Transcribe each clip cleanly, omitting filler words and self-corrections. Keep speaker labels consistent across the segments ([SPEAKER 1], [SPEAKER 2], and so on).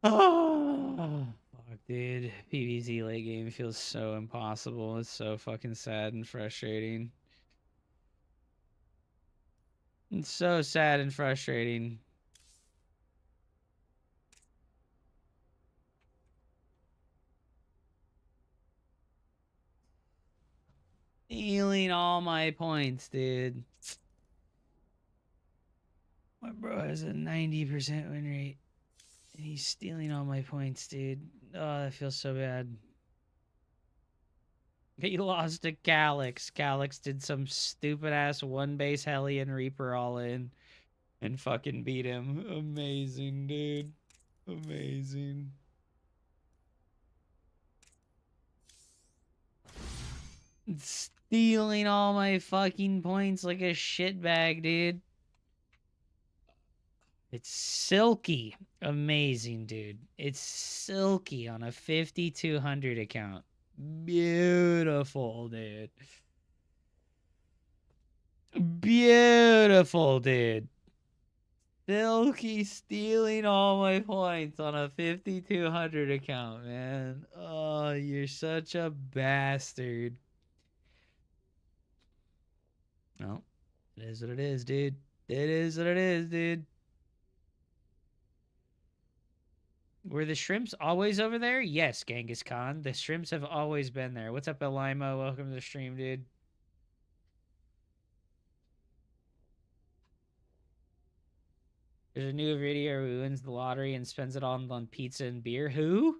[SPEAKER 1] Oh, fuck, dude. PvZ late game feels so impossible. It's so fucking sad and frustrating. It's so sad and frustrating. Stealing all my points, dude. My bro has a 90% win rate. And he's stealing all my points, dude. Oh, that feels so bad. He lost to Calyx. Calyx did some stupid ass one base Hellion Reaper all in and fucking beat him. Amazing, dude. Amazing. Stealing all my fucking points like a shitbag, dude. It's silky. Amazing, dude. It's silky on a 5200 account. Beautiful, dude. Beautiful, dude. Silky stealing all my points on a 5200 account, man. Oh, you're such a bastard. No, it is what it is, dude. It is what it is, dude. Were the shrimps always over there? Yes, Genghis Khan. The shrimps have always been there. What's up, Elima? Welcome to the stream, dude. There's a new video who wins the lottery and spends it all on pizza and beer. Who?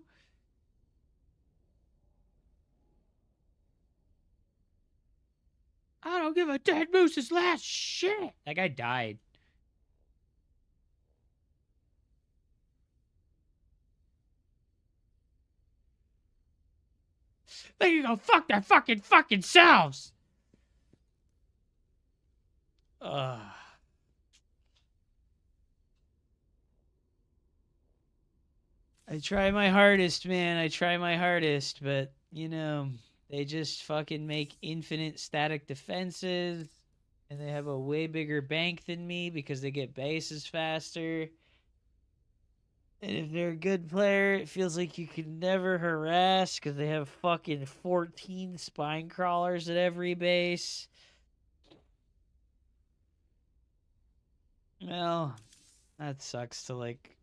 [SPEAKER 1] I don't give a dead moose's last shit. That guy died. They can go fuck their fucking selves. Ugh. I try my hardest, man. I try my hardest, but, you know, they just fucking make infinite static defenses, and they have a way bigger bank than me because they get bases faster. And if they're a good player, it feels like you can never harass because they have fucking 14 spine crawlers at every base. Well, that sucks to, like,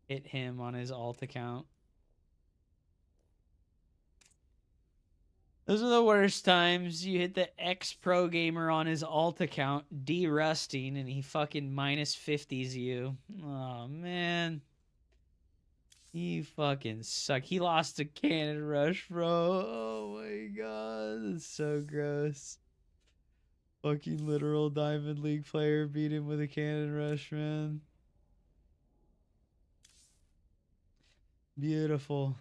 [SPEAKER 1] hit him on his alt account. Those are the worst times. You hit the ex-pro gamer on his alt account, de-rusting, and he fucking minus 50s you. Oh, man. You fucking suck. He lost to Cannon Rush, bro. Oh, my God. That's so gross. Fucking literal Diamond League player beat him with a Cannon Rush, man. Beautiful.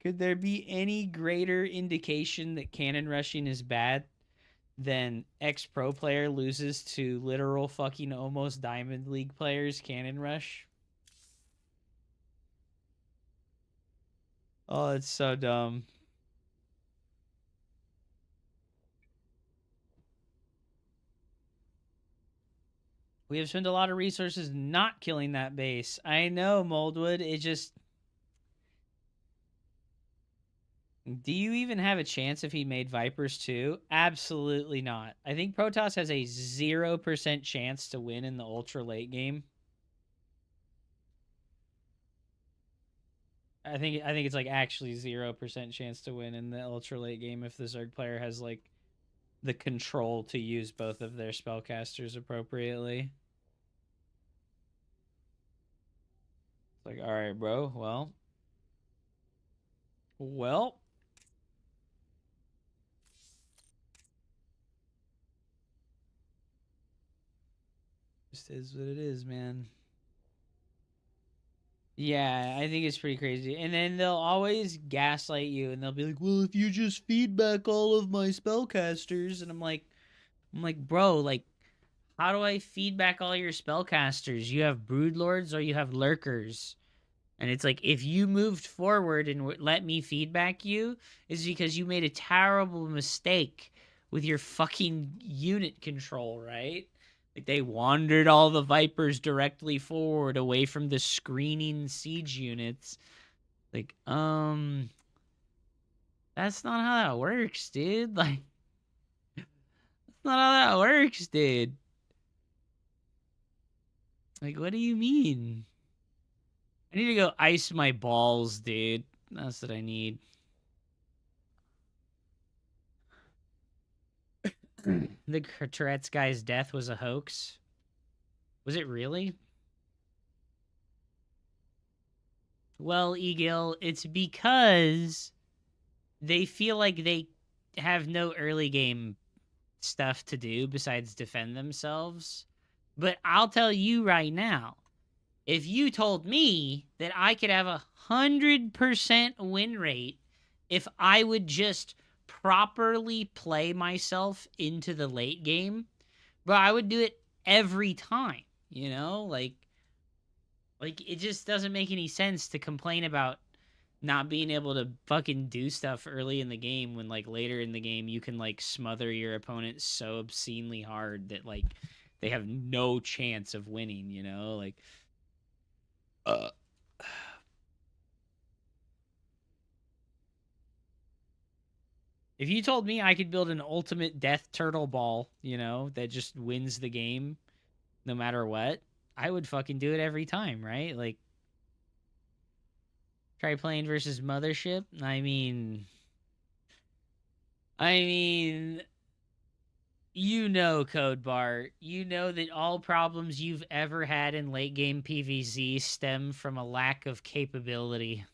[SPEAKER 1] Could there be any greater indication that cannon rushing is bad than ex-pro player loses to literal fucking almost Diamond League players cannon rush? Oh, it's so dumb. We have spent a lot of resources not killing that base. I know, Moldwood. It just... Do you even have a chance if he made Vipers too? Absolutely not. I think Protoss has a 0% chance to win in the ultra late game. I think it's like actually 0% chance to win in the ultra late game if the Zerg player has like the control to use both of their spellcasters appropriately. It's like, all right, bro. Well. Just is what it is, man. Yeah, I think it's pretty crazy. And then they'll always gaslight you and they'll be like, well, if you just feedback all of my spellcasters. And I'm like, bro, like, how do I feedback all your spellcasters? You have broodlords or you have lurkers. And it's like, if you moved forward and let me feedback you, it's because you made a terrible mistake with your fucking unit control, right? Like, they wandered all the Vipers directly forward away from the screening siege units. Like, that's not how that works, dude. Like, that's not how that works, dude. Like, what do you mean? I need to go ice my balls, dude. That's what I need. The Tourette's guy's death was a hoax. Was it really? Well, Egil, it's because they feel like they have no early game stuff to do besides defend themselves. But I'll tell you right now, if you told me that I could have 100% win rate if I would just properly play myself into the late game, but I would do it every time, you know? Like it just doesn't make any sense to complain about not being able to fucking do stuff early in the game when like later in the game you can like smother your opponent so obscenely hard that like they have no chance of winning, you know? Like if you told me I could build an ultimate death turtle ball, you know, that just wins the game no matter what, I would fucking do it every time, right? Like try playing versus Mothership. I mean, you know, Code Bar, you know that all problems you've ever had in late game PvZ stem from a lack of capability.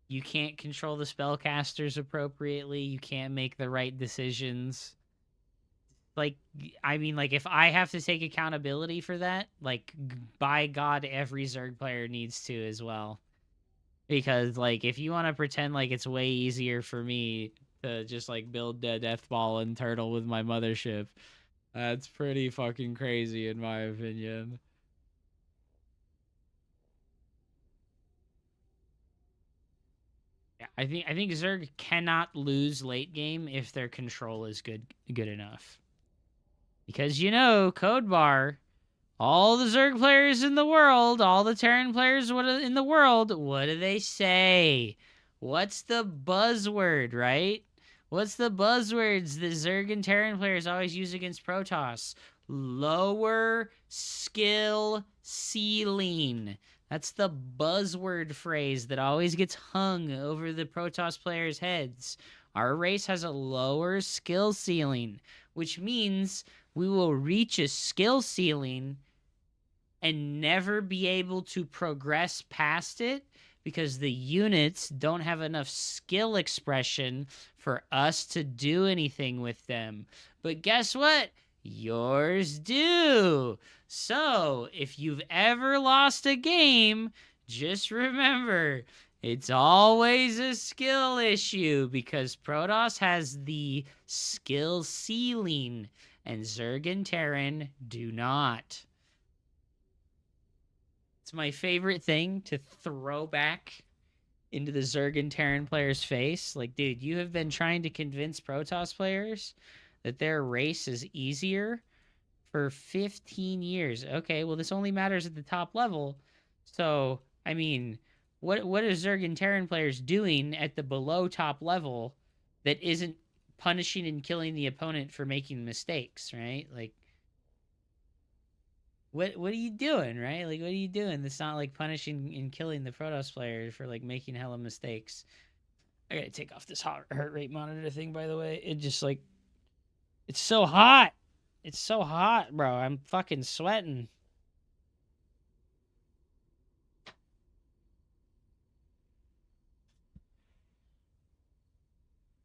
[SPEAKER 1] You can't control the spellcasters appropriately. You can't make the right decisions. Like, I mean, like, if I have to take accountability for that, like, by God, every Zerg player needs to as well. Because, like, if you want to pretend like it's way easier for me to just, like, build a Death Ball and Turtle with my Mothership, that's pretty fucking crazy, in my opinion. Yeah, I think Zerg cannot lose late game if their control is good enough. Because you know, Code Bar, all the Zerg players in the world, all the Terran players in the world, what do they say? What's the buzzword, right? What's the buzzwords that Zerg and Terran players always use against Protoss? Lower skill ceiling. That's the buzzword phrase that always gets hung over the Protoss players' heads. Our race has a lower skill ceiling, which means we will reach a skill ceiling and never be able to progress past it because the units don't have enough skill expression for us to do anything with them. But guess what? Yours do. So, if you've ever lost a game, just remember it's always a skill issue because Protoss has the skill ceiling and Zerg and Terran do not. It's my favorite thing to throw back into the Zerg and Terran player's face. Like, dude, you have been trying to convince Protoss players that their race is easier for 15 years. Okay, well, this only matters at the top level. So, I mean, what are Zerg and Terran players doing at the below top level that isn't punishing and killing the opponent for making mistakes, right? Like, what are you doing, right? Like, what are you doing? That's not like punishing and killing the Protoss player for like making hella mistakes. I gotta take off this heart rate monitor thing, by the way. It just like, it's so hot. It's so hot, bro. I'm fucking sweating.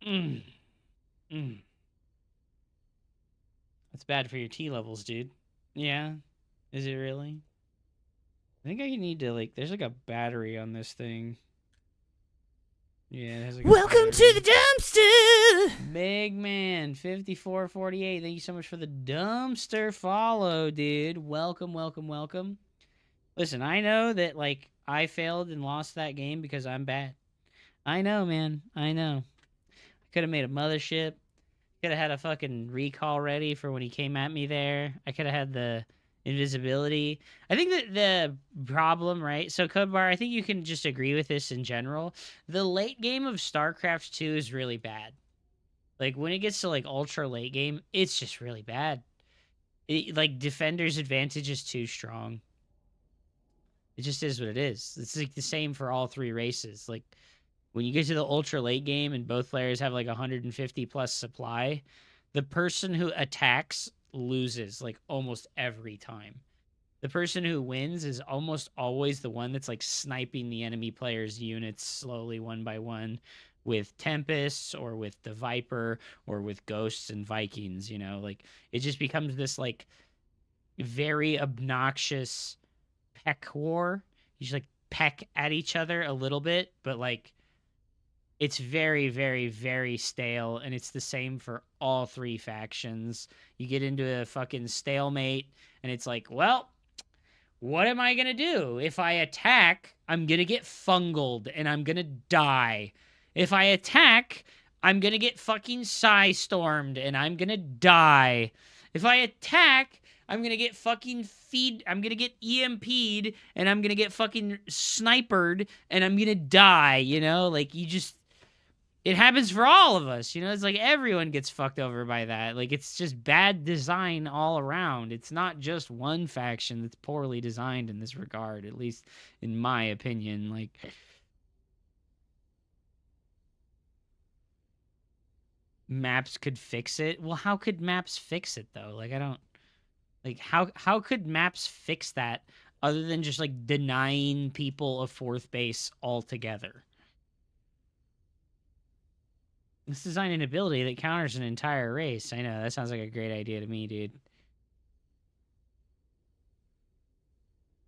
[SPEAKER 1] Mm. Mm. That's bad for your T levels, dude. Yeah. Is it really? I think I need to like. There's like a battery on this thing. Yeah, it has like
[SPEAKER 2] Welcome to the dumpster!
[SPEAKER 1] Big Man 5448. Thank you so much for the dumpster follow, dude. Welcome, welcome, welcome. Listen, I know that like I failed and lost that game because I'm bad. I know, man. I know. I could have made a mothership. Could have had a fucking recall ready for when he came at me there. I could have had the invisibility. I think that the problem, right? So Code Bar, I think you can just agree with this in general. The late game of StarCraft 2 is really bad. Like when it gets to like ultra late game, it's just really bad. Like Defender's advantage is too strong. It just is what it is. It's like the same for all three races. Like when you get to the ultra late game and both players have like 150 plus supply, the person who attacks loses like almost every time. The person who wins is almost always the one that's like sniping the enemy player's units slowly one by one with Tempests or with the Viper or with Ghosts and Vikings, you know? Like it just becomes this like very obnoxious peck war. You just like peck at each other a little bit, but like it's very, very, very stale, and it's the same for all three factions. You get into a fucking stalemate, and it's like, well, what am I gonna do? If I attack, I'm gonna get fungled, and I'm gonna die. If I attack, I'm gonna get fucking Psy-stormed, and I'm gonna die. If I attack, I'm gonna get fucking I'm gonna get EMP'd, and I'm gonna get fucking snipered, and I'm gonna die, you know? Like, you just... It happens for all of us, you know? It's like everyone gets fucked over by that. Like, it's just bad design all around. It's not just one faction that's poorly designed in this regard, at least in my opinion. Like... Maps could fix it. Well, how could maps fix it, though? Like, I don't... Like, how could maps fix that other than just, like, denying people a fourth base altogether? Let's design an ability that counters an entire race. I know, that sounds like a great idea to me, dude.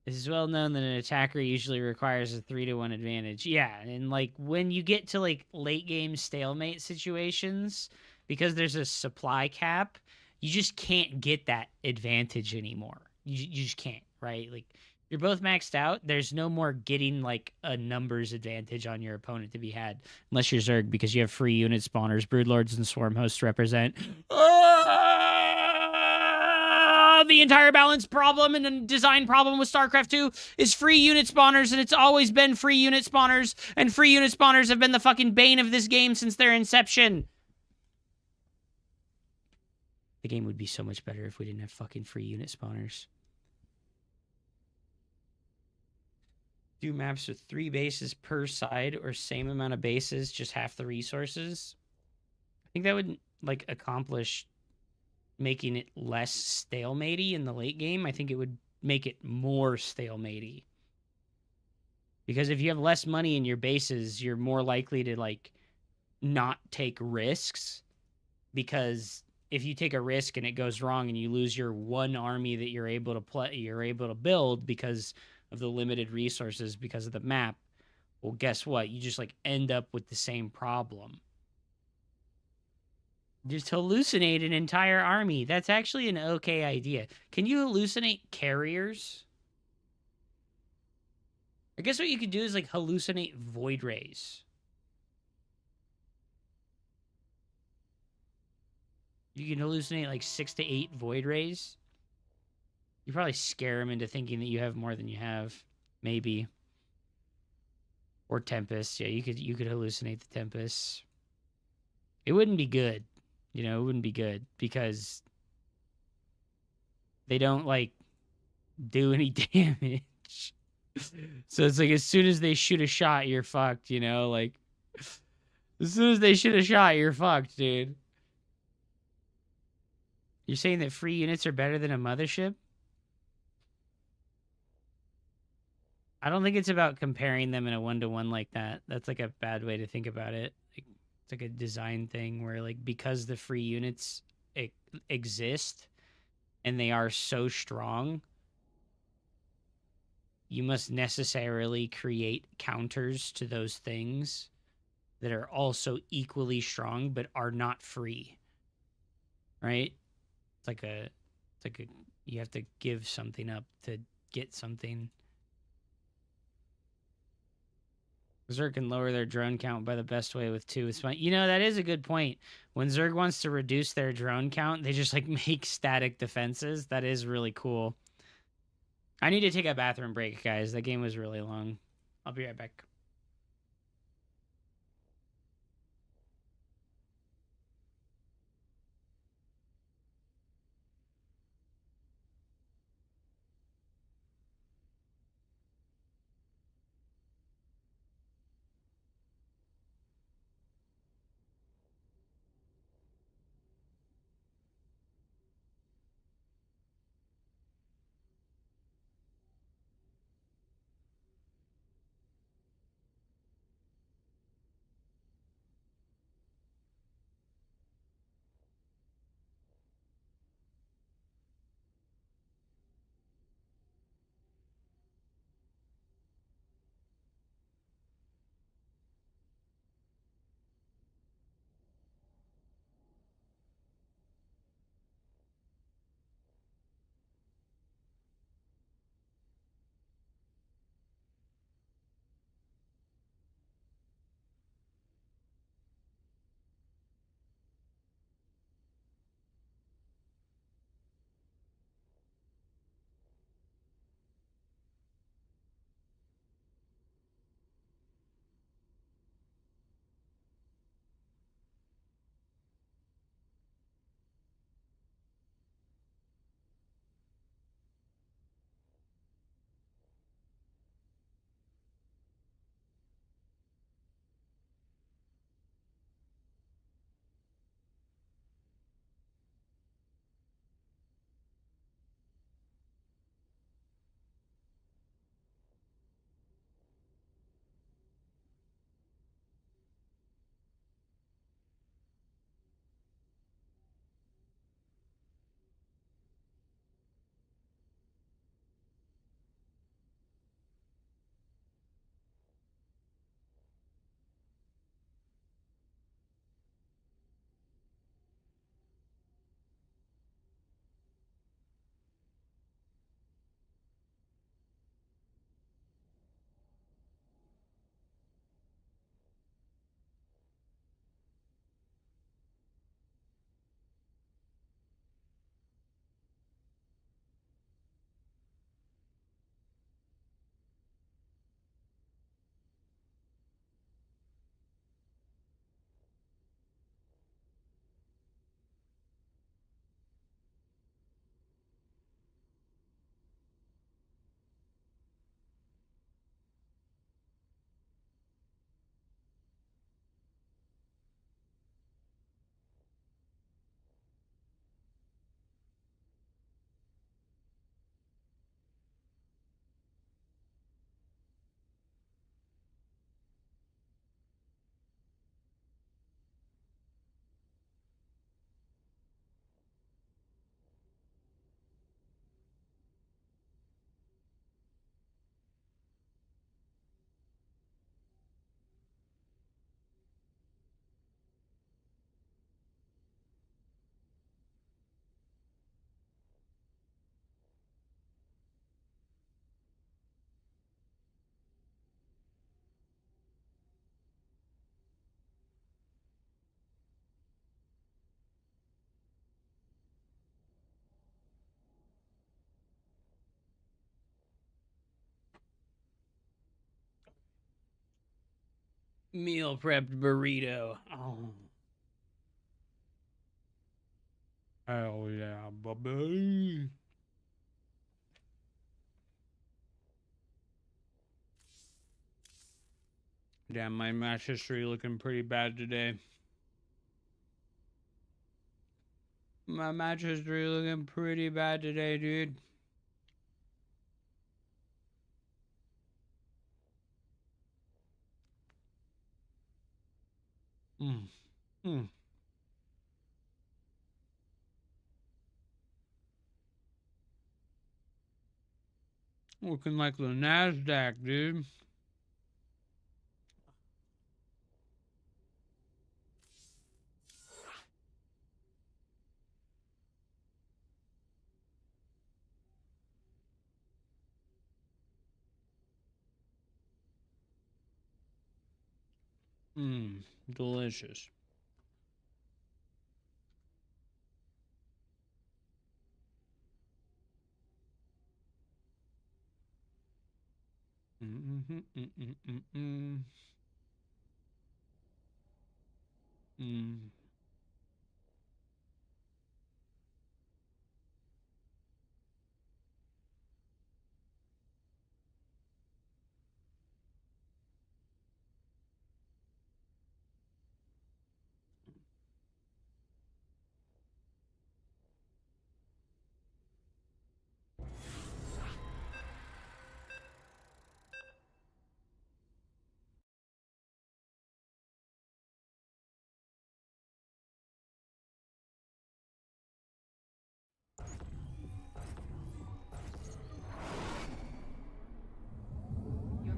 [SPEAKER 1] It is well known that an attacker usually requires a 3-to-1 advantage. Yeah, and, like, when you get to, like, late game stalemate situations, because there's a supply cap, you just can't get that advantage anymore. You just can't, right? Like, you're both maxed out. There's no more getting like a numbers advantage on your opponent to be had, unless you're Zerg, because you have free unit spawners. Broodlords and Swarm hosts represent the entire balance problem and design problem with StarCraft 2 is free unit spawners, and it's always been free unit spawners, and free unit spawners have been the fucking bane of this game since their inception. The game would be so much better if we didn't have fucking free unit spawners. Do maps with 3 bases per side or same amount of bases, just half the resources. I think that would like accomplish making it less stalematey in the late game. I think it would make it more stalematey. Because if you have less money in your bases, you're more likely to like not take risks, because if you take a risk and it goes wrong and you lose your one army that you're able to build because of the limited resources because of the map, well, guess what? You just like end up with the same problem. Just hallucinate an entire army. That's actually an okay idea. Can you hallucinate carriers? I guess what you could do is like hallucinate void rays. You can hallucinate like 6 to 8 void rays. You probably scare them into thinking that you have more than you have. Maybe. Or Tempest. Yeah, you could hallucinate the Tempest. It wouldn't be good. You know, it wouldn't be good because they don't like do any damage. So it's like as soon as they shoot a shot, you're fucked, you know? Like as soon as they shoot a shot, you're fucked, dude. You're saying that free units are better than a mothership? I don't think it's about comparing them in a 1-to-1 like that. That's like a bad way to think about it. Like, it's like a design thing where like because the free units exist and they are so strong, you must necessarily create counters to those things that are also equally strong but are not free. Right? It's like a you have to give something up to get something. Zerg can lower their drone count by the best way with 2. It's fine. You know, that is a good point. When Zerg wants to reduce their drone count, they just like make static defenses. That is really cool. I need to take a bathroom break, guys. That game was really long. I'll be right back. Meal prepped burrito. Oh. Hell yeah, baby. Damn, my match history looking pretty bad today. My match history looking pretty bad today, dude. Mm. Mm. Looking like the NASDAQ, dude.
[SPEAKER 3] Mmm, delicious. Mm.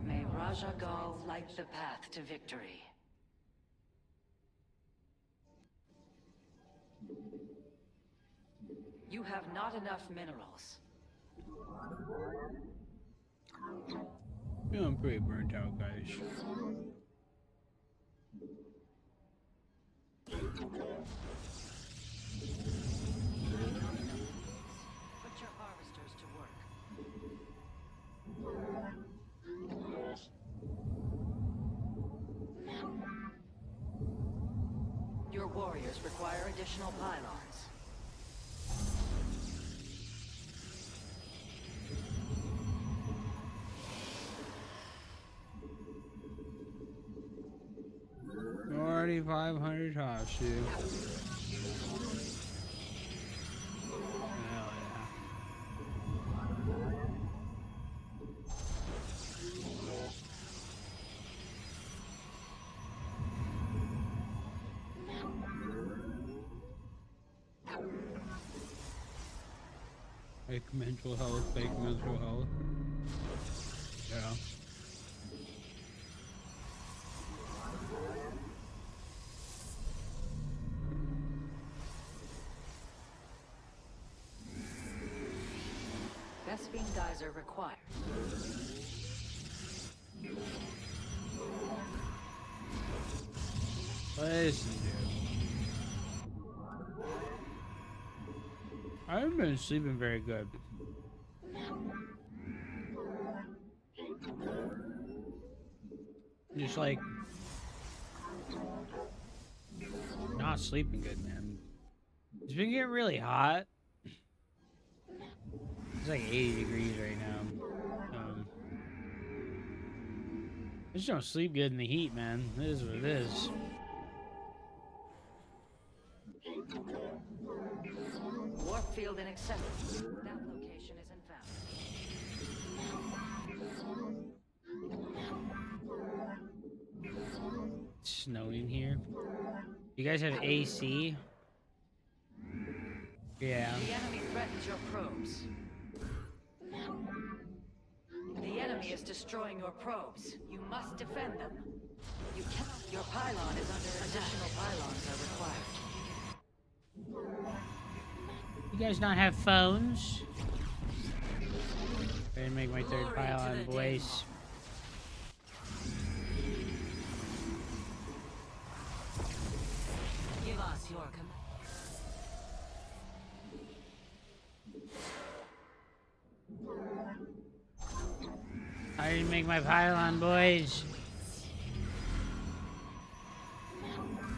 [SPEAKER 4] May Raja Gal light the path to victory. You have not enough minerals.
[SPEAKER 3] Feeling pretty burnt out, guys.
[SPEAKER 4] Put your harvesters to work. Your warriors require additional pylons.
[SPEAKER 3] Already 500 tops, dude. Hell yeah. Fake mental health, fake mental health. Yeah.
[SPEAKER 4] Vespine geyser required.
[SPEAKER 3] Listen, dude. I haven't been sleeping very good. Just like not sleeping good, man. It's been getting really hot. It's like 80 degrees right now. I just don't sleep good in the heat, man. It is what it is.
[SPEAKER 4] Warp field inaccessible. That location isn't found.
[SPEAKER 1] It's snowing here. You guys have AC? Yeah.
[SPEAKER 4] The enemy threatens your probes. The enemy is destroying your probes. You must defend them. You cannot. Your pylon is under attack. Additional pylons are required.
[SPEAKER 1] You guys not have phones? I didn't make my third
[SPEAKER 4] Glory
[SPEAKER 1] pylon,
[SPEAKER 4] to the
[SPEAKER 1] boys.
[SPEAKER 4] Give us your command.
[SPEAKER 1] I didn't make my pylon, boys.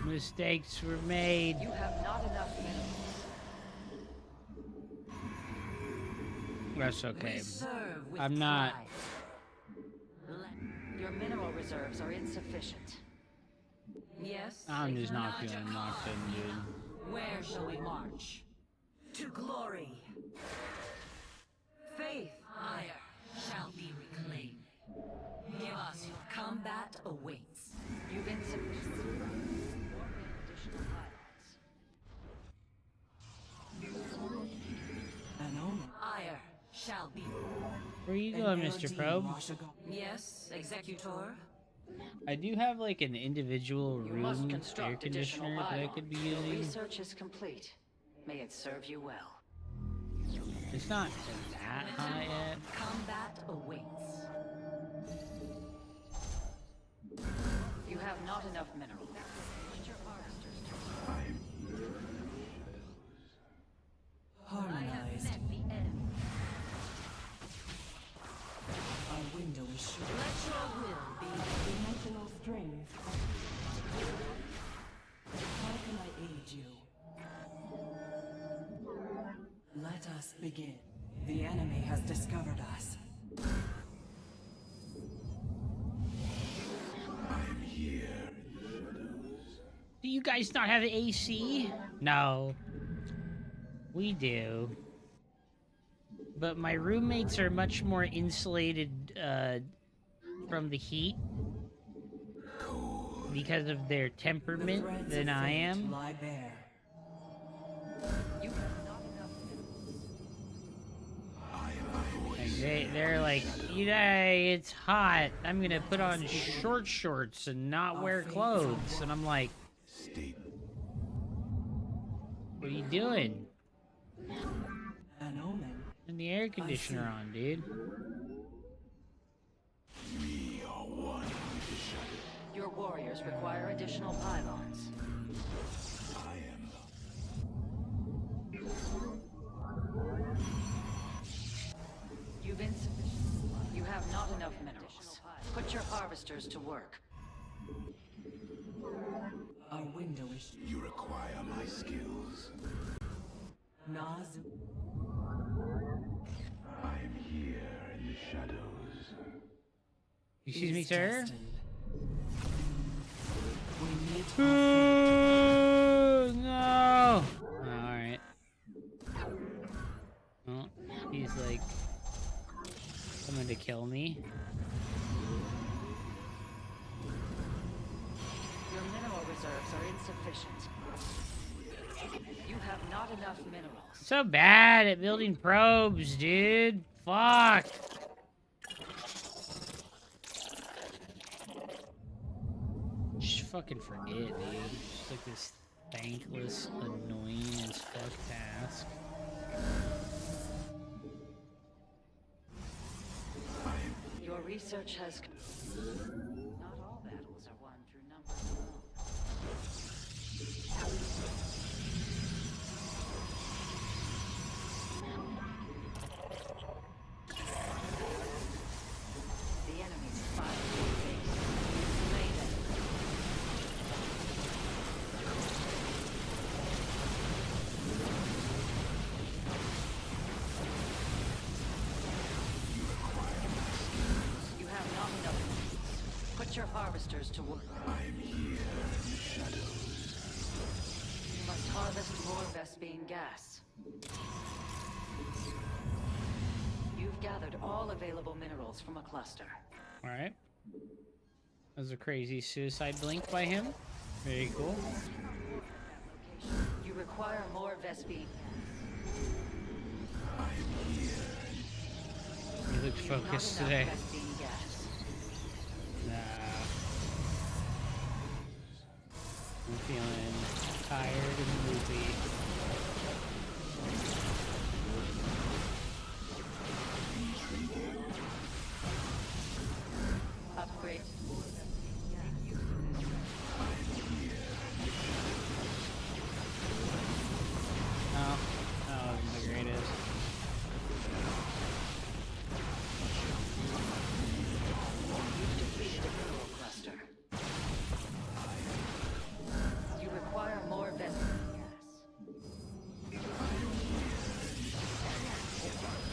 [SPEAKER 1] Mistakes were made.
[SPEAKER 4] You have not enough minerals.
[SPEAKER 1] That's okay.
[SPEAKER 4] We serve with
[SPEAKER 1] I'm not.
[SPEAKER 4] pride. Your mineral reserves are insufficient. Yes.
[SPEAKER 1] I'm
[SPEAKER 4] they
[SPEAKER 1] just not
[SPEAKER 4] cannot
[SPEAKER 1] feeling locked in, dude.
[SPEAKER 4] Where shall we march? To glory. Faith, ire, shall be reclaimed. Give us your combat awaits. You've insufficient. Additional pylons. An omen. Ire shall be.
[SPEAKER 1] Where you going, Mr. Probe?
[SPEAKER 4] Yes, Executor.
[SPEAKER 1] I do have like an individual
[SPEAKER 4] You must
[SPEAKER 1] room air
[SPEAKER 4] construct additional
[SPEAKER 1] conditioner that I
[SPEAKER 4] pylons.
[SPEAKER 1] could be
[SPEAKER 4] Your
[SPEAKER 1] using.
[SPEAKER 4] research is complete. May it serve you well.
[SPEAKER 1] It's not that hot yet.
[SPEAKER 4] Combat awaits. You have not enough minerals. Put your harvesters to work.
[SPEAKER 5] Harmonized.
[SPEAKER 4] The enemy.
[SPEAKER 5] Our window is short.
[SPEAKER 4] Let your will be.
[SPEAKER 5] Dimensional strings. How can I aid you? Let us begin. The enemy has discovered us.
[SPEAKER 3] Do you guys not have AC? No. We do. But my roommates are much more insulated from the heat because of their
[SPEAKER 5] The
[SPEAKER 3] temperament
[SPEAKER 5] threads
[SPEAKER 3] than
[SPEAKER 5] of
[SPEAKER 3] I
[SPEAKER 5] fate
[SPEAKER 3] am.
[SPEAKER 5] lie bare.
[SPEAKER 4] You have not enough minerals.
[SPEAKER 3] Like they're like, you know, it's hot. I'm gonna put on shorts and not wear clothes. And I'm like, what are you doing?
[SPEAKER 5] An omen.
[SPEAKER 3] Turn the air conditioner on, dude.
[SPEAKER 4] Your warriors require additional pylons. You've insufficient. You have not enough minerals. Put your harvesters to work.
[SPEAKER 5] Our window is short.
[SPEAKER 6] You require my skills.
[SPEAKER 5] Nazu.
[SPEAKER 6] I am here in the shadows.
[SPEAKER 3] Excuse me,
[SPEAKER 5] is
[SPEAKER 3] sir?
[SPEAKER 5] destined. We meet
[SPEAKER 3] No! Alright. Well, he's like coming to kill me.
[SPEAKER 4] Your mineral reserves are insufficient. You have not enough minerals.
[SPEAKER 3] So bad at building probes, dude. Fuck. Just fucking forget, dude. Just like this thankless, annoying as fuck task.
[SPEAKER 4] Your research has. Not all battles are won through numbers alone. The enemy's fighting your base. Slay them. You have not enough minerals. Put your harvesters to work.
[SPEAKER 6] I'm here in the shadows.
[SPEAKER 4] You must harvest more Vespine gas. You've gathered all available minerals from a cluster.
[SPEAKER 3] Alright. That was a crazy suicide blink by him. Very cool.
[SPEAKER 4] You require more Vespine.
[SPEAKER 3] He looked focused today.
[SPEAKER 4] Vespine gas.
[SPEAKER 3] Nah. I'm feeling tired and loopy.
[SPEAKER 4] Upgrade.
[SPEAKER 3] Oh, that wasn't the greatest.
[SPEAKER 4] You've defeated a mineral cluster. You require more Vespine gas.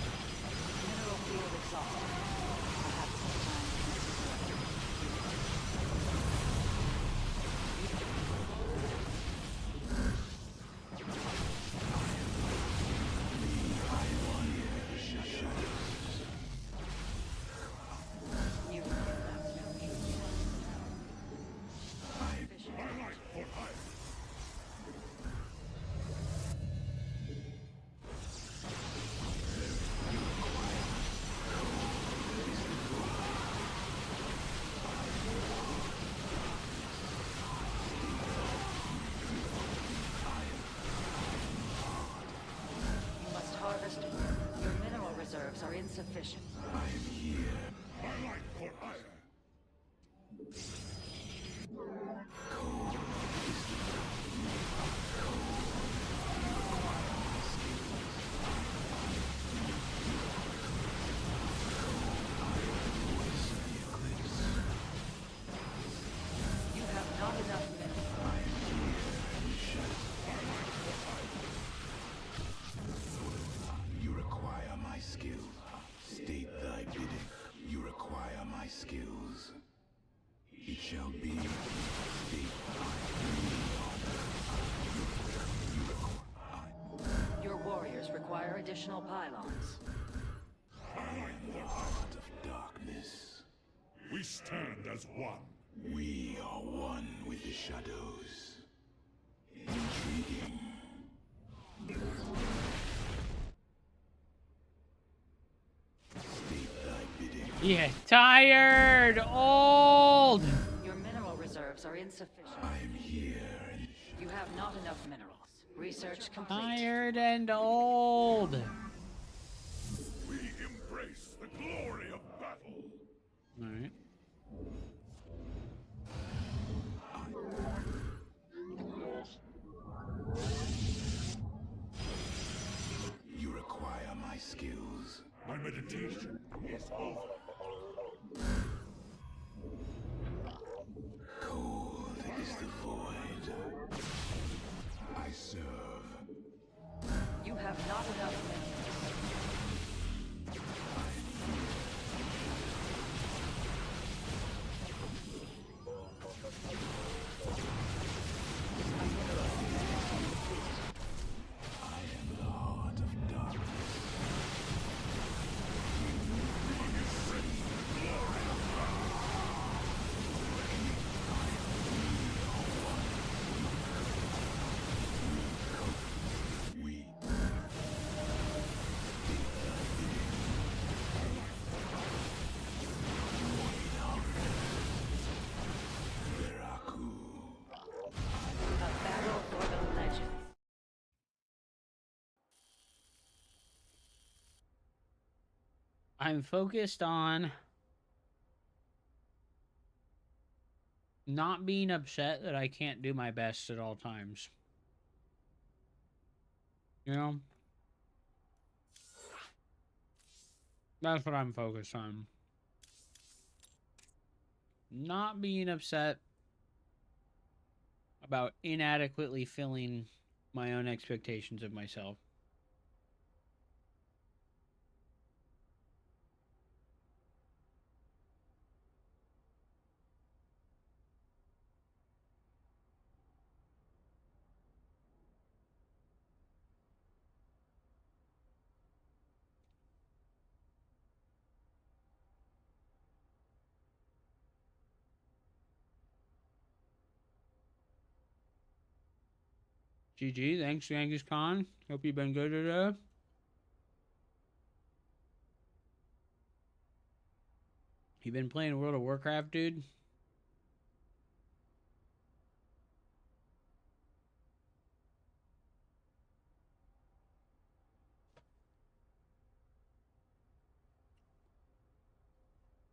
[SPEAKER 4] Mineral field exhausted. Perhaps it's time to necessary. You You must harvest. Your mineral reserves are insufficient. require additional pylons.
[SPEAKER 6] I am the heart of darkness.
[SPEAKER 7] We stand as one.
[SPEAKER 6] We are one with the shadows. Intriguing. State thy bidding.
[SPEAKER 3] Yeah, tired, old.
[SPEAKER 4] Your mineral reserves are insufficient.
[SPEAKER 6] I am here in
[SPEAKER 4] You have not enough minerals. Research complete.
[SPEAKER 3] Tired and old.
[SPEAKER 7] We embrace the glory of battle.
[SPEAKER 3] All right.
[SPEAKER 6] You require my skills.
[SPEAKER 7] My meditation is over.
[SPEAKER 6] Cold is the void. I serve.
[SPEAKER 4] You have not enough minerals.
[SPEAKER 6] I am the heart of darkness. We Veraku.
[SPEAKER 4] A battle for the legends.
[SPEAKER 3] I'm focused on not being upset that I can't do my best at all times. You know? That's what I'm focused on. Not being upset about inadequately filling my own expectations of myself. GG, thanks Genghis Khan. Hope you've been good today. You been playing World of Warcraft, dude?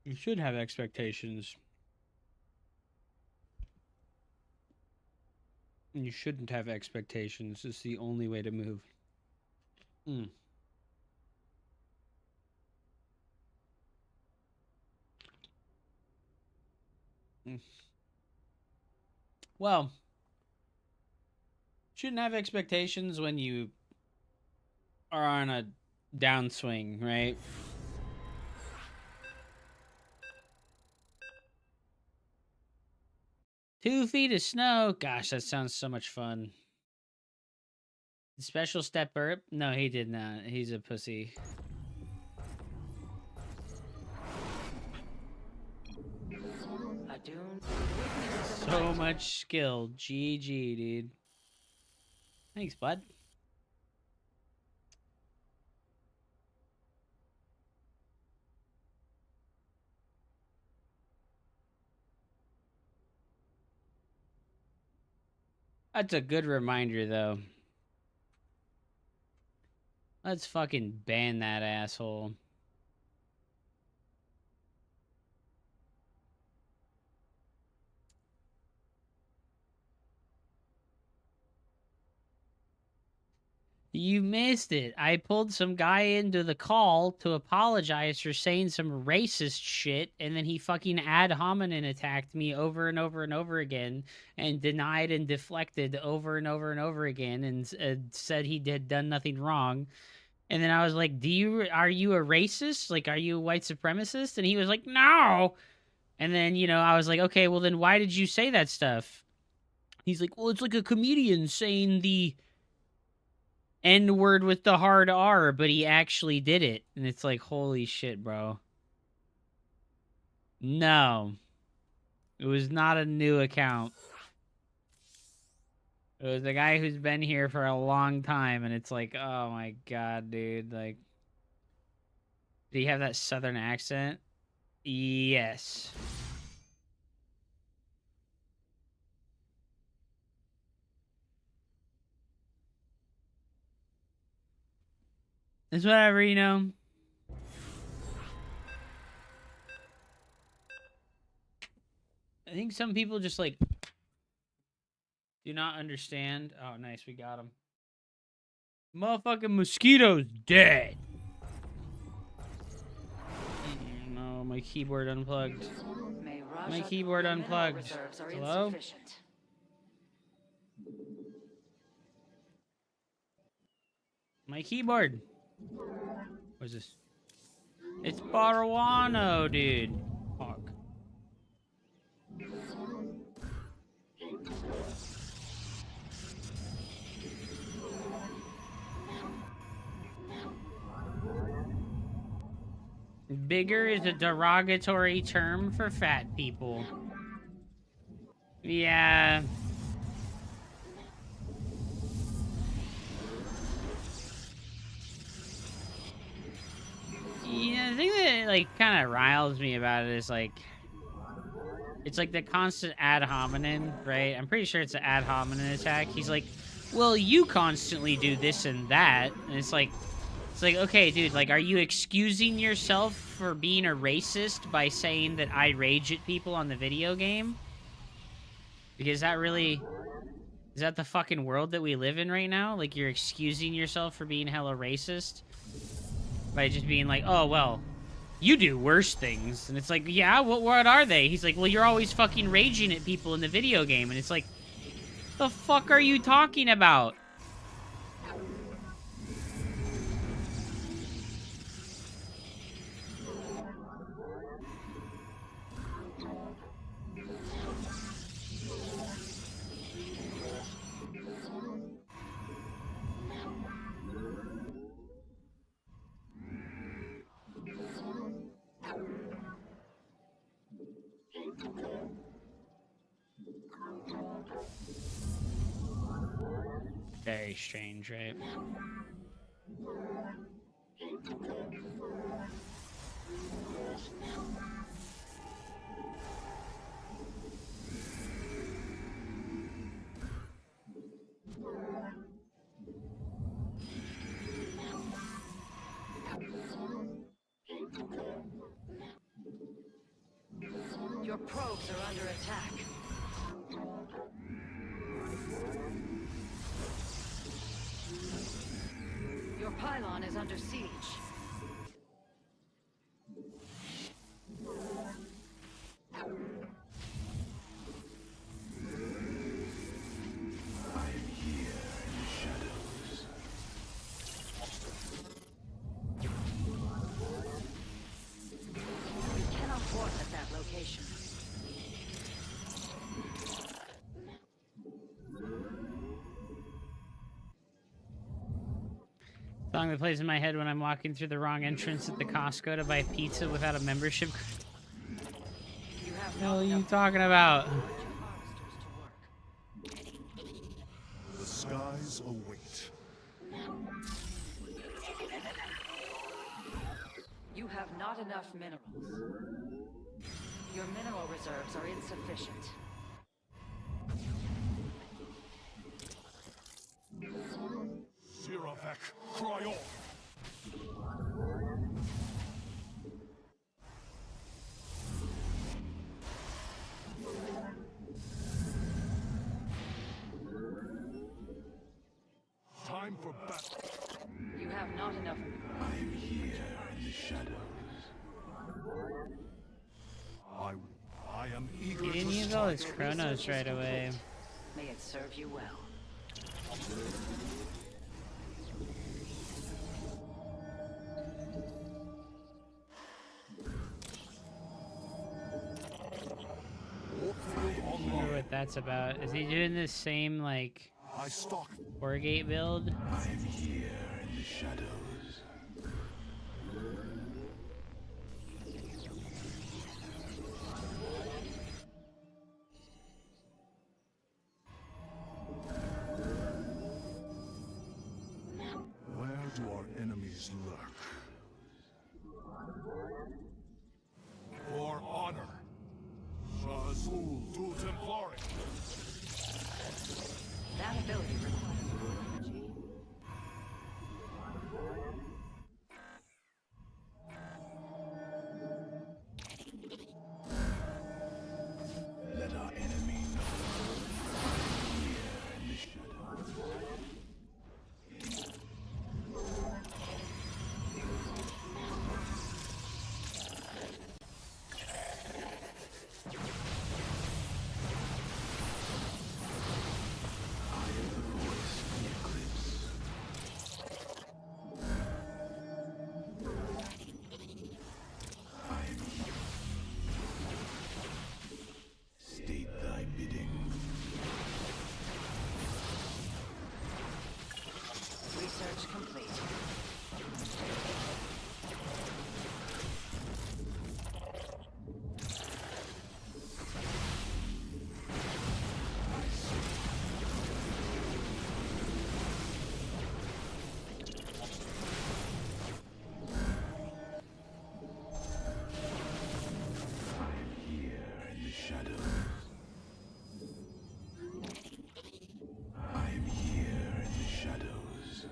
[SPEAKER 3] You should have expectations. You shouldn't have expectations. It's the only way to move. Well, shouldn't have expectations when you are on a downswing, right? Two feet of snow. Gosh, that sounds so much fun. Special step burp? No, he did not. He's a pussy. So much skill. GG, dude. Thanks, bud. That's a good reminder, though. Let's fucking ban that asshole. You missed it. I pulled some guy into the call to apologize for saying some racist shit, and then he fucking ad hominem attacked me over and over and over again, and denied and deflected over and over and over again, and said he had done nothing wrong. And then I was like, are you a racist? Like, are you a white supremacist? And he was like, no. And then, you know, I was like, okay, well then why did you say that stuff? He's like, well, it's like a comedian saying the N-word with the hard R, but he actually did it. And it's like, holy shit, bro. No. It was not a new account. It was a guy who's been here for a long time, and it's like, oh my god, dude. Like, did he have that southern accent? Yes. It's whatever, you know. I think some people just, like, do not understand. Oh, nice. We got him. Motherfucking mosquito's dead. No, my keyboard unplugged. My keyboard unplugged. Hello? My keyboard. What is this? It's Baruano, dude. Fuck. Bigger is a derogatory term for fat people. Yeah. Yeah, the thing that, like, kind of riles me about it is, like, it's like the constant ad hominem, right? I'm pretty sure it's an ad hominem attack. He's like, well, you constantly do this and that. And it's like, okay, dude, like, are you excusing yourself for being a racist by saying that I rage at people on the video game? Because that really... Is that the fucking world that we live in right now? Like, you're excusing yourself for being hella racist? By just being like, oh, well, you do worse things. And it's like, yeah, what are they? He's like, well, you're always fucking raging at people in the video game. And it's like, the fuck are you talking about? Very strange, right?
[SPEAKER 4] Your probes are under attack. Your pylon is under siege. We cannot port at that location.
[SPEAKER 3] Song that plays in my head when I'm walking through the wrong entrance at the Costco to buy pizza without a membership. What the hell are you talking about?
[SPEAKER 7] The skies await.
[SPEAKER 4] You have not enough minerals. Your mineral reserves are insufficient.
[SPEAKER 7] Siravek, cry off! Time for battle.
[SPEAKER 4] You have not enough.
[SPEAKER 6] I'm here in the shadows.
[SPEAKER 7] I am eager
[SPEAKER 3] He didn't
[SPEAKER 7] to
[SPEAKER 3] use all
[SPEAKER 7] strike.
[SPEAKER 3] his chronos right away.
[SPEAKER 4] May it serve you well.
[SPEAKER 3] I wonder what that's about. Is he doing the same, like,
[SPEAKER 7] I stalk.
[SPEAKER 3] Wargate build.
[SPEAKER 6] I'm here in the shadows.
[SPEAKER 7] Where do our enemies lurk? For honor. Shazul du Templari.
[SPEAKER 4] That ability requires energy.
[SPEAKER 6] Let our enemy know. Here in the shadows. State thy bidding.
[SPEAKER 4] Research complete.
[SPEAKER 6] Here in the shadows. I'm here in the shadows.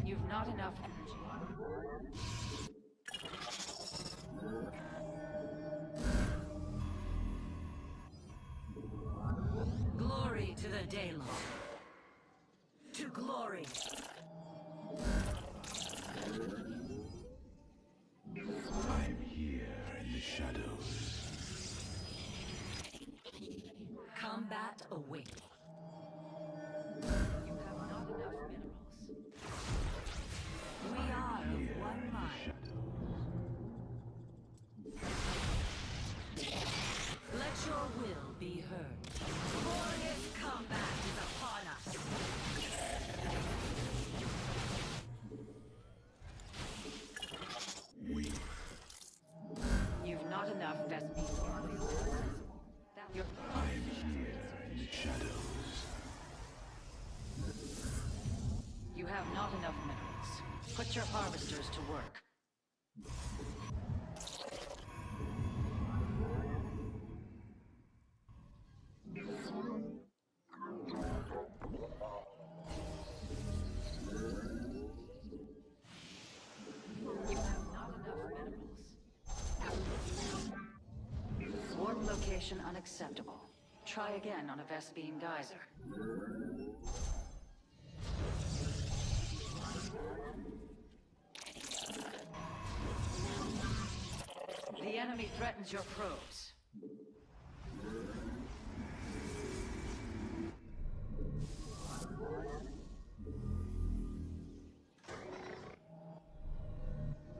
[SPEAKER 4] You've not enough energy. Glory to the Daylon. To glory.
[SPEAKER 6] I'm here in the shadows.
[SPEAKER 4] Combat awaits. You have not enough minerals. We are of one mind. Let your will be heard. Glorious combat is upon us.
[SPEAKER 6] We
[SPEAKER 4] You've not enough Vespine. You're
[SPEAKER 6] in the shadows.
[SPEAKER 4] You have not enough minerals. Put your harvesters to work. You have not enough minerals. Warp location unacceptable. Try again on a Vespine geyser. The enemy threatens your probes.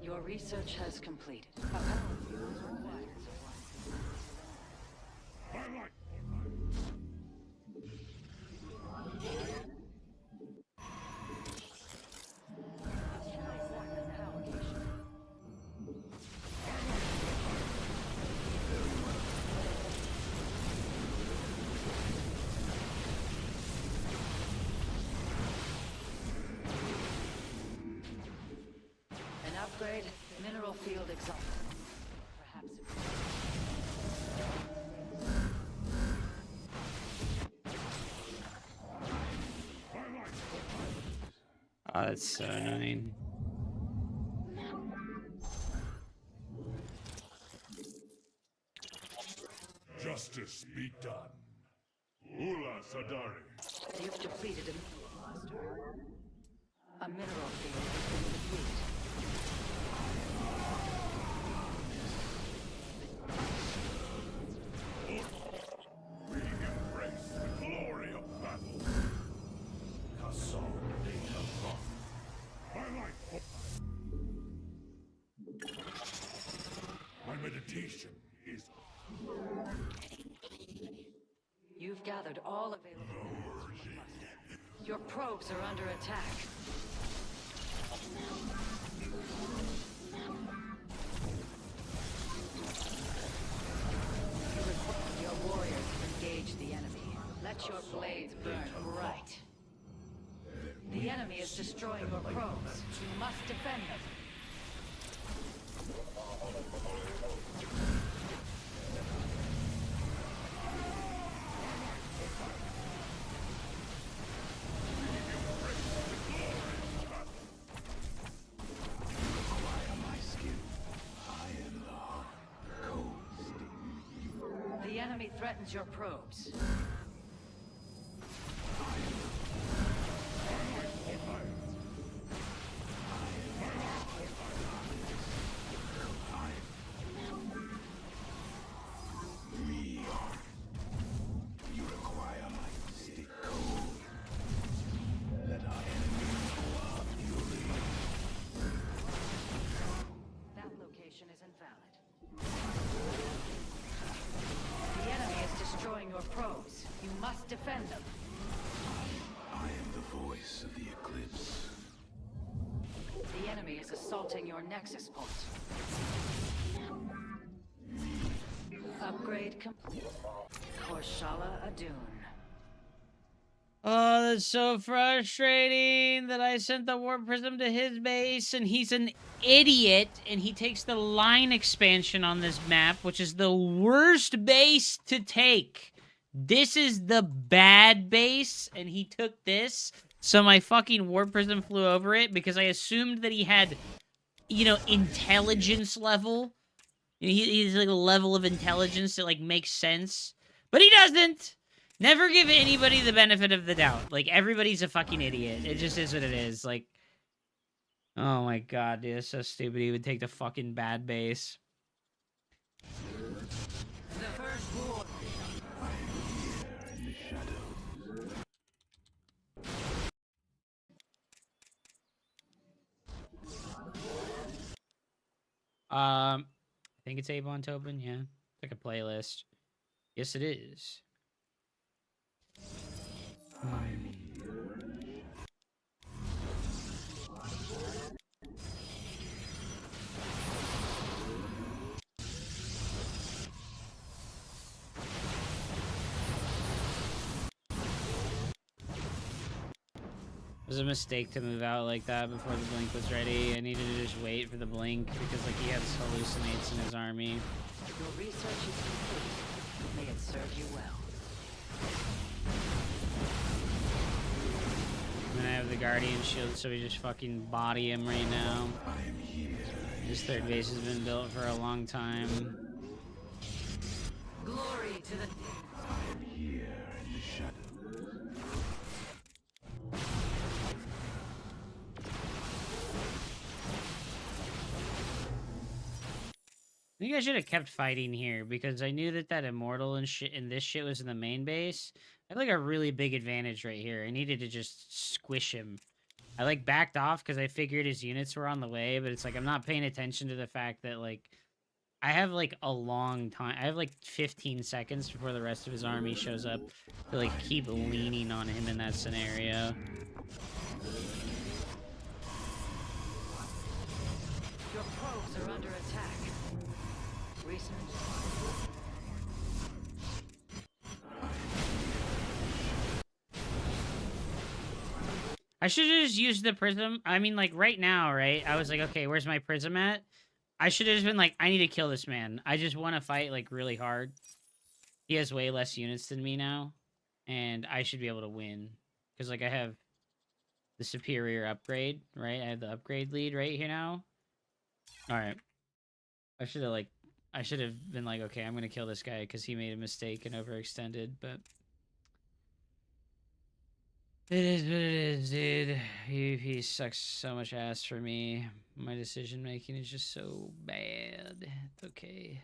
[SPEAKER 4] Your research has completed. A power fuse requires a one.
[SPEAKER 7] I like.
[SPEAKER 4] An upgrade, mineral field exhausted. Perhaps it
[SPEAKER 1] Oh, that's so annoying.
[SPEAKER 7] Justice be done. Ula Sadari.
[SPEAKER 4] You've depleted a mineral cluster. A mineral field has been depleted.
[SPEAKER 7] We embrace the glory of battle. Kasson Data Rock. I like. My meditation is.
[SPEAKER 4] gathered all available minerals from the cluster. Your probes are under attack. Your warriors have engaged the enemy. Let your blades burn bright. The enemy is destroying your probes. You must defend them. The enemy threatens your probes. That location is invalid. The enemy is destroying your probes. You must defend them.
[SPEAKER 6] I am the voice of the eclipse.
[SPEAKER 4] The enemy is assaulting your nexus point. Upgrade complete. Korshala Adun.
[SPEAKER 3] Oh, that's so frustrating that I sent the warp prism to his base and he's an idiot and he takes the line expansion on this map, which is the worst base to take. This is the bad base and he took this. So my fucking warp prism flew over it because I assumed that he had, you know, intelligence level. He's like a level of intelligence that like makes sense, but he doesn't. Never give anybody the benefit of the doubt. Like, everybody's a fucking idiot. It just is what it is. Like, oh my god, dude, it's so stupid. He would take the fucking bad base.
[SPEAKER 4] The first war.
[SPEAKER 6] In the shadows.
[SPEAKER 3] I think it's Avon Tobin, yeah. It's like a playlist. Yes, it is. It was a mistake to move out like that before the blink was ready. I needed to just wait for the blink because like he has hallucinates in his army.
[SPEAKER 4] Your research is complete. May it serve you well.
[SPEAKER 3] And I have the Guardian Shield, so we just fucking body him right now. His third base has been built for a long time.
[SPEAKER 4] Glory to the...
[SPEAKER 6] I am here in the shadows.
[SPEAKER 3] I think I should have kept fighting here because I knew that that immortal and shit and this shit was in the main base. I have like a really big advantage right here. I needed to just squish him. I like backed off because I figured his units were on the way, but it's like I'm not paying attention to the fact that like I have like a long time. I have like 15 seconds before the rest of his army shows up to like keep leaning on him in that scenario.
[SPEAKER 4] Your probes are under attack. Research.
[SPEAKER 3] I should have just used the prism. I mean, like, right now, right? I was like, okay, where's my prism at? I should have just been like, I need to kill this man. I just want to fight, like, really hard. He has way less units than me now. And I should be able to win. Because, like, I have the superior upgrade, right? I have the upgrade lead right here now. Alright. I should have been like, okay, I'm going to kill this guy because he made a mistake and overextended, but... It is what it is, dude. He sucks so much ass for me. My decision making is just so bad. It's okay.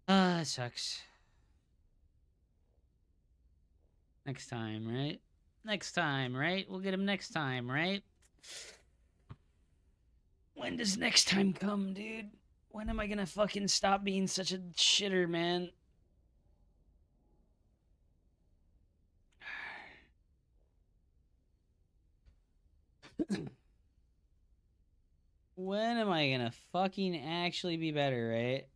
[SPEAKER 3] It sucks. Next time, right? Next time, right? We'll get him next time, right?
[SPEAKER 1] When does next time come, dude? When am I gonna fucking stop being such a shitter, man? When am I gonna fucking actually be better, right?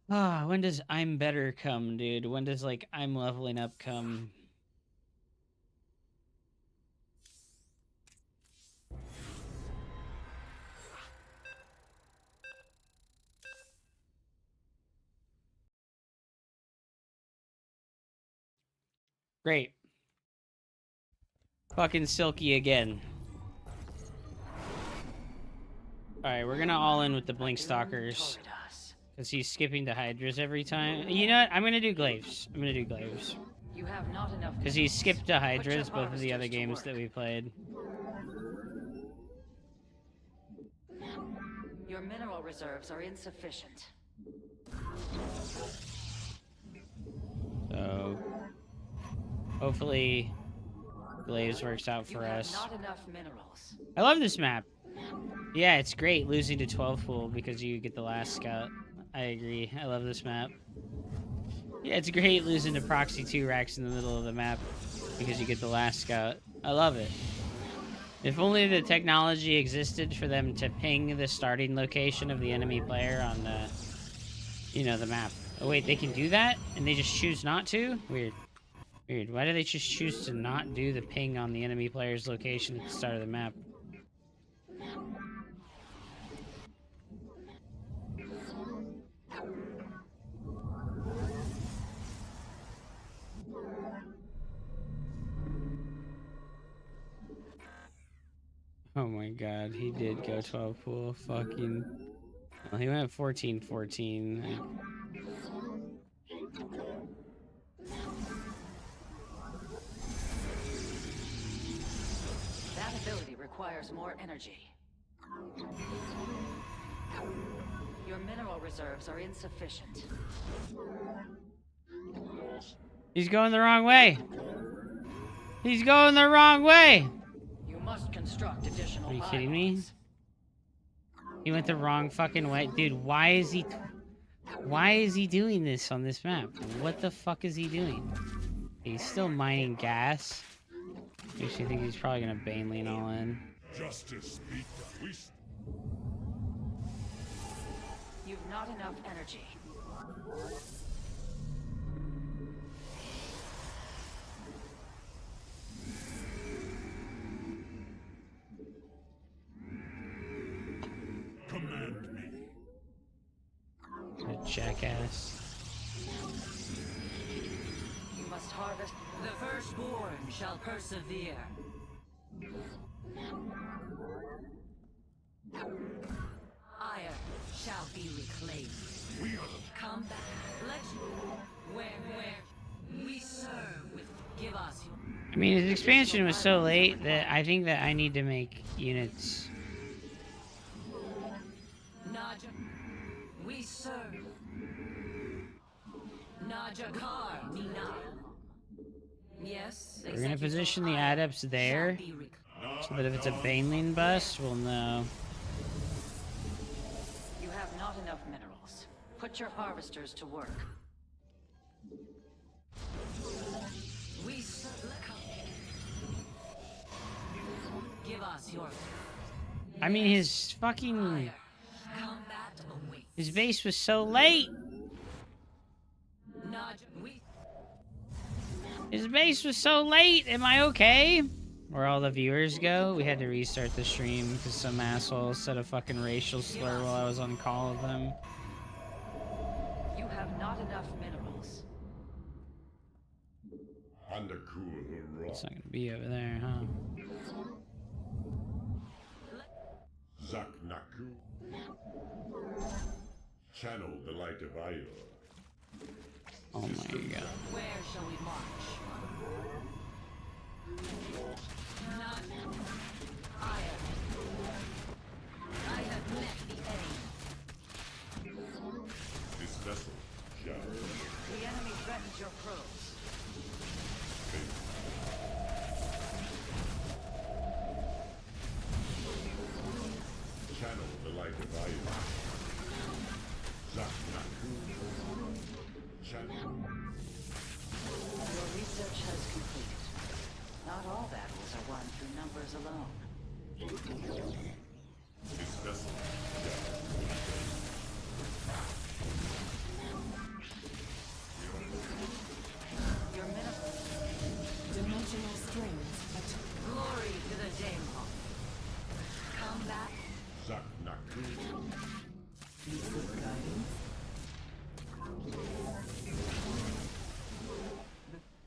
[SPEAKER 1] When does I'm better come, dude? When does, like, I'm leveling up come? Great. Fucking Silky again. Alright, we're gonna all in with the Blink Stalkers. Because he's skipping the Hydras every time. You know what? I'm gonna do Glaives. I'm gonna do Glaives.
[SPEAKER 4] You have not enough.
[SPEAKER 1] Because he skipped the Hydras,
[SPEAKER 4] Put your
[SPEAKER 1] both of the other
[SPEAKER 4] harvesters to
[SPEAKER 1] games
[SPEAKER 4] work.
[SPEAKER 1] that we played.
[SPEAKER 4] Your mineral reserves are insufficient.
[SPEAKER 1] So, hopefully, Glaives works out
[SPEAKER 4] You
[SPEAKER 1] for
[SPEAKER 4] have
[SPEAKER 1] us.
[SPEAKER 4] not enough minerals.
[SPEAKER 1] I love this map. Yeah, it's great losing to 12 pool because you get the last scout. I agree. I love this map. Yeah, it's great losing to Proxy 2 racks in the middle of the map because you get the last scout. I love it. If only the technology existed for them to ping the starting location of the enemy player on the, you know, the map. Oh wait, they can do that? And they just choose not to? Weird. Weird. Why do they just choose to not do the ping on the enemy player's location at the start of the map? Oh my god, he did go 12 pool. Fucking. Well, he went 14-14.
[SPEAKER 4] That ability requires more energy. Your mineral reserves are insufficient.
[SPEAKER 1] He's going the wrong way. He's going the wrong way.
[SPEAKER 4] You must construct additional
[SPEAKER 1] Are you kidding me?
[SPEAKER 4] pylons.
[SPEAKER 1] He went the wrong fucking way. Dude, why is he doing this on this map? What the fuck is he doing? He's still mining gas. Makes me think he's probably gonna Bane lean all in.
[SPEAKER 7] Justice be done.
[SPEAKER 4] You've not enough energy.
[SPEAKER 7] Command me.
[SPEAKER 1] A jackass.
[SPEAKER 4] You must harvest.
[SPEAKER 5] The firstborn shall persevere. Ire shall be reclaimed.
[SPEAKER 7] We are the
[SPEAKER 5] Come back. Let's where we serve with. Give us your.
[SPEAKER 1] I mean, his expansion was so late that I think that I need to make units.
[SPEAKER 5] Naja, we serve. Naja Kar, Mina. Yes.
[SPEAKER 1] We're gonna position the adepts there, so that if it's a Baneling bust, we'll know.
[SPEAKER 4] You have not enough minerals. Put your harvesters to work.
[SPEAKER 5] We serve. Give us your.
[SPEAKER 1] I mean, his fucking
[SPEAKER 5] Combat awaits.
[SPEAKER 1] his base was so late.
[SPEAKER 5] Naja, we.
[SPEAKER 1] His base was so late. Am I okay? Where all the viewers go? We had to restart the stream because some asshole said a fucking racial slur while I was on call with them.
[SPEAKER 4] You have not enough minerals.
[SPEAKER 1] It's not gonna be over there, huh?
[SPEAKER 7] Zaknaku. Channel the light of Io.
[SPEAKER 1] Oh my god.
[SPEAKER 5] Where shall we march? Not Ire. I have met the enemy.
[SPEAKER 7] This vessel shall
[SPEAKER 4] The enemy threatens your probes.
[SPEAKER 7] face
[SPEAKER 4] through numbers alone.
[SPEAKER 7] This vessel
[SPEAKER 4] Your minimum
[SPEAKER 5] Dimensional strings.
[SPEAKER 4] glory to the Daemon. Combat.
[SPEAKER 7] Zak Naku.
[SPEAKER 5] You seek guidance.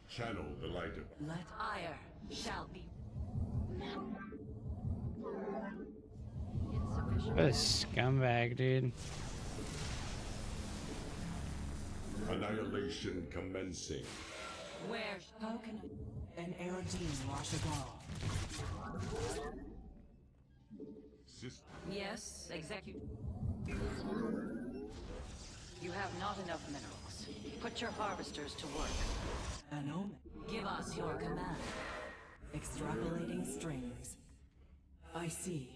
[SPEAKER 7] Channel the light of
[SPEAKER 5] Let
[SPEAKER 4] Ire shall be
[SPEAKER 3] What a scumbag, dude.
[SPEAKER 7] annihilation commencing.
[SPEAKER 4] where
[SPEAKER 5] how can an Erodine Rashagal?
[SPEAKER 7] System
[SPEAKER 4] yes, execute. You have not enough minerals. Put your harvesters to work.
[SPEAKER 5] An omen.
[SPEAKER 4] Give us your command.
[SPEAKER 5] Extrapolating strings. I see.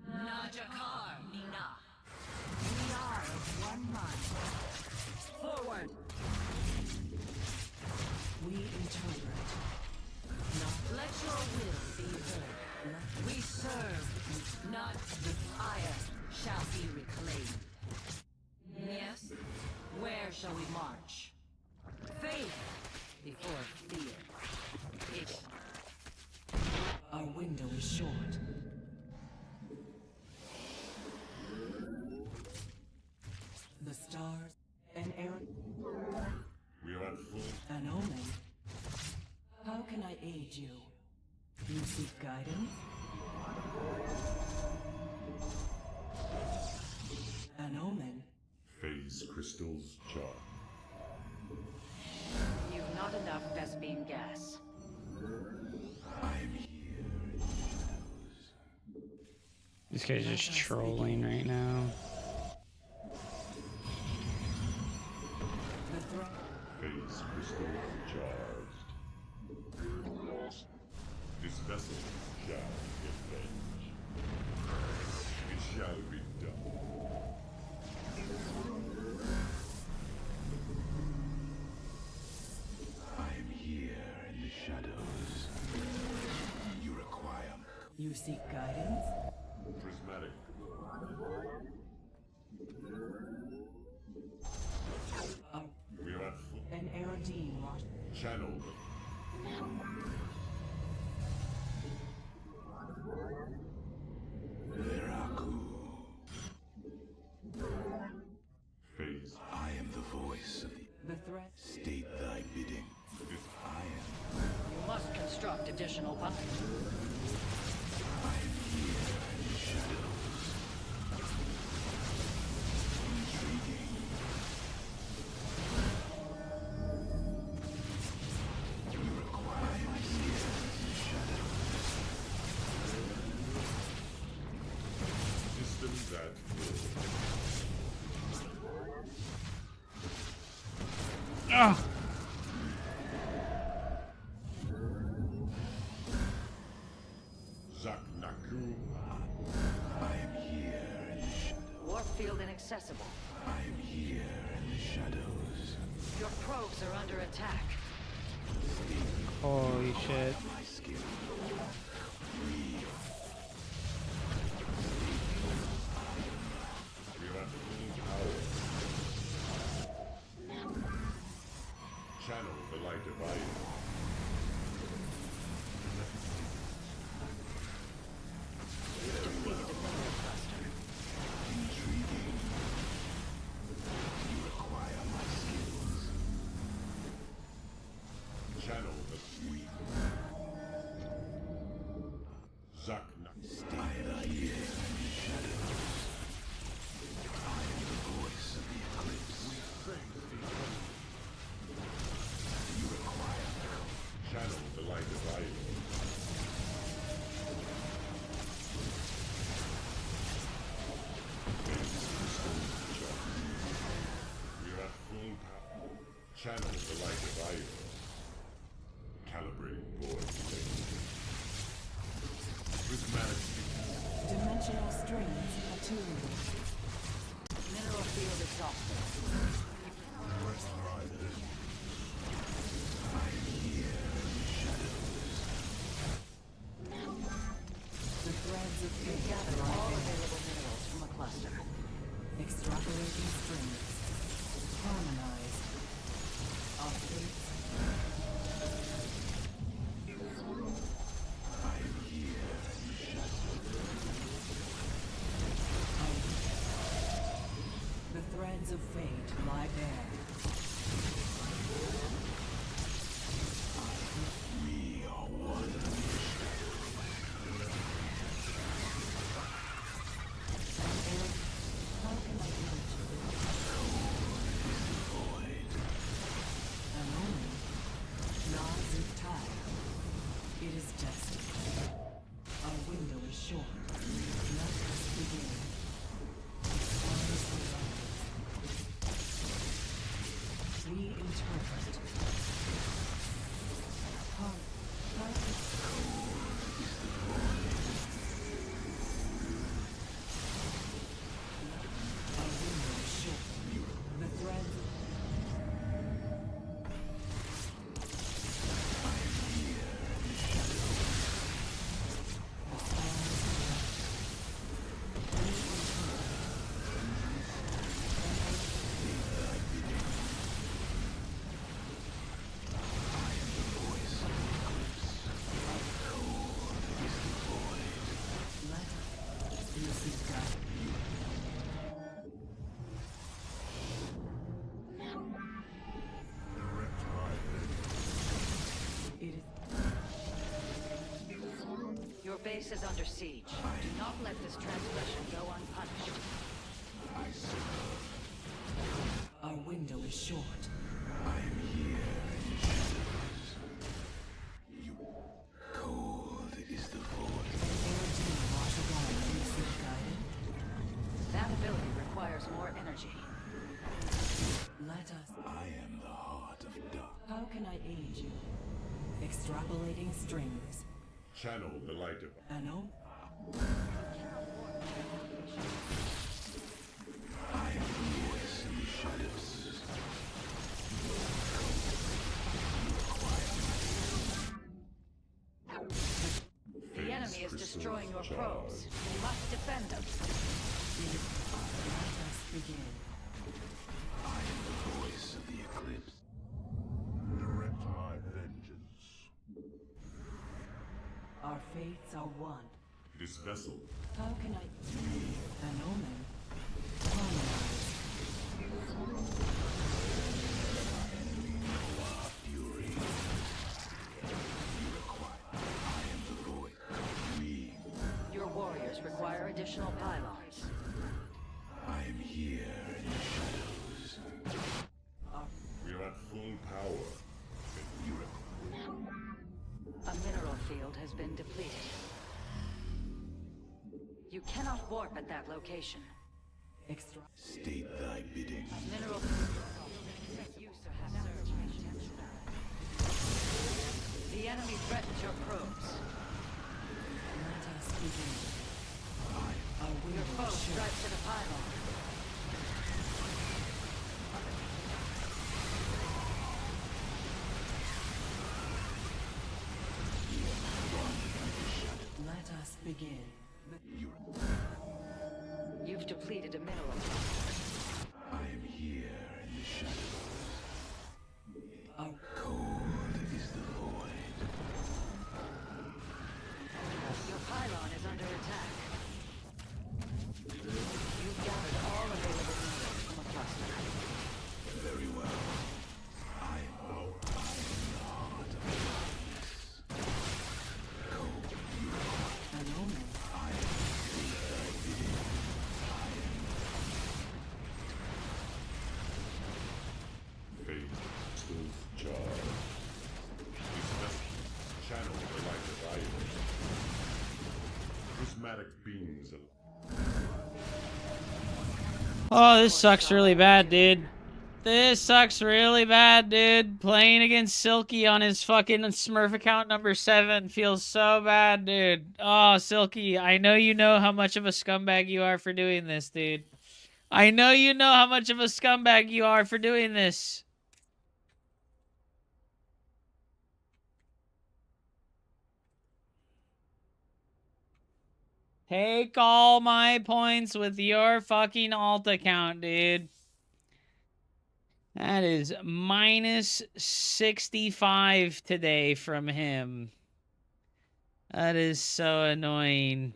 [SPEAKER 4] Najakar Nina. We are of one mind. Forward.
[SPEAKER 5] We interpret.
[SPEAKER 4] Let your will be heard. We serve, not the ire shall be reclaimed. Yes? Where shall we march? Faith before fear. It
[SPEAKER 5] Our window is short. The stars. An errand.
[SPEAKER 7] we are at full.
[SPEAKER 5] An omen. How can I aid you? You seek guidance? An omen.
[SPEAKER 7] Phase crystals charged.
[SPEAKER 4] you've not enough Vespine gas.
[SPEAKER 6] I'm here in shadows.
[SPEAKER 3] This guy's just trolling right now.
[SPEAKER 5] The threat.
[SPEAKER 7] Phase crystals charged. This vessel shall avenge. It shall be done.
[SPEAKER 6] I'm here in the shadows. You require
[SPEAKER 5] You seek guidance?
[SPEAKER 7] Prismatic. We are at full.
[SPEAKER 5] An Erodine Rash.
[SPEAKER 7] Channel.
[SPEAKER 6] Veraku.
[SPEAKER 7] Phase.
[SPEAKER 6] I am the voice of the
[SPEAKER 5] The threat.
[SPEAKER 6] state thy bidding.
[SPEAKER 7] This
[SPEAKER 6] I am.
[SPEAKER 4] You must construct additional pipes.
[SPEAKER 6] I am here in the shadows. Intriguing. You require my here in the shadows.
[SPEAKER 7] systems at full.
[SPEAKER 3] Oh,
[SPEAKER 7] Zak Naku.
[SPEAKER 6] I am here in the shadows.
[SPEAKER 4] Warfield inaccessible.
[SPEAKER 6] I am here in the shadows.
[SPEAKER 4] Your probes are under attack.
[SPEAKER 3] holy shit.
[SPEAKER 6] My skill.
[SPEAKER 7] We are at full power. Channel the light of iron.
[SPEAKER 4] Defeated a mineral cluster.
[SPEAKER 6] Intriguing. You require my skills.
[SPEAKER 7] Channel the sweet. Zak Naku.
[SPEAKER 6] I am here in the shadows. I am the voice of the eclipse. You require
[SPEAKER 7] Channel the light of iron. We are at full power. Channel the light of iron. Calibrate void state. Prismatic.
[SPEAKER 5] Dimensional strings attuned.
[SPEAKER 4] Mineral field exhausted.
[SPEAKER 5] Threads of fate lie bare.
[SPEAKER 6] We are one.
[SPEAKER 5] How can I reach you?
[SPEAKER 6] Void.
[SPEAKER 5] A moment lies in time. It is destined. Our window is short. Let us begin. Reinterpret. Our window is short. The threads.
[SPEAKER 4] Your base is under siege. Do not let this transgression go unpunished.
[SPEAKER 5] Our window is short.
[SPEAKER 6] I am here in shadows. You cold is the void.
[SPEAKER 4] That ability requires more energy.
[SPEAKER 5] Let us.
[SPEAKER 6] I am the heart of dark.
[SPEAKER 5] How can I aid you? Extrapolating strings.
[SPEAKER 7] Channel the light of
[SPEAKER 5] Ano?
[SPEAKER 6] I am the voice in the shadows.
[SPEAKER 4] The enemy is destroying your probes. You must defend them.
[SPEAKER 5] Let us begin.
[SPEAKER 6] I am the voice of the eclipse.
[SPEAKER 7] direct my vengeance.
[SPEAKER 5] Our fates are one.
[SPEAKER 7] This vessel
[SPEAKER 5] How can I? An omen. Harmonize.
[SPEAKER 6] Fury. You require. I am the void. We.
[SPEAKER 4] Your warriors require additional pylons.
[SPEAKER 6] I am here in the shadows.
[SPEAKER 7] we are at full power.
[SPEAKER 6] You require.
[SPEAKER 4] A mineral field has been depleted. You cannot warp at that location.
[SPEAKER 5] Extra.
[SPEAKER 6] State thy bidding.
[SPEAKER 4] Mineral use have served my intention. The enemy threatens your probes.
[SPEAKER 5] Let us begin. Our
[SPEAKER 4] Your
[SPEAKER 5] window
[SPEAKER 4] foe
[SPEAKER 5] is short.
[SPEAKER 4] strikes to the pylon.
[SPEAKER 5] Let us begin.
[SPEAKER 4] You've depleted a mineral.
[SPEAKER 6] I am here in the shadows.
[SPEAKER 5] Our
[SPEAKER 6] Cold is the void.
[SPEAKER 4] Your pylon is under attack. You've gathered all available minerals from a cluster.
[SPEAKER 6] Very well. I am the heart of darkness. Cold.
[SPEAKER 5] an omen.
[SPEAKER 7] Fate still charged. This vessel channel the light of iron. Prismatic beams of
[SPEAKER 1] Oh, this sucks really bad, dude. This sucks really bad, dude. Playing against Silky on his fucking Smurf account number 7 feels so bad, dude. Oh, Silky, I know you know how much of a scumbag you are for doing this, dude. I know you know how much of a scumbag you are for doing this. Take all my points with your fucking alt account, dude. That is minus 65 today from him. That is so annoying.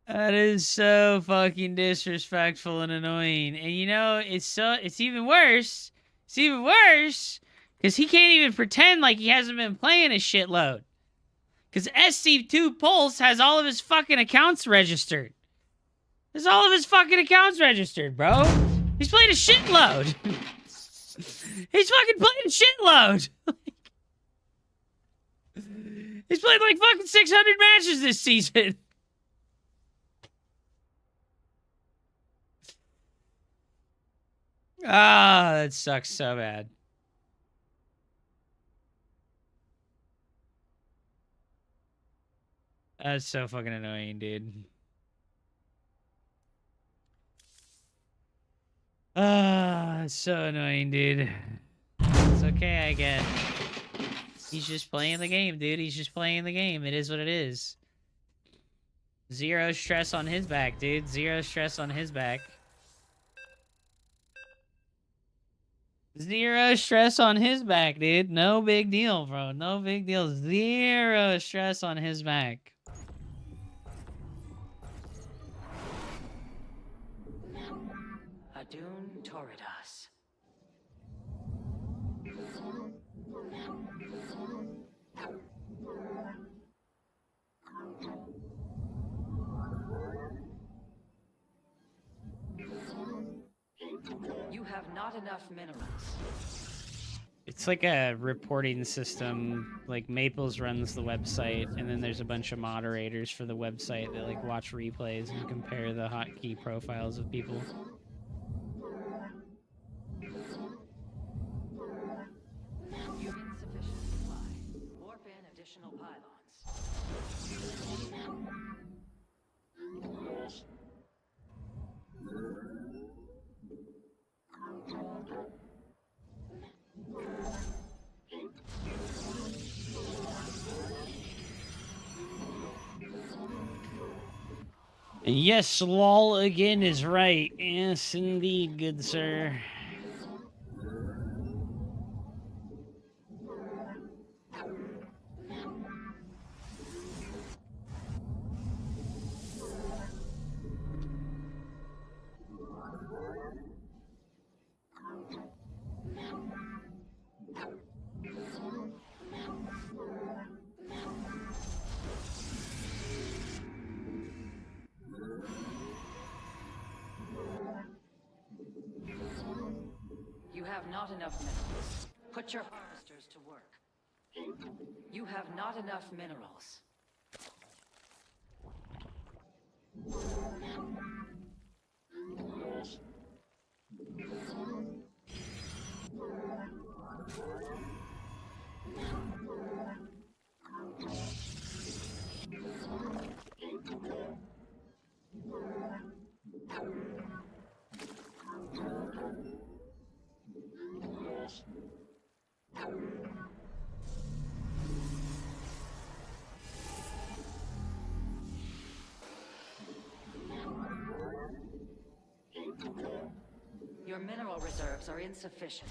[SPEAKER 1] That is so fucking disrespectful and annoying. And you know, it's even worse. It's even worse because he can't even pretend like he hasn't been playing a shitload. Because SC2 Pulse has all of his fucking accounts registered. There's all of his fucking accounts registered, bro. He's played a shitload. He's fucking played a shitload. He's played like fucking 600 matches this season. Ah, that sucks so bad. That's so fucking annoying, dude. Ah, it's so annoying, dude. It's okay, I guess. He's just playing the game, dude. He's just playing the game. It is what it is. Zero stress on his back, dude. Zero stress on his back. Zero stress on his back, dude. No big deal, bro. No big deal. Zero stress on his back.
[SPEAKER 4] Adun Toridas. You have not enough minerals.
[SPEAKER 1] It's like a reporting system. Like Maples runs the website, and then there's a bunch of moderators for the website that like watch replays and compare the hotkey profiles of people.
[SPEAKER 4] You've insufficient supply. Warp in additional pylons.
[SPEAKER 1] Yes, lol again is right. Yes, indeed, good sir.
[SPEAKER 4] You have not enough minerals. Put your harvesters to work. You have not enough minerals. Your mineral reserves are insufficient.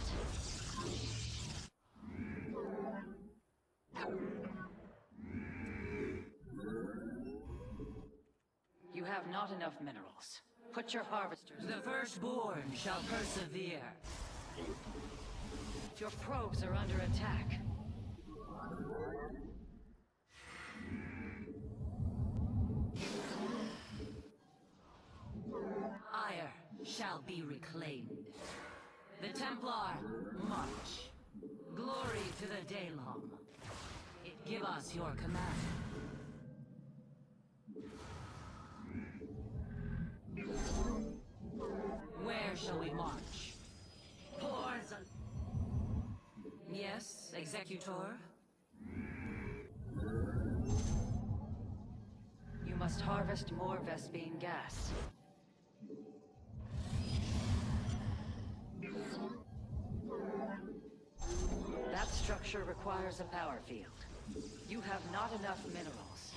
[SPEAKER 4] You have not enough minerals. Put your harvesters.
[SPEAKER 5] The firstborn shall persevere.
[SPEAKER 4] Your probes are under attack.
[SPEAKER 5] Ire shall be reclaimed. The Templar march. Glory to the Daylong. It give us your command. Where shall we march? Poison. Yes, Executor?
[SPEAKER 4] You must harvest more Vespine gas. That structure requires a power field. You have not enough minerals.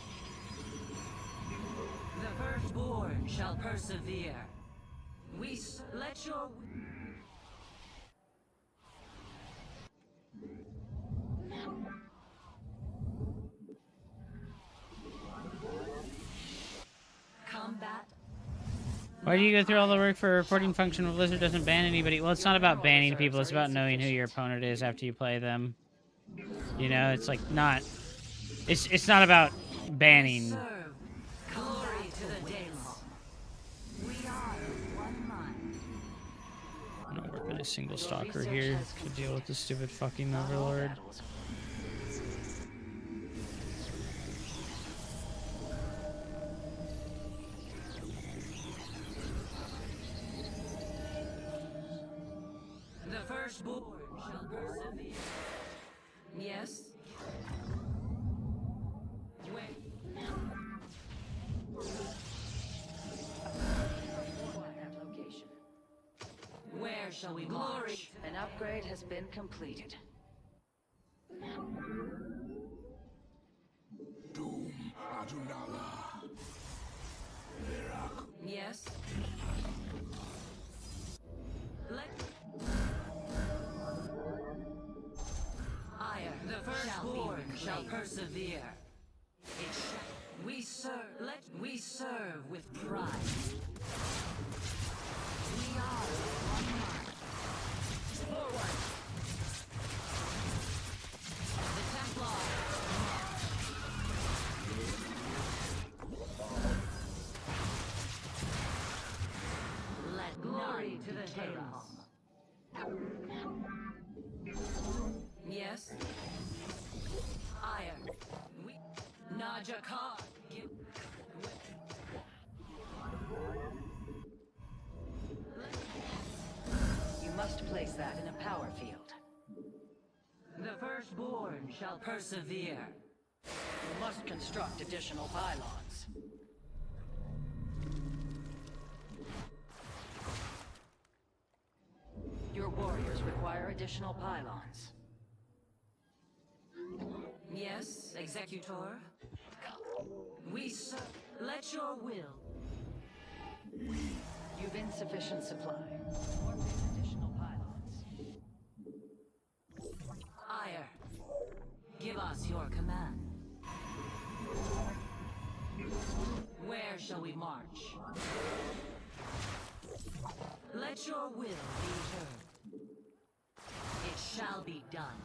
[SPEAKER 5] The firstborn shall persevere. Let your... Come
[SPEAKER 3] Why do you go through all the work for a reporting function when Blizzard doesn't ban anybody? Well, it's not about banning people. It's about knowing who your opponent is after you play them. You know, it's like not... It's not about banning.
[SPEAKER 5] Serve. Glory to the Daylong. We are of one mind.
[SPEAKER 3] I'm not working a single stalker here to deal with the stupid fucking overlord.
[SPEAKER 5] The firstborn shall persevere. Yes. Wait.
[SPEAKER 4] Location.
[SPEAKER 5] Where shall we march?
[SPEAKER 4] An upgrade has been completed.
[SPEAKER 6] Doom Adunala. Verak.
[SPEAKER 5] Yes. Let Ire, the firstborn shall persevere. It shall. We serve with pride. We are one mind. Forward. The Templar. Let glory to the Daylong. Yes. Ire. We Najakar.
[SPEAKER 4] You must place that in a power field.
[SPEAKER 5] The firstborn shall persevere.
[SPEAKER 4] You must construct additional pylons. Your warriors require additional pylons.
[SPEAKER 5] Yes, Executor. We serve. Let your will.
[SPEAKER 4] You've insufficient supply. Or place additional pylons.
[SPEAKER 5] Ire. Give us your command. Where shall we march? Let your will be heard. It shall be done.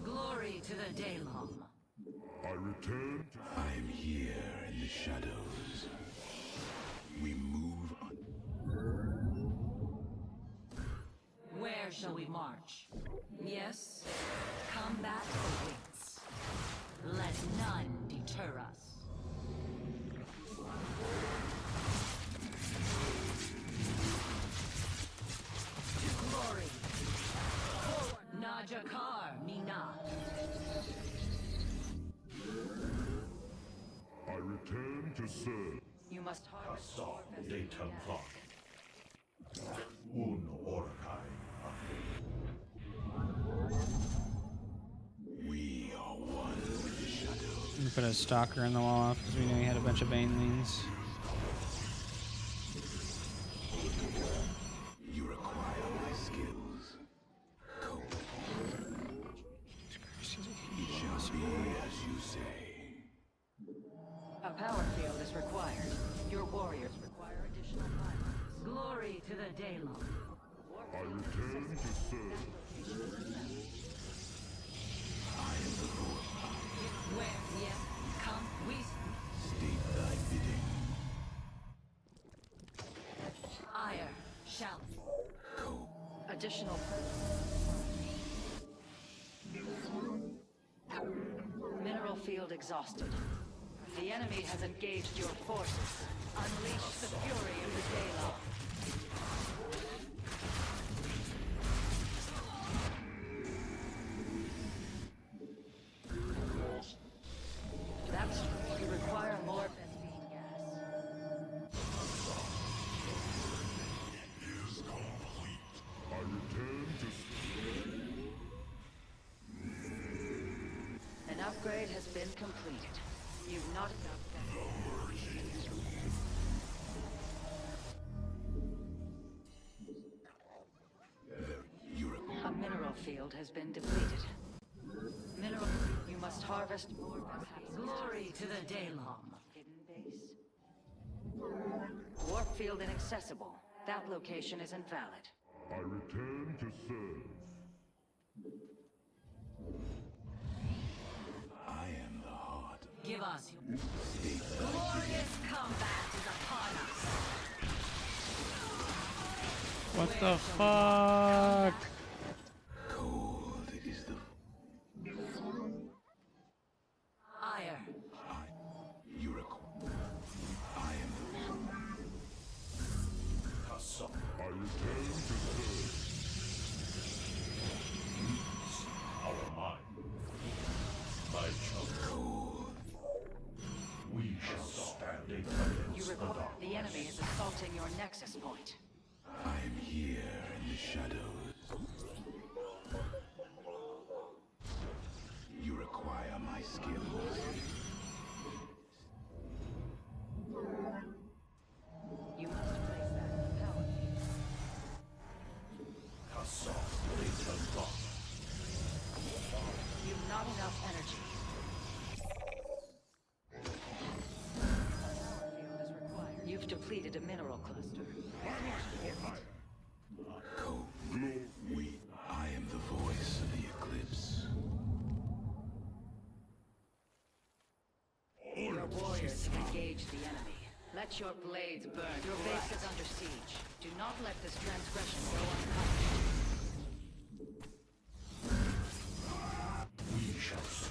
[SPEAKER 5] Glory to the Daylong.
[SPEAKER 7] I return to...
[SPEAKER 6] I am here in the shadows. We move on.
[SPEAKER 5] Where shall we march? Yes, combat awaits. Let none deter us. Glory. Forward. Najakar Mina.
[SPEAKER 7] I return to serve.
[SPEAKER 4] You must harvest
[SPEAKER 8] Saw
[SPEAKER 4] your
[SPEAKER 8] de Templar. Un Orkai.
[SPEAKER 6] We are one with the shadows.
[SPEAKER 3] I'm gonna put a stalker in the wall because we knew he had a bunch of banelings.
[SPEAKER 6] You require my skills. Cope. It shall be as you say.
[SPEAKER 4] A power field is required. Your warriors require additional pylons.
[SPEAKER 5] Glory to the Daylong.
[SPEAKER 7] I return to serve.
[SPEAKER 5] Where? Yes. Come. We.
[SPEAKER 6] State thy bidding.
[SPEAKER 5] Ire. Shall.
[SPEAKER 6] Cope.
[SPEAKER 4] Additional mineral field exhausted. The enemy has engaged your forces. Unleash the fury of the Daylong. That's you require more benzene gas.
[SPEAKER 7] Is complete. I return to...
[SPEAKER 4] An upgrade has been completed. You've not enough
[SPEAKER 6] You
[SPEAKER 4] A mineral field has been depleted. Mineral... You must harvest more
[SPEAKER 5] Glory to the Daylong.
[SPEAKER 4] hidden base. Warp field inaccessible. That location is invalid.
[SPEAKER 7] I return to serve.
[SPEAKER 6] I am the heart.
[SPEAKER 5] Give us your glorious combat is upon us.
[SPEAKER 1] What the fuck?
[SPEAKER 6] Cold is the
[SPEAKER 5] Ire.
[SPEAKER 6] Yuriko. I am the Kasok.
[SPEAKER 7] I return to serve.
[SPEAKER 6] Our mind. My child. Cold. We shall stand against
[SPEAKER 4] You report the enemy is assaulting your nexus point.
[SPEAKER 6] I am here in the shadows. You require my skills.
[SPEAKER 4] You must place that in the power cube.
[SPEAKER 6] Kasok, later lock.
[SPEAKER 4] You've not enough energy. Power field is required. You've depleted a mineral cluster.
[SPEAKER 6] Cold. I am the voice of the eclipse.
[SPEAKER 4] Your warriors have engaged the enemy. Let your blades burn. Your base is under siege. Do not let this transgression go unpunished.
[SPEAKER 6] We shall see.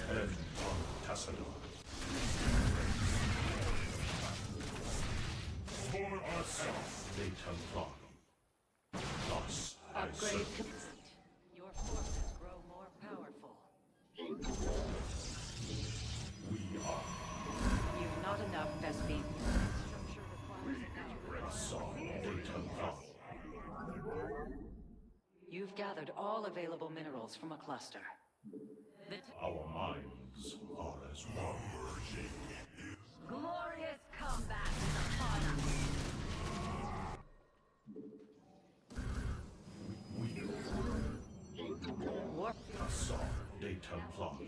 [SPEAKER 6] And on Tassador. For ourselves, later lock. Thus, I
[SPEAKER 4] Upgrade
[SPEAKER 6] serve.
[SPEAKER 4] complete. Your forces grow more powerful.
[SPEAKER 6] We are
[SPEAKER 4] You've not enough Vespine. Structure requires a
[SPEAKER 6] Song, later lock.
[SPEAKER 4] You've gathered all available minerals from a cluster.
[SPEAKER 6] Our minds are as one.
[SPEAKER 5] Glorious combat is upon us.
[SPEAKER 4] Warp
[SPEAKER 6] A song, later lock.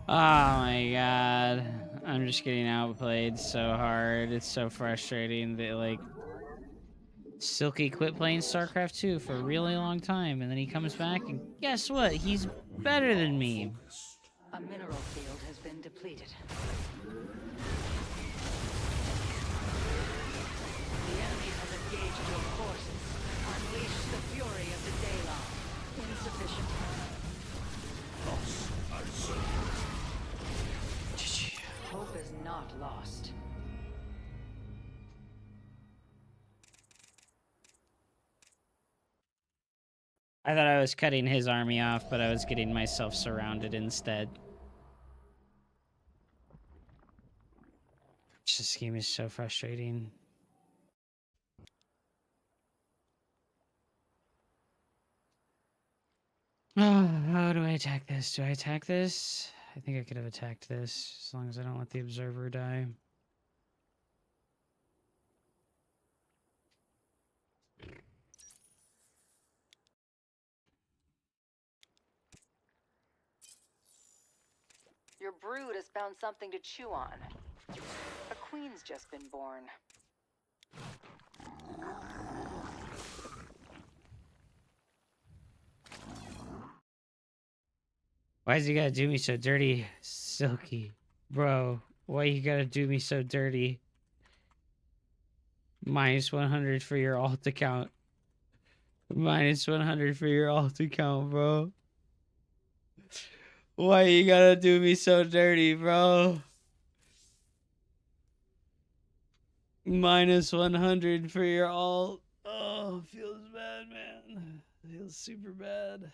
[SPEAKER 1] Oh my god. I'm just getting outplayed so hard. It's so frustrating that, like, Silky quit playing Starcraft 2 for a really long time, and then he comes back, and guess what? He's better than me.
[SPEAKER 4] a mineral field has been depleted. The enemy has engaged your forces. Unleash the fury of the Daylong. Insufficient.
[SPEAKER 6] Thus, I serve.
[SPEAKER 4] Hope is not lost.
[SPEAKER 1] I thought I was cutting his army off, but I was getting myself surrounded instead. This game is so frustrating. Oh, how do I attack this? Do I attack this? I think I could have attacked this, as long as I don't let the observer die.
[SPEAKER 4] Your brood has found something to chew on. A queen's just been born.
[SPEAKER 1] Why's he gotta do me so dirty, Silky? Bro, why you gotta do me so dirty? Minus 100 for your alt account. Minus 100 for your alt account, bro. Why you gotta do me so dirty, bro? Minus 100 for your alt. Oh, feels bad, man. Feels super bad.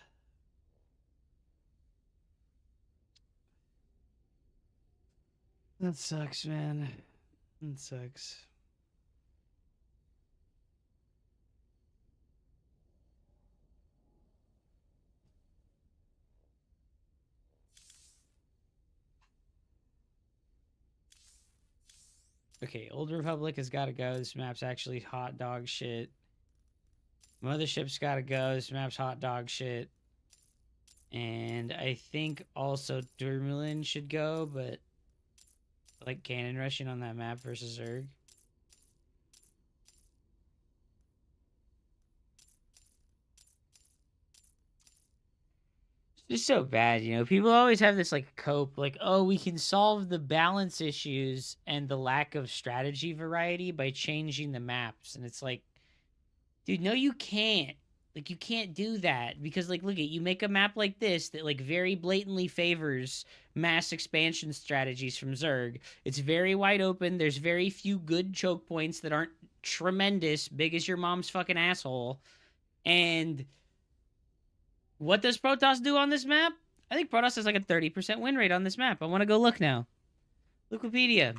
[SPEAKER 1] That sucks, man. That sucks. Okay, Old Republic has got to go. This map's actually hot dog shit. Mothership's got to go. This map's hot dog shit. And I think also Durmalin should go, but like cannon rushing on that map versus Zerg. It's just so bad, you know. People always have this like cope, like, oh, we can solve the balance issues and the lack of strategy variety by changing the maps. And it's like, dude, no, you can't. Like, you can't do that because, like, look at you make a map like this that like very blatantly favors mass expansion strategies from Zerg. It's very wide open. There's very few good choke points that aren't tremendous, big as your mom's fucking asshole. And what does Protoss do on this map? I think Protoss has like a 30% win rate on this map. I want to go look now. Wikipedia.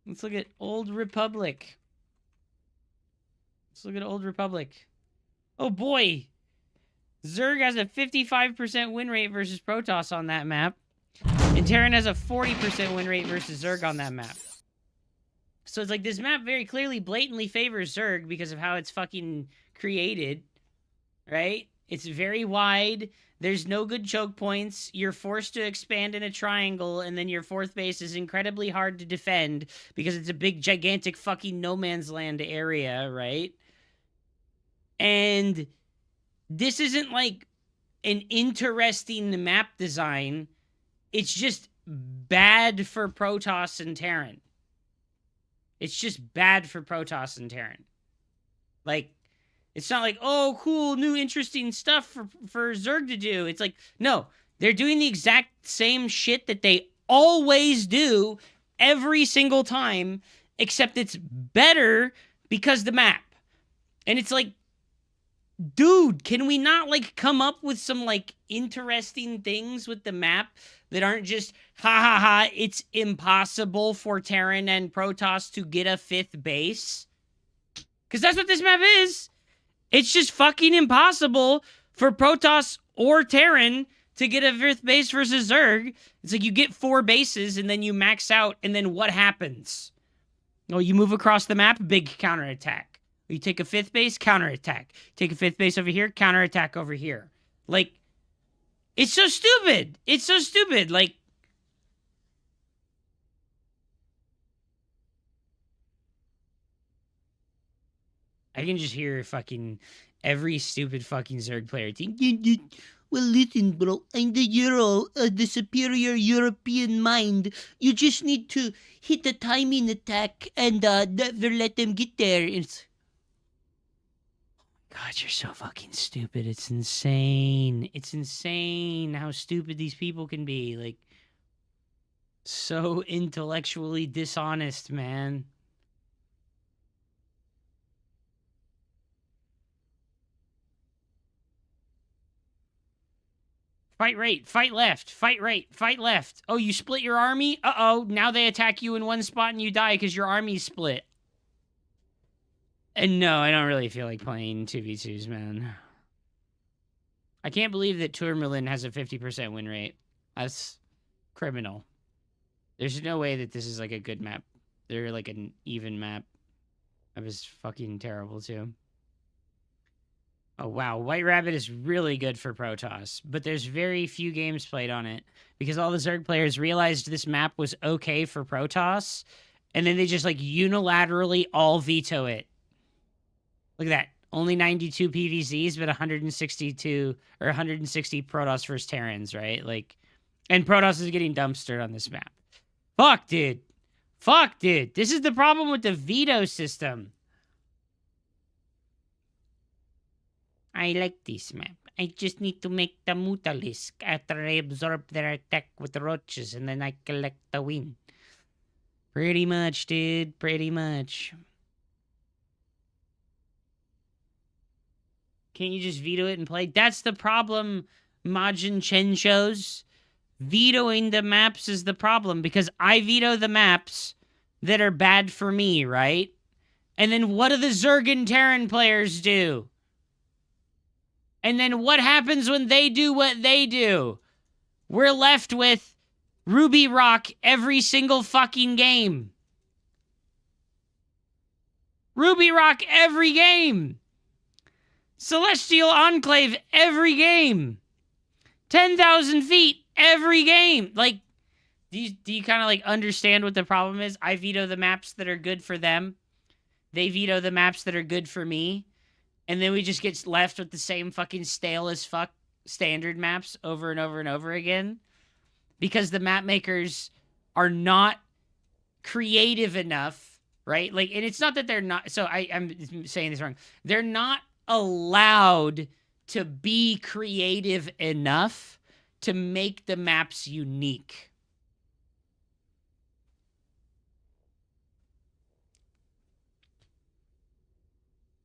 [SPEAKER 1] Let's look at Old Republic. Let's look at Old Republic. Oh boy! Zerg has a 55% win rate versus Protoss on that map. And Terran has a 40% win rate versus Zerg on that map. So it's like this map very clearly blatantly favors Zerg because of how it's fucking created. Right? It's very wide. There's no good choke points. You're forced to expand in a triangle, and then your fourth base is incredibly hard to defend because it's a big, gigantic fucking no man's land area, right? And this isn't like an interesting map design. It's just bad for Protoss and Terran. It's just bad for Protoss and Terran. Like, it's not like, oh, cool, new interesting stuff for Zerg to do. It's like, no, they're doing the exact same shit that they always do every single time, except it's better because the map. And it's like, dude, can we not like come up with some like interesting things with the map that aren't just, ha ha ha, it's impossible for Terran and Protoss to get a fifth base? Because that's what this map is. It's just fucking impossible for Protoss or Terran to get a fifth base versus Zerg. It's like you get 4 bases and then you max out, and then what happens? Oh, you move across the map, big counterattack. You take a 5th base, counterattack. Take a 5th base over here, counterattack over here. Like, it's so stupid. It's so stupid. Like, I can just hear fucking every stupid fucking Zerg player think, well, listen, bro, I'm the superior European mind. You just need to hit the timing attack and never let them get there. It's... God, you're so fucking stupid. It's insane. It's insane how stupid these people can be. Like, so intellectually dishonest, man. Fight right, fight left, fight right, fight left. Oh, you split your army? Uh-oh, now they attack you in one spot and you die because your army's split. And no, I don't really feel like playing 2v2s, man. I can't believe that Tourmaline has a 50% win rate. That's criminal. There's no way that this is like a good map. They're like an even map. That was fucking terrible too. Oh, wow. White Rabbit is really good for Protoss, but there's very few games played on it because all the Zerg players realized this map was okay for Protoss, and then they just, like, unilaterally all veto it. Look at that. Only 92 PVZs, but 162 or 160 Protoss versus Terrans, right? Like, and Protoss is getting dumpstered on this map. Fuck, dude. Fuck, dude. This is the problem with the veto system. I like this map. I just need to make the Mutalisk after I absorb their attack with the roaches, and then I collect the win. Pretty much, dude. Pretty much. Can't you just veto it and play? That's the problem, Majin Chen shows. Vetoing the maps is the problem, because I veto the maps that are bad for me, right? And then what do the Zerg and Terran players do? And then what happens when they do what they do? We're left with
[SPEAKER 3] Ruby Rock every single fucking game. Ruby Rock every game. Celestial Enclave every game. 10,000 feet every game. Like, do you kind of like understand what the problem is? I veto the maps that are good for them. They veto the maps that are good for me. And then we just get left with the same fucking stale as fuck standard maps over and over and over again. Because the map makers are not creative enough, right? Like, and it's not that they're not, so I'm saying this wrong. They're not allowed to be creative enough to make the maps unique.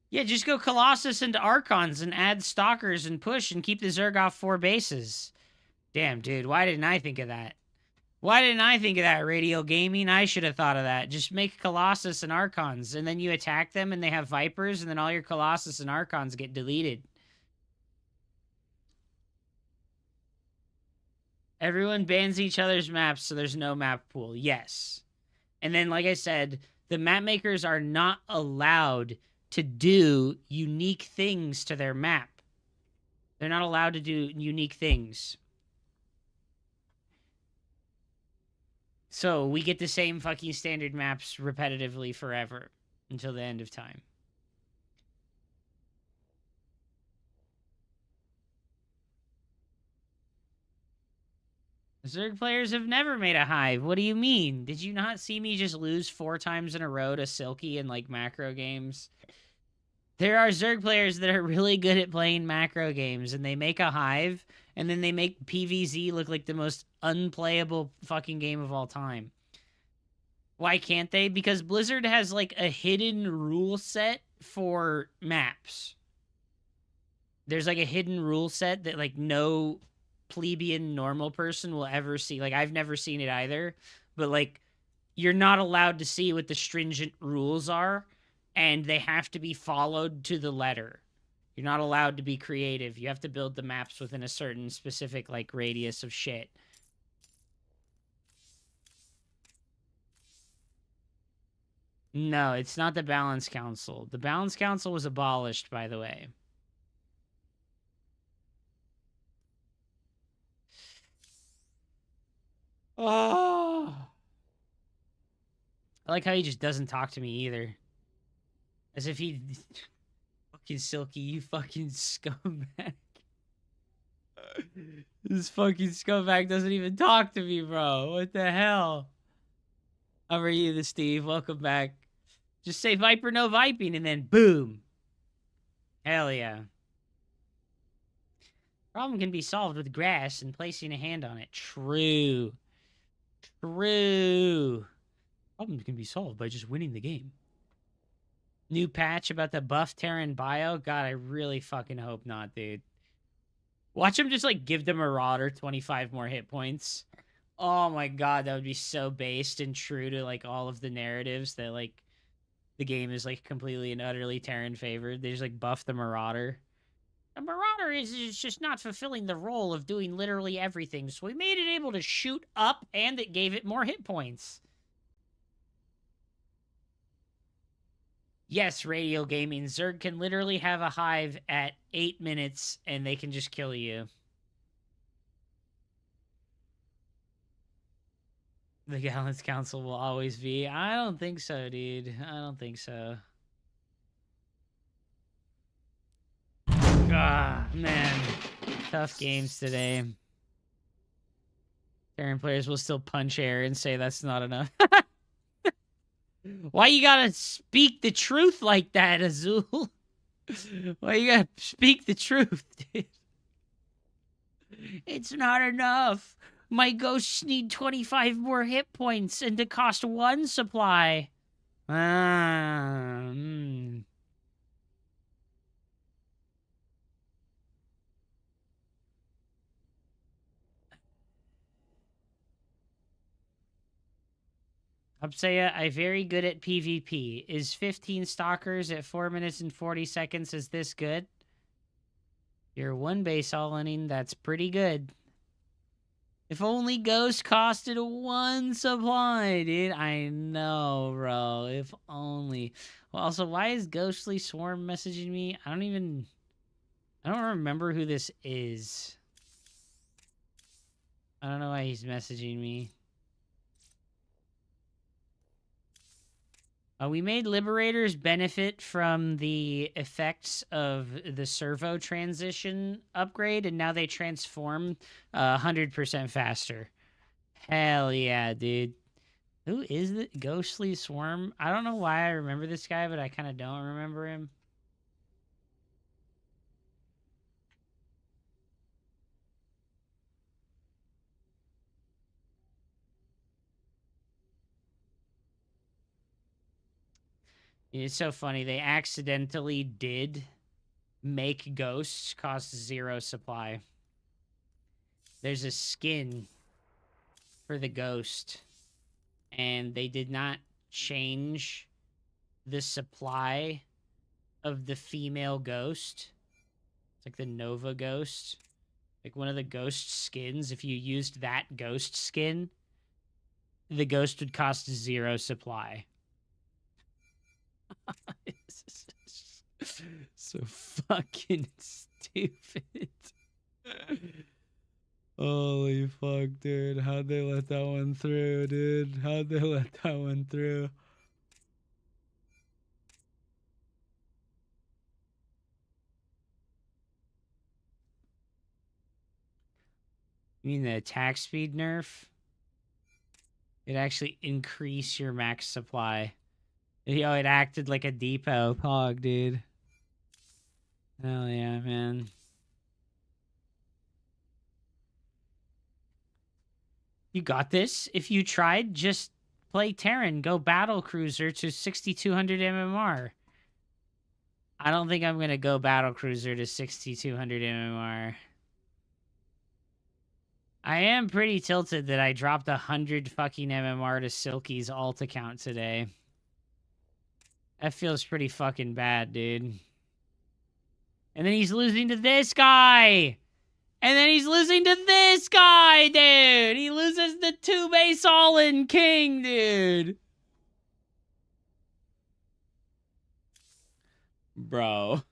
[SPEAKER 3] Yeah, just go Colossus into Archons and add Stalkers and push and keep the Zerg off 4 bases. Damn, dude, why didn't I think of that? Why didn't I think of that, Radio Gaming? I should have thought of that. Just make Colossus and Archons, and then you attack them, and they have Vipers, and then all your Colossus and Archons get deleted. Everyone bans each other's maps, so there's no map pool. Yes. And then, like I said, the map makers are not allowed to do unique things to their map. They're not allowed to do unique things. So we get the same fucking standard maps repetitively forever until the end of time. Zerg players have never made a hive. What do you mean? Did you not see me just lose 4 times in a row to Silky in like macro games? There are Zerg players that are really good at playing macro games, and they make a hive, and then they make PvZ look like the most unplayable fucking game of all time. Why can't they? Because Blizzard has like a hidden rule set for maps. There's like a hidden rule set that like no plebeian normal person will ever see. Like, I've never seen it either, but like, you're not allowed to see what the stringent rules are, and they have to be followed to the letter. You're not allowed to be creative. You have to build the maps within a certain specific like radius of shit. No, it's not the Balance Council. The Balance Council was abolished, by the way. Oh. I like how he just doesn't talk to me either. As if he... Fucking Silky, you fucking scumbag. This fucking scumbag doesn't even talk to me, bro. What the hell? How are you, the Steve? Welcome back. Just say Viper, no viping, and then boom. Hell yeah. Problem can be solved with grass and placing a hand on it. True. True. Problem can be solved by just winning the game. New patch about the buff Terran bio? God, I really fucking hope not, dude. Watch him just, like, give the Marauder 25 more hit points. Oh my god, that would be so based and true to, like, all of the narratives that, like, the game is, like, completely and utterly Terran favored. They just, like, buff the Marauder. The Marauder is just not fulfilling the role of doing literally everything, so we made it able to shoot up, and it gave it more hit points. Yes, Radio Gaming. Zerg can literally have a hive at 8 minutes, and they can just kill you. The Gallants Council will always be. I don't think so, dude. I don't think so. Ah, man. Tough games today. Terran players will still punch air and say that's not enough. Why you gotta speak the truth like that, Azul? Why you gotta speak the truth, dude? It's not enough. My ghosts need 25 more hit points and to cost 1 supply. Upsaya, I very good at PvP. Is 15 stalkers at 4 minutes and 40 seconds is this good? You're 1 base all-inning, that's pretty good. If only Ghost costed 1 supply, dude. I know, bro. If only. Well, also, why is Ghostly Swarm messaging me? I don't remember who this is. I don't know why he's messaging me. We made Liberators benefit from the effects of the servo transition upgrade, and now they transform 100% faster. Hell yeah, dude. Who is the Ghostly Swarm? I don't know why I remember this guy, but I kind of don't remember him. It's so funny. They accidentally did make ghosts cost 0 supply. There's a skin for the ghost, and they did not change the supply of the female ghost. It's like the Nova ghost. Like one of the ghost skins. If you used that ghost skin, the ghost would cost 0 supply. So fucking stupid. Holy fuck, dude. How'd they let that one through, dude? How'd they let that one through? You mean the attack speed nerf? It actually increased your max supply. Yo, it acted like a depot pog, dude. Hell yeah, man. You got this. If you tried, just play Terran. Go Battle Cruiser to 6200 MMR. I don't think I'm going to go Battle Cruiser to 6200 MMR. I am pretty tilted that I dropped 100 fucking MMR to Silky's alt account today. That feels pretty fucking bad, dude. And then he's losing to this guy! And then he's losing to this guy, dude! He loses the 2-base all-in king, dude! Bro.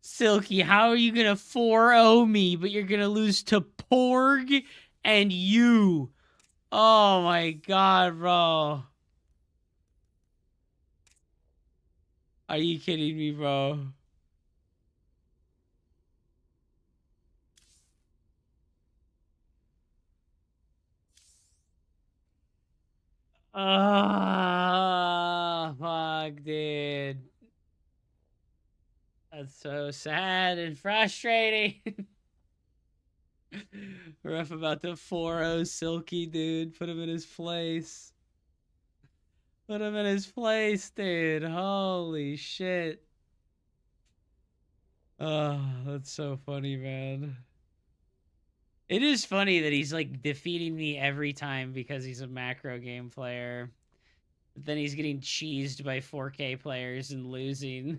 [SPEAKER 3] Silky, how are you gonna 4-0 me, but you're gonna lose to Porg and you? Oh my god, bro. Are you kidding me, bro? Oh, fuck, dude. That's so sad and frustrating. Ref about to 4-0 Silky, dude. Put him in his place. Put him in his place, dude. Holy shit. Oh, that's so funny, man. It is funny that he's like defeating me every time because he's a macro game player. But then he's getting cheesed by 4K players and losing.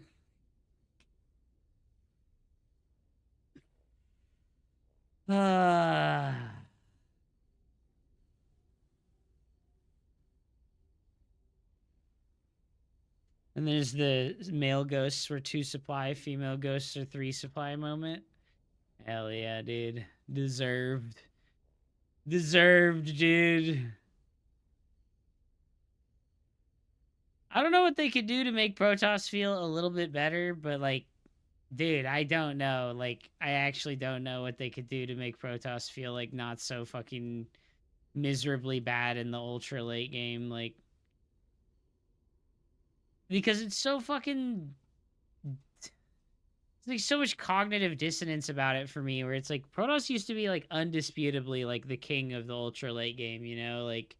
[SPEAKER 3] And there's the male ghosts were 2 supply, female ghosts are 3 supply moment. Hell yeah, dude. Deserved. Deserved, dude. I don't know what they could do to make Protoss feel a little bit better, but like, dude, I don't know. Like, I actually don't know what they could do to make Protoss feel like not so fucking miserably bad in the ultra late game. Like, because it's so fucking... There's like so much cognitive dissonance about it for me, where it's like Protoss used to be like undisputably like the king of the ultra late game, you know? Like,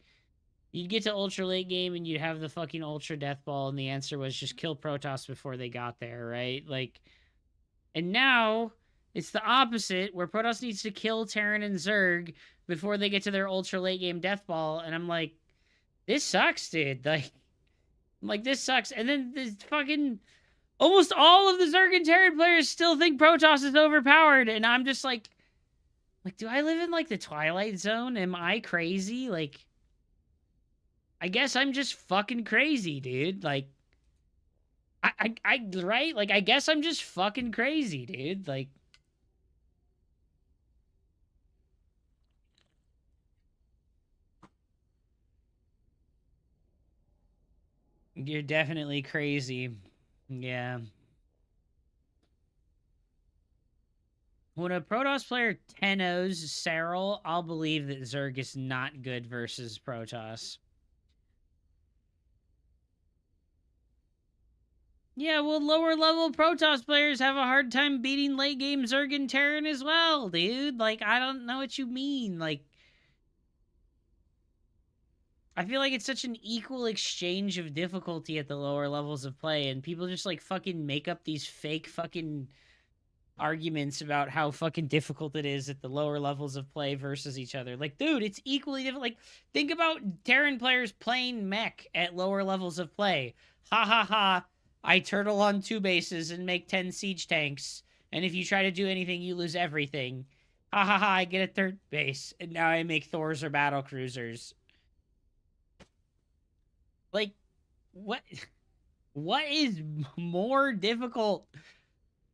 [SPEAKER 3] you'd get to ultra late game and you'd have the fucking ultra death ball, and the answer was just kill Protoss before they got there, right? Like, and now it's the opposite, where Protoss needs to kill Terran and Zerg before they get to their ultra late game death ball, and I'm like, this sucks, dude. Like, this sucks. And then this fucking almost all of the Zerg and Terran players still think Protoss is overpowered, and I'm just like, do I live in like the Twilight Zone? Am I crazy? Like, I guess I'm just fucking crazy, dude. Like, right? Like, I guess I'm just fucking crazy, dude. Like, you're definitely crazy. Yeah. When a Protoss player 10-0s Serral, I'll believe that Zerg is not good versus Protoss. Yeah, well, lower level Protoss players have a hard time beating late game Zerg and Terran as well, dude. Like, I don't know what you mean. Like, I feel like it's such an equal exchange of difficulty at the lower levels of play, and people just like fucking make up these fake fucking arguments about how fucking difficult it is at the lower levels of play versus each other. Like, dude, it's equally difficult. Like, think about Terran players playing mech at lower levels of play. Ha ha ha. I turtle on 2 bases and make 10 siege tanks. And if you try to do anything, you lose everything. Ha ha ha, I get a 3rd base. And now I make Thors or battle cruisers. Like, what is more difficult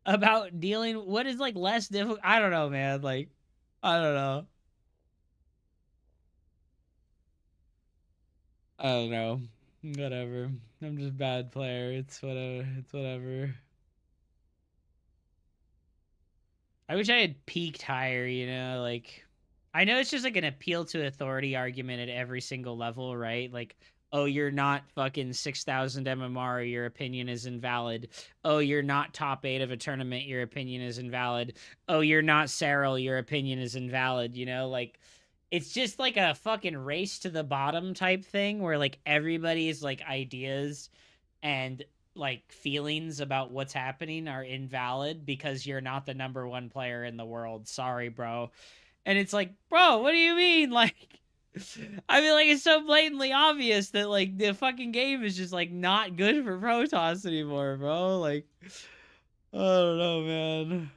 [SPEAKER 3] about dealing? What is like less difficult? I don't know, man. Like, I don't know. I don't know. Whatever. I'm just a bad player. It's whatever. It's whatever. I wish I had peaked higher, you know? Like, I know it's just like an appeal to authority argument at every single level, right? Like, oh, you're not fucking 6,000 MMR, your opinion is invalid. Oh, you're not top 8 of a tournament, your opinion is invalid. Oh, you're not Serral, your opinion is invalid, you know? Like, it's just like a fucking race to the bottom type thing where like everybody's like ideas and like feelings about what's happening are invalid because you're not the number 1 player in the world. Sorry, bro. And it's like, bro, what do you mean? Like, I mean, like, it's so blatantly obvious that like the fucking game is just like not good for Protoss anymore, bro. Like, I don't know, man.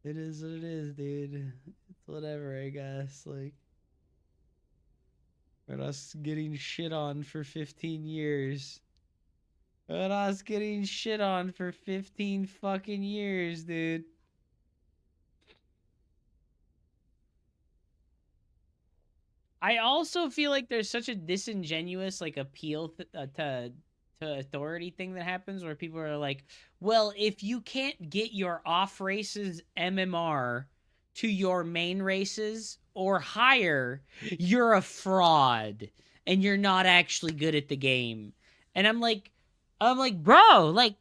[SPEAKER 3] It is what it is, dude. It's whatever, I guess. Like, but us getting shit on for 15 years. But us getting shit on for 15 fucking years, dude. I also feel like there's such a disingenuous like appeal to authority thing that happens where people are like, well, if you can't get your off races MMR to your main races or higher, you're a fraud and you're not actually good at the game. And I'm like, bro, like,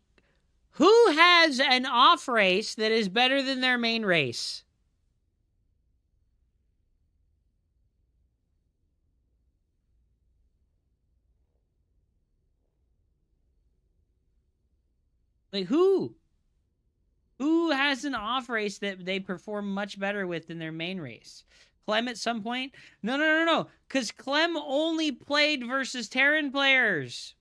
[SPEAKER 3] who has an off race that is better than their main race? Like, who? Who has an off race that they perform much better with than their main race? Clem at some point? No. Because Clem only played versus Terran players.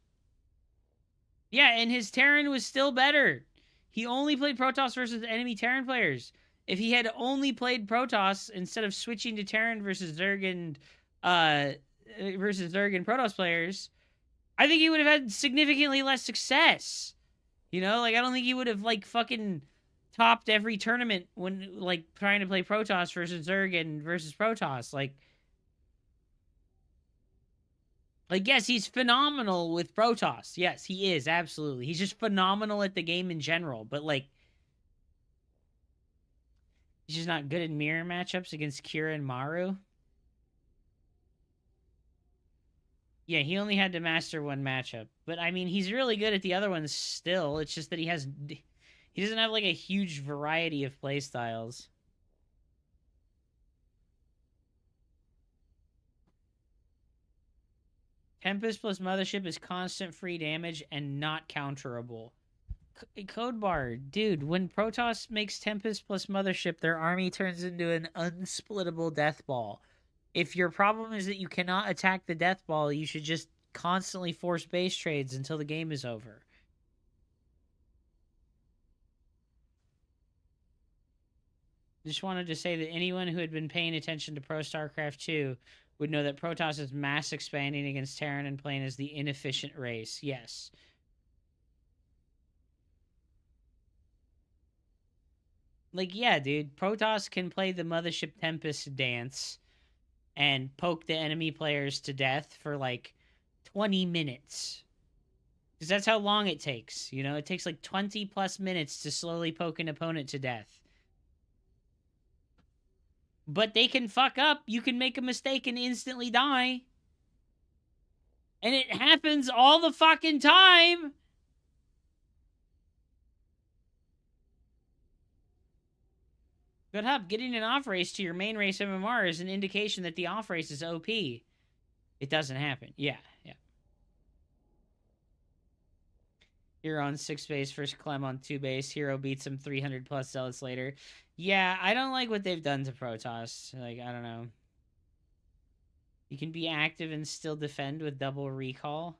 [SPEAKER 3] Yeah, and his Terran was still better. He only played Protoss versus enemy Terran players. If he had only played Protoss instead of switching to Terran versus Zerg and Protoss players, I think he would have had significantly less success. You know, like, I don't think he would have like fucking topped every tournament when like trying to play Protoss versus Zerg and versus Protoss. Like, yes, he's phenomenal with Protoss. Yes, he is, absolutely. He's just phenomenal at the game in general. But, like, he's just not good in mirror matchups against Kira and Maru. Yeah, he only had to master 1 matchup. But, I mean, he's really good at the other ones still. It's just that he doesn't have, like, a huge variety of playstyles. Tempest plus Mothership is constant free damage and not counterable. Code bar, dude, when Protoss makes Tempest plus Mothership, their army turns into an unsplittable death ball. If your problem is that you cannot attack the death ball, you should just constantly force base trades until the game is over. Just wanted to say that anyone who had been paying attention to Pro Starcraft 2 would know that Protoss is mass expanding against Terran and playing as the inefficient race. Yes. Like, yeah, dude, Protoss can play the Mothership Tempest dance and poke the enemy players to death for, like, 20 minutes. Because that's how long it takes, you know? It takes, like, 20-plus minutes to slowly poke an opponent to death. But they can fuck up. You can make a mistake and instantly die. And it happens all the fucking time. But Hub, getting an off race to your main race MMR is an indication that the off race is OP. It doesn't happen. Yeah. Hero on 6 base, first Clem on 2 base. Hero beats him 300 plus zealots later. Yeah, I don't like what they've done to Protoss. Like, I don't know. You can be active and still defend with double recall.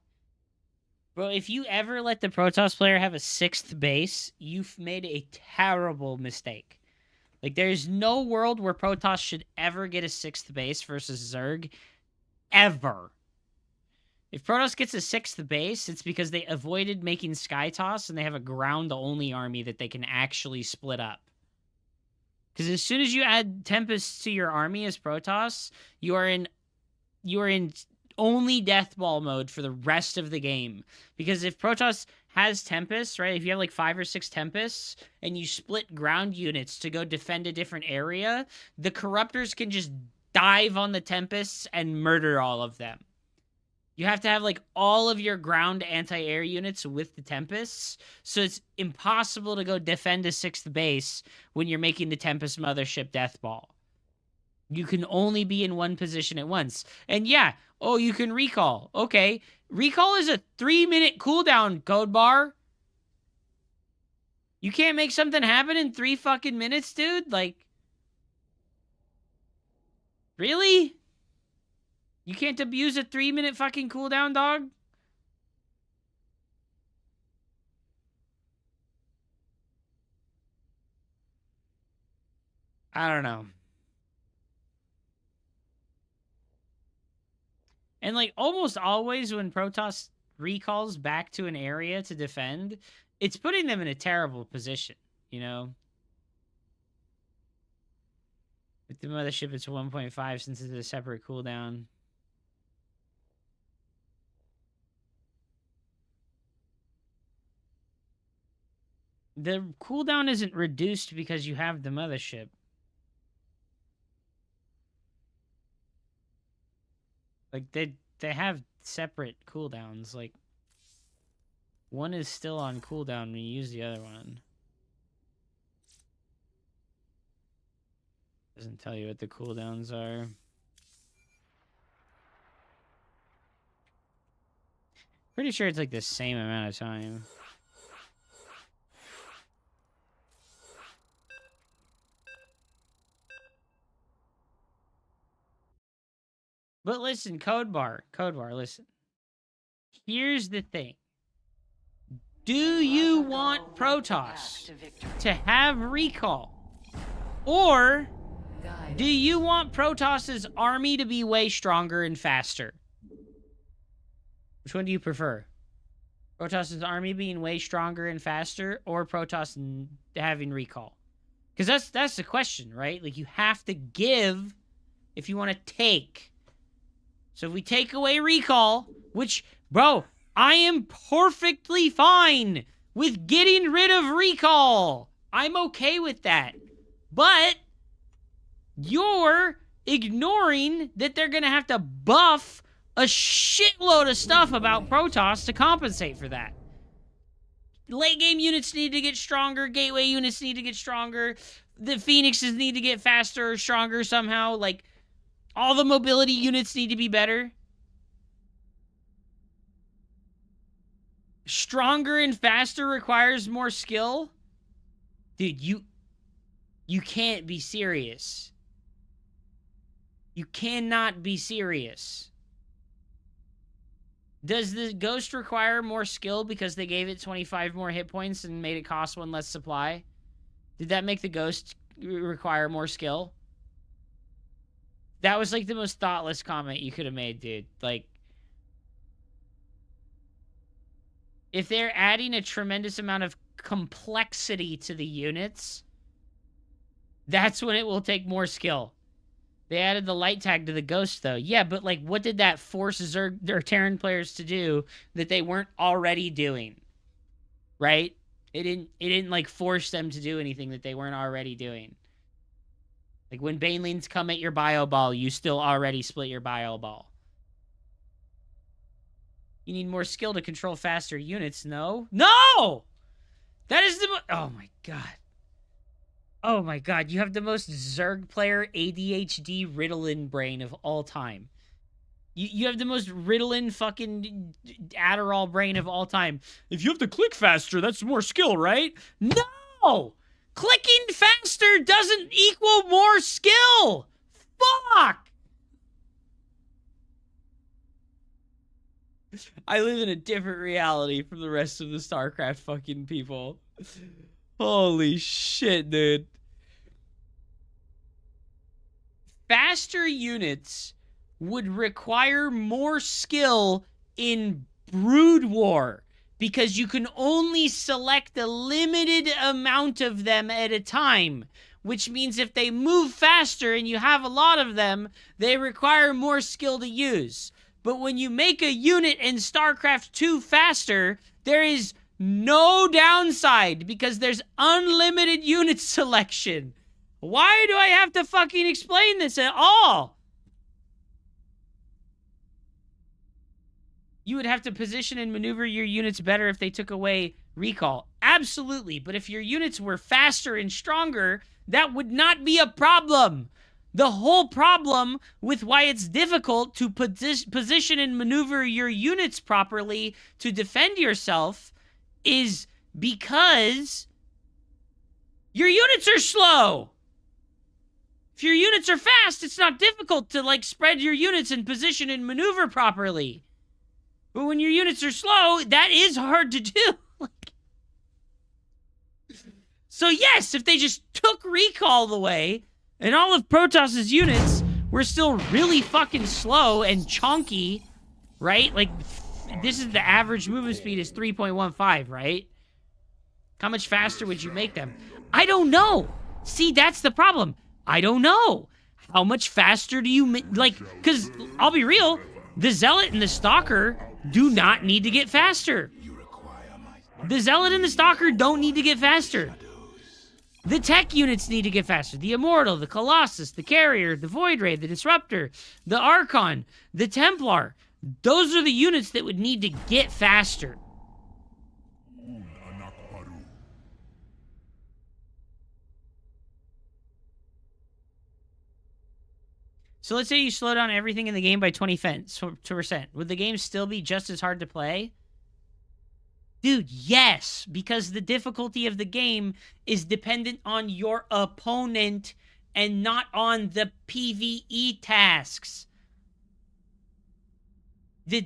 [SPEAKER 3] Bro, if you ever let the Protoss player have a 6th base, you've made a terrible mistake. Like, there's no world where Protoss should ever get a 6th base versus Zerg. Ever. If Protoss gets a 6th base, it's because they avoided making Sky Toss and they have a ground-only army that they can actually split up. Because as soon as you add Tempests to your army as Protoss, you are in only Death Ball mode for the rest of the game. Because if Protoss has Tempests, right, if you have like 5 or 6 Tempests, and you split ground units to go defend a different area, the Corruptors can just dive on the Tempests and murder all of them. You have to have, like, all of your ground anti-air units with the Tempests, so it's impossible to go defend a 6th base when you're making the Tempest Mothership Death Ball. You can only be in one position at once. And yeah, oh, you can recall. Okay, recall is a 3-minute cooldown, Code Bar. You can't make something happen in 3 fucking minutes, dude? Like, really? You can't abuse a 3-minute fucking cooldown, dog? I don't know. And, like, almost always when Protoss recalls back to an area to defend, it's putting them in a terrible position, you know? With the Mothership, it's 1.5 since it's a separate cooldown. The cooldown isn't reduced because you have the Mothership. Like, they have separate cooldowns. Like, one is still on cooldown when you use the other one. Doesn't tell you what the cooldowns are. Pretty sure it's like the same amount of time. But listen, Code Bar, listen. Here's the thing. Do you want Protoss to have recall? Or do you want Protoss's army to be way stronger and faster? Which one do you prefer? Protoss's army being way stronger and faster, or Protoss having recall? Because that's the question, right? Like, you have to give if you want to take. So if we take away recall, which, bro, I am perfectly fine with getting rid of recall. I'm okay with that. But you're ignoring that they're going to have to buff a shitload of stuff about Protoss to compensate for that. Late game units need to get stronger. Gateway units need to get stronger. The Phoenixes need to get faster or stronger somehow. Like, all the mobility units need to be better. Stronger and faster requires more skill. Dude, you can't be serious. You cannot be serious. Does the Ghost require more skill because they gave it 25 more hit points and made it cost 1 less supply? Did that make the Ghost require more skill? That was like the most thoughtless comment you could have made, dude. Like, if they're adding a tremendous amount of complexity to the units, that's when it will take more skill. They added the light tag to the Ghost, though. Yeah, but, like, what did that force Zerg or Terran players to do that they weren't already doing? Right? It didn't, like, force them to do anything that they weren't already doing. Like, when Banelings come at your bio ball, you still already split your bio ball. You need more skill to control faster units, no? No! That is the... Oh, my God. Oh, my God. You have the most Zerg player ADHD Ritalin brain of all time. You have the most Ritalin fucking Adderall brain of all time. If you have to click faster, that's more skill, right? No! Clicking faster doesn't equal more skill! Fuck! I live in a different reality from the rest of the Starcraft fucking people. Holy shit, dude. Faster units would require more skill in Brood War because you can only select a limited amount of them at a time, which means if they move faster and you have a lot of them, they require more skill to use. But when you make a unit in StarCraft 2 faster, there is no downside because there's unlimited unit selection. Why do I have to fucking explain this at all? You would have to position and maneuver your units better if they took away recall. Absolutely, but if your units were faster and stronger, that would not be a problem. The whole problem with why it's difficult to position and maneuver your units properly to defend yourself is because your units are slow. If your units are fast, it's not difficult to, like, spread your units and position and maneuver properly. But when your units are slow, that is hard to do. So yes, if they just took recall away, and all of Protoss's units were still really fucking slow and chonky, right? Like, this is the average movement speed is 3.15, right? How much faster would you make them? I don't know. See, that's the problem. I don't know. How much faster do you like? Because I'll be real, the Zealot and the Stalker do not need to get faster. The Zealot and the Stalker don't need to get faster. The tech units need to get faster. The Immortal, the Colossus, the Carrier, the Void Ray, the Disruptor, the Archon, the Templar. Those are the units that would need to get faster. So let's say you slow down everything in the game by 20%. Would the game still be just as hard to play? Dude, yes, because the difficulty of the game is dependent on your opponent and not on the PvE tasks. The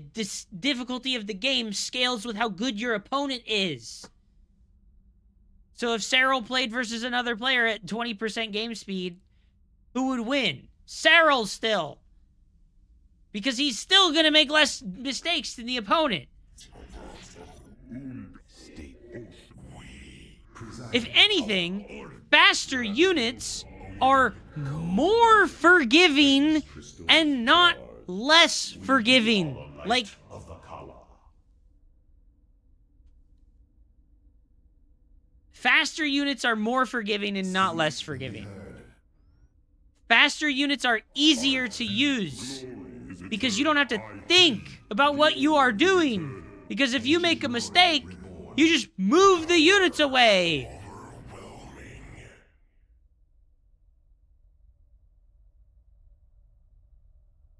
[SPEAKER 3] difficulty of the game scales with how good your opponent is. So if Cyril played versus another player at 20% game speed, who would win? Cyril still. Because he's still going to make less mistakes than the opponent. If anything, faster units are more forgiving and not less forgiving. Like, faster units are more forgiving and not less forgiving. Faster units are easier to use because you don't have to think about what you are doing. Because if you make a mistake, you just move the units away.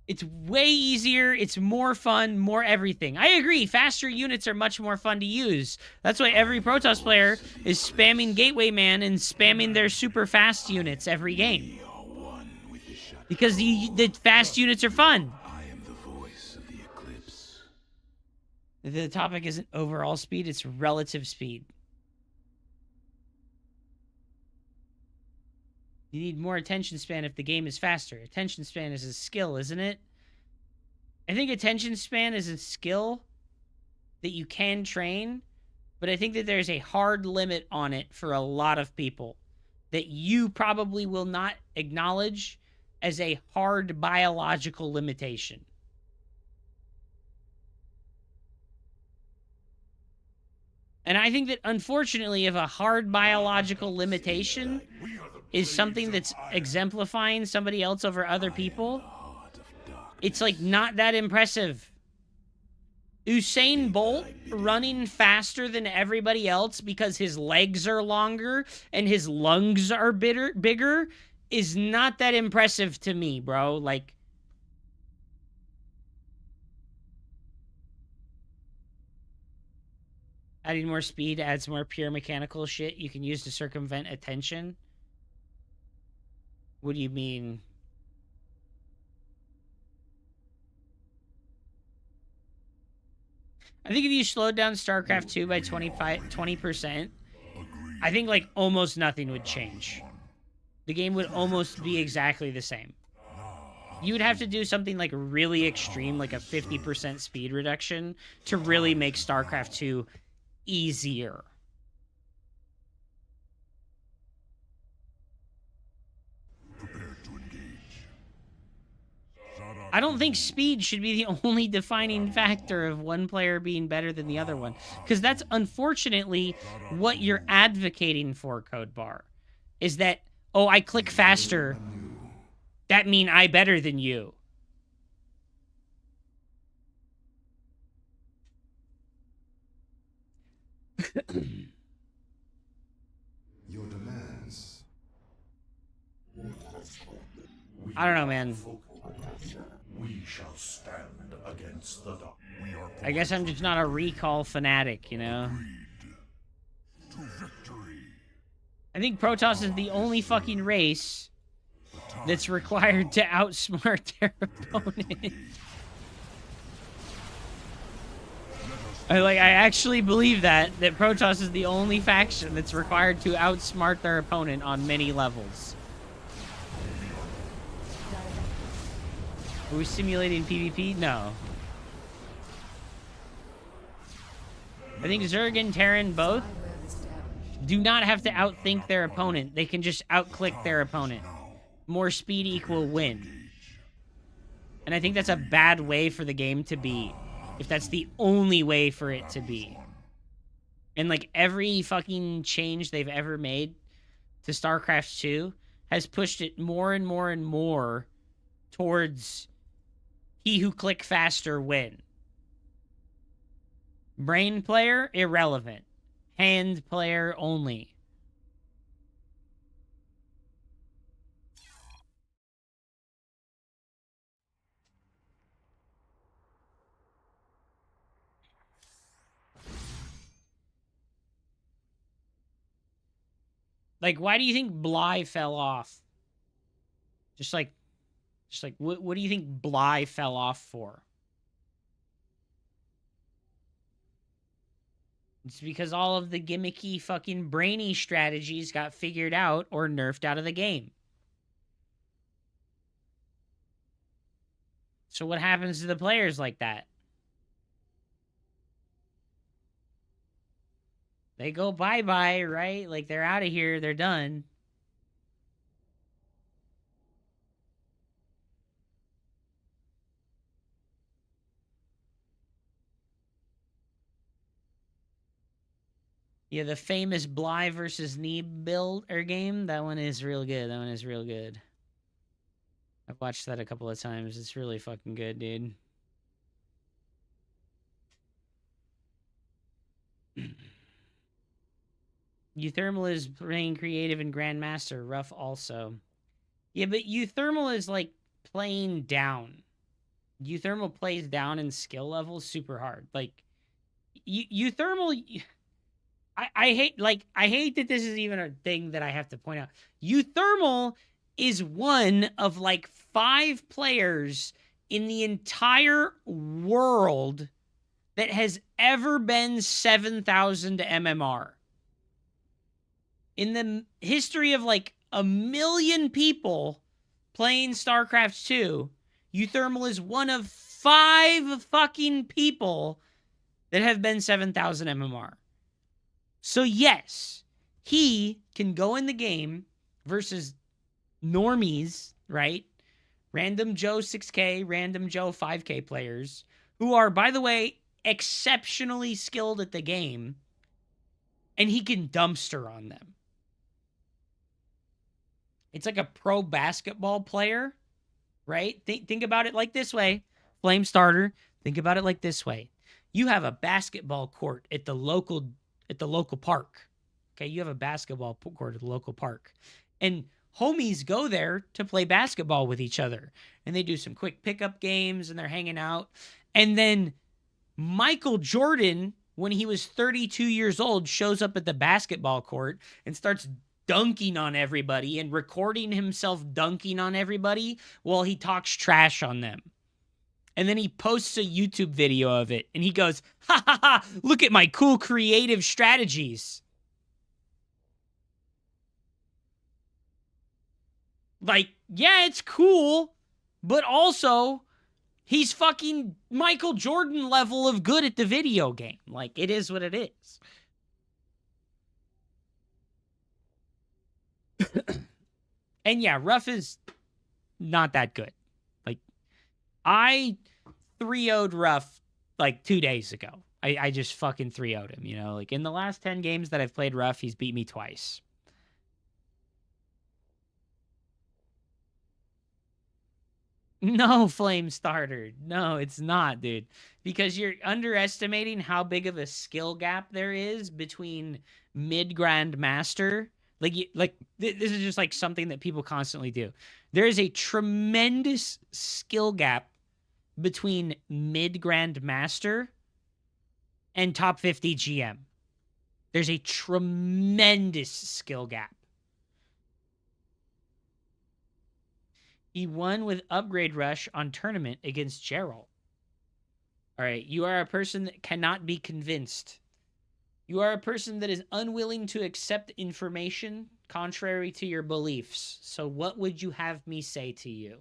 [SPEAKER 3] It's way easier, it's more fun, more everything. I agree, faster units are much more fun to use. That's why every Protoss player is spamming Gateway Man and spamming their super fast units every game. Because the fast units are fun.
[SPEAKER 6] I am the voice of the eclipse.
[SPEAKER 3] The topic isn't overall speed, it's relative speed. You need more attention span if the game is faster. Attention span is a skill, isn't it? I think attention span is a skill that you can train, but I think that there's a hard limit on it for a lot of people that you probably will not acknowledge as a hard biological limitation. And I think that, unfortunately, if a hard biological limitation is something that's exemplifying somebody else over other people, it's, like, not that impressive. Usain Bolt running faster than everybody else because his legs are longer and his lungs are bigger is not that impressive to me, bro. Like, adding more speed adds more pure mechanical shit you can use to circumvent attention. What do you mean? I think if you slowed down StarCraft 2 by 20%, I think, like, almost nothing would change. The game would almost be exactly the same. You would have to do something, like, really extreme, like a 50% speed reduction, to really make StarCraft 2 easier. I don't think speed should be the only defining factor of one player being better than the other one. Because that's unfortunately what you're advocating for, Code Bar. Is that, oh, I click faster. That mean I better than you.
[SPEAKER 6] Your demands.
[SPEAKER 3] I don't know, man.
[SPEAKER 7] We shall stand against the dark.
[SPEAKER 3] I guess I'm just not a recall fanatic, you know?
[SPEAKER 7] To victory.
[SPEAKER 3] I think Protoss is the only fucking race that's required to outsmart their opponent. I actually believe that Protoss is the only faction that's required to outsmart their opponent on many levels. Are we simulating PvP? No. I think Zerg and Terran both do not have to outthink their opponent. They can just outclick their opponent. More speed equal win. And I think that's a bad way for the game to be. If that's the only way for it to be. And, like, every fucking change they've ever made to StarCraft 2 has pushed it more and more and more towards he who click faster win. Brain player, irrelevant. Hand player only. Like, why do you think Bly fell off? Just like, what do you think Bly fell off for? It's because all of the gimmicky fucking brainy strategies got figured out or nerfed out of the game. So what happens to the players like that? They go bye-bye, right? Like, they're out of here, they're done. Yeah, the famous Bly versus Neeb build or game, that one is real good. That one is real good. I've watched that a couple of times. It's really fucking good, dude. Euthermal is playing creative and Grandmaster. Rough also. Yeah, but Euthermal is like playing down. Euthermal plays down in skill levels super hard. Like, Euthermal... I hate that this is even a thing that I have to point out. Euthermal is one of like 5 players in the entire world that has ever been 7,000 MMR. In the history of like a million people playing StarCraft 2, Euthermal is one of 5 fucking people that have been 7,000 MMR. So yes, he can go in the game versus normies, right? Random Joe 6K, Random Joe 5K players who are, by the way, exceptionally skilled at the game, and he can dumpster on them. It's like a pro basketball player, right? Think about it like this way. Flame starter, think about it like this way. You have a basketball court at the local park. Okay, you have a basketball court at the local park. And homies go there to play basketball with each other. And they do some quick pickup games and they're hanging out. And then Michael Jordan, when he was 32 years old, shows up at the basketball court and starts dunking on everybody and recording himself dunking on everybody while he talks trash on them. And then he posts a YouTube video of it and he goes, ha ha ha, look at my cool creative strategies. Like, yeah, it's cool, but also he's fucking Michael Jordan level of good at the video game. Like, it is what it is. And yeah, Ruff is not that good. Like, I 3-0'd Ruff like 2 days ago. I just fucking 3-0'd him, you know? Like, in the last 10 games that I've played Ruff, he's beat me twice. No, Flame Starter. No, it's not, dude. Because you're underestimating how big of a skill gap there is between mid-Grandmaster. This is just like something that people constantly do. There is a tremendous skill gap between mid-Grandmaster and top 50 GM. There's a tremendous skill gap. He won with Upgrade Rush on tournament against Gerald. All right, you are a person that cannot be convinced. You are a person that is unwilling to accept information contrary to your beliefs. So what would you have me say to you?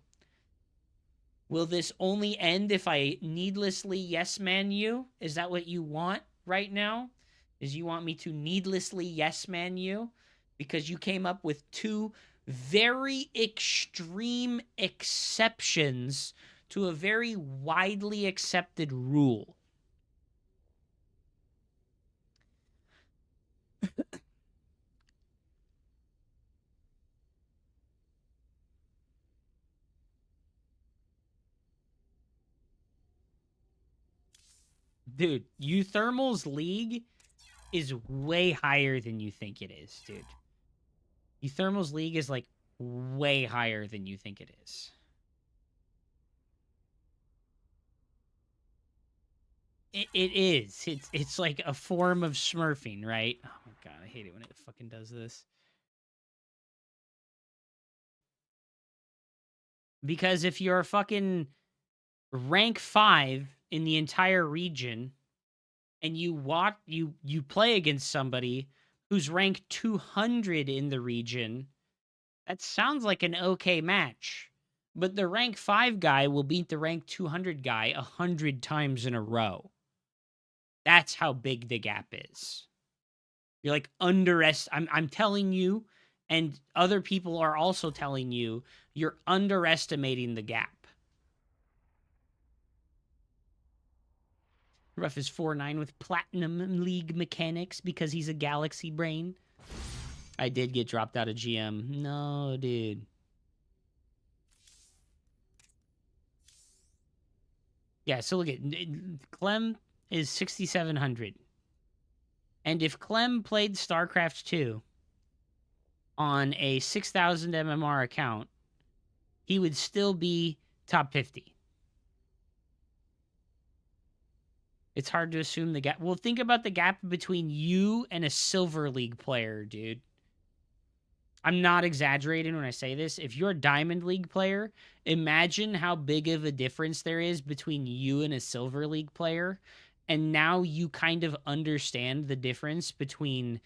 [SPEAKER 3] Will this only end if I needlessly yes-man you? Is that what you want right now? Is you want me to needlessly yes-man you? Because you came up with 2 very extreme exceptions to a very widely accepted rule. Dude, Euthermal's league is way higher than you think it is, dude. Euthermal's league is like way higher than you think it is. It is. It's like a form of smurfing, right? Oh my god, I hate it when it fucking does this. Because if you're fucking rank 5 in the entire region and you play against somebody who's ranked 200 in the region, that sounds like an okay match. But the rank 5 guy will beat the rank 200 guy 100 times in a row. That's how big the gap is. You're like I'm telling you, and other people are also telling you, you're underestimating the gap. Ruff is 4-9 with Platinum League mechanics because he's a galaxy brain. I did get dropped out of GM. No, dude. Yeah, so look at Clem is 6,700. And if Clem played StarCraft 2 on a 6,000 MMR account, he would still be top 50. It's hard to assume the gap. Well, think about the gap between you and a Silver League player, dude. I'm not exaggerating when I say this. If you're a Diamond League player, imagine how big of a difference there is between you and a Silver League player. And now you kind of understand the difference between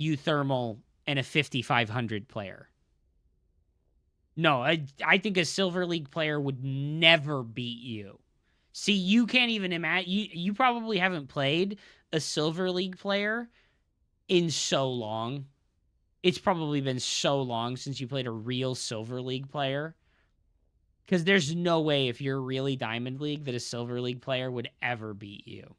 [SPEAKER 3] Euthermal and a 5,500 player. No, I think a Silver League player would never beat you. See, you can't even imagine. You probably haven't played a Silver League player in so long. It's probably been so long since you played a real Silver League player. Because there's no way if you're really Diamond League that a Silver League player would ever beat you.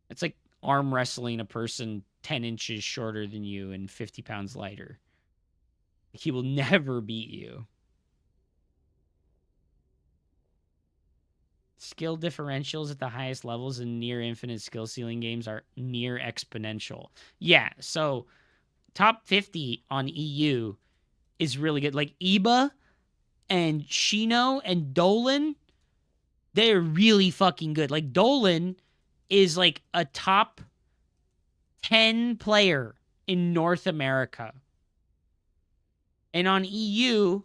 [SPEAKER 3] It's like arm wrestling a person 10 inches shorter than you and 50 pounds lighter. He will never beat you. Skill differentials at the highest levels in near infinite skill ceiling games are near exponential. Yeah, so top 50 on EU is really good. Like Iba and Shino and Dolan, they're really fucking good. Like Dolan is like a top 10 player in North America. And on EU,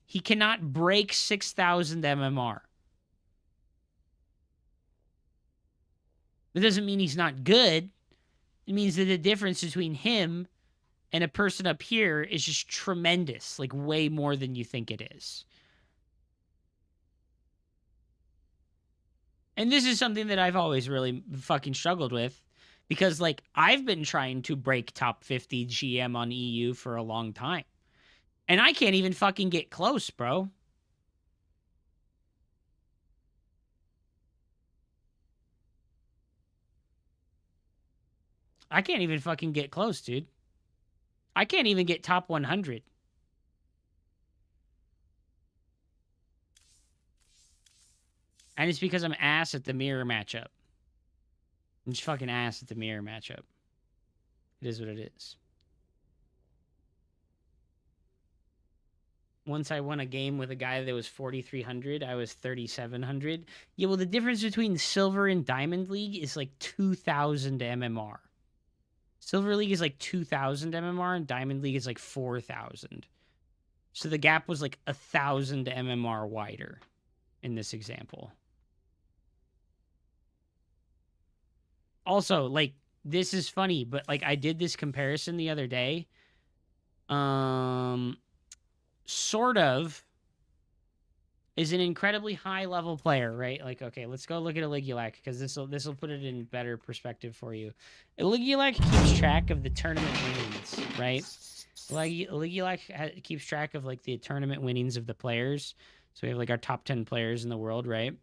[SPEAKER 3] he cannot break 6,000 MMR. That doesn't mean he's not good. It means that the difference between him and a person up here is just tremendous, like way more than you think it is. And this is something that I've always really fucking struggled with because, like, I've been trying to break top 50 GM on EU for a long time. And I can't even fucking get close, bro. I can't even fucking get close, dude. I can't even get top 100. And it's because I'm ass at the mirror matchup. I'm just fucking ass at the mirror matchup. It is what it is. Once I won a game with a guy that was 4,300, I was 3,700. Yeah, well, the difference between Silver and Diamond League is like 2,000 MMR. Silver League is like 2,000 MMR, and Diamond League is like 4,000. So the gap was like 1,000 MMR wider in this example. Also, like, this is funny, but like I did this comparison the other day. Sort of is an incredibly high level player, right? Like, okay, let's go look at Aligulac because this will put it in better perspective for you. Aligulac keeps track of the tournament winnings, right? Aligulac keeps track of like the tournament winnings of the players. So we have like our top 10 players in the world, right?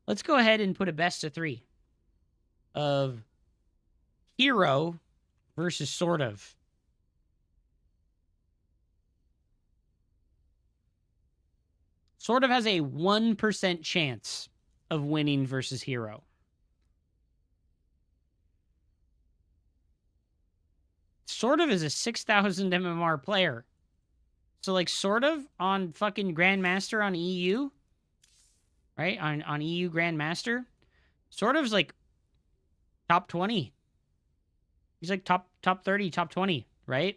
[SPEAKER 3] Let's go ahead and put a best of 3 of Hero versus Sort of. Sort of has a 1% chance of winning versus Hero. Sort of is a 6,000 MMR player. So, like, Sort of on fucking Grandmaster on EU, right? On EU Grandmaster, Sort of's like top 20. He's like top 30, top 20, right?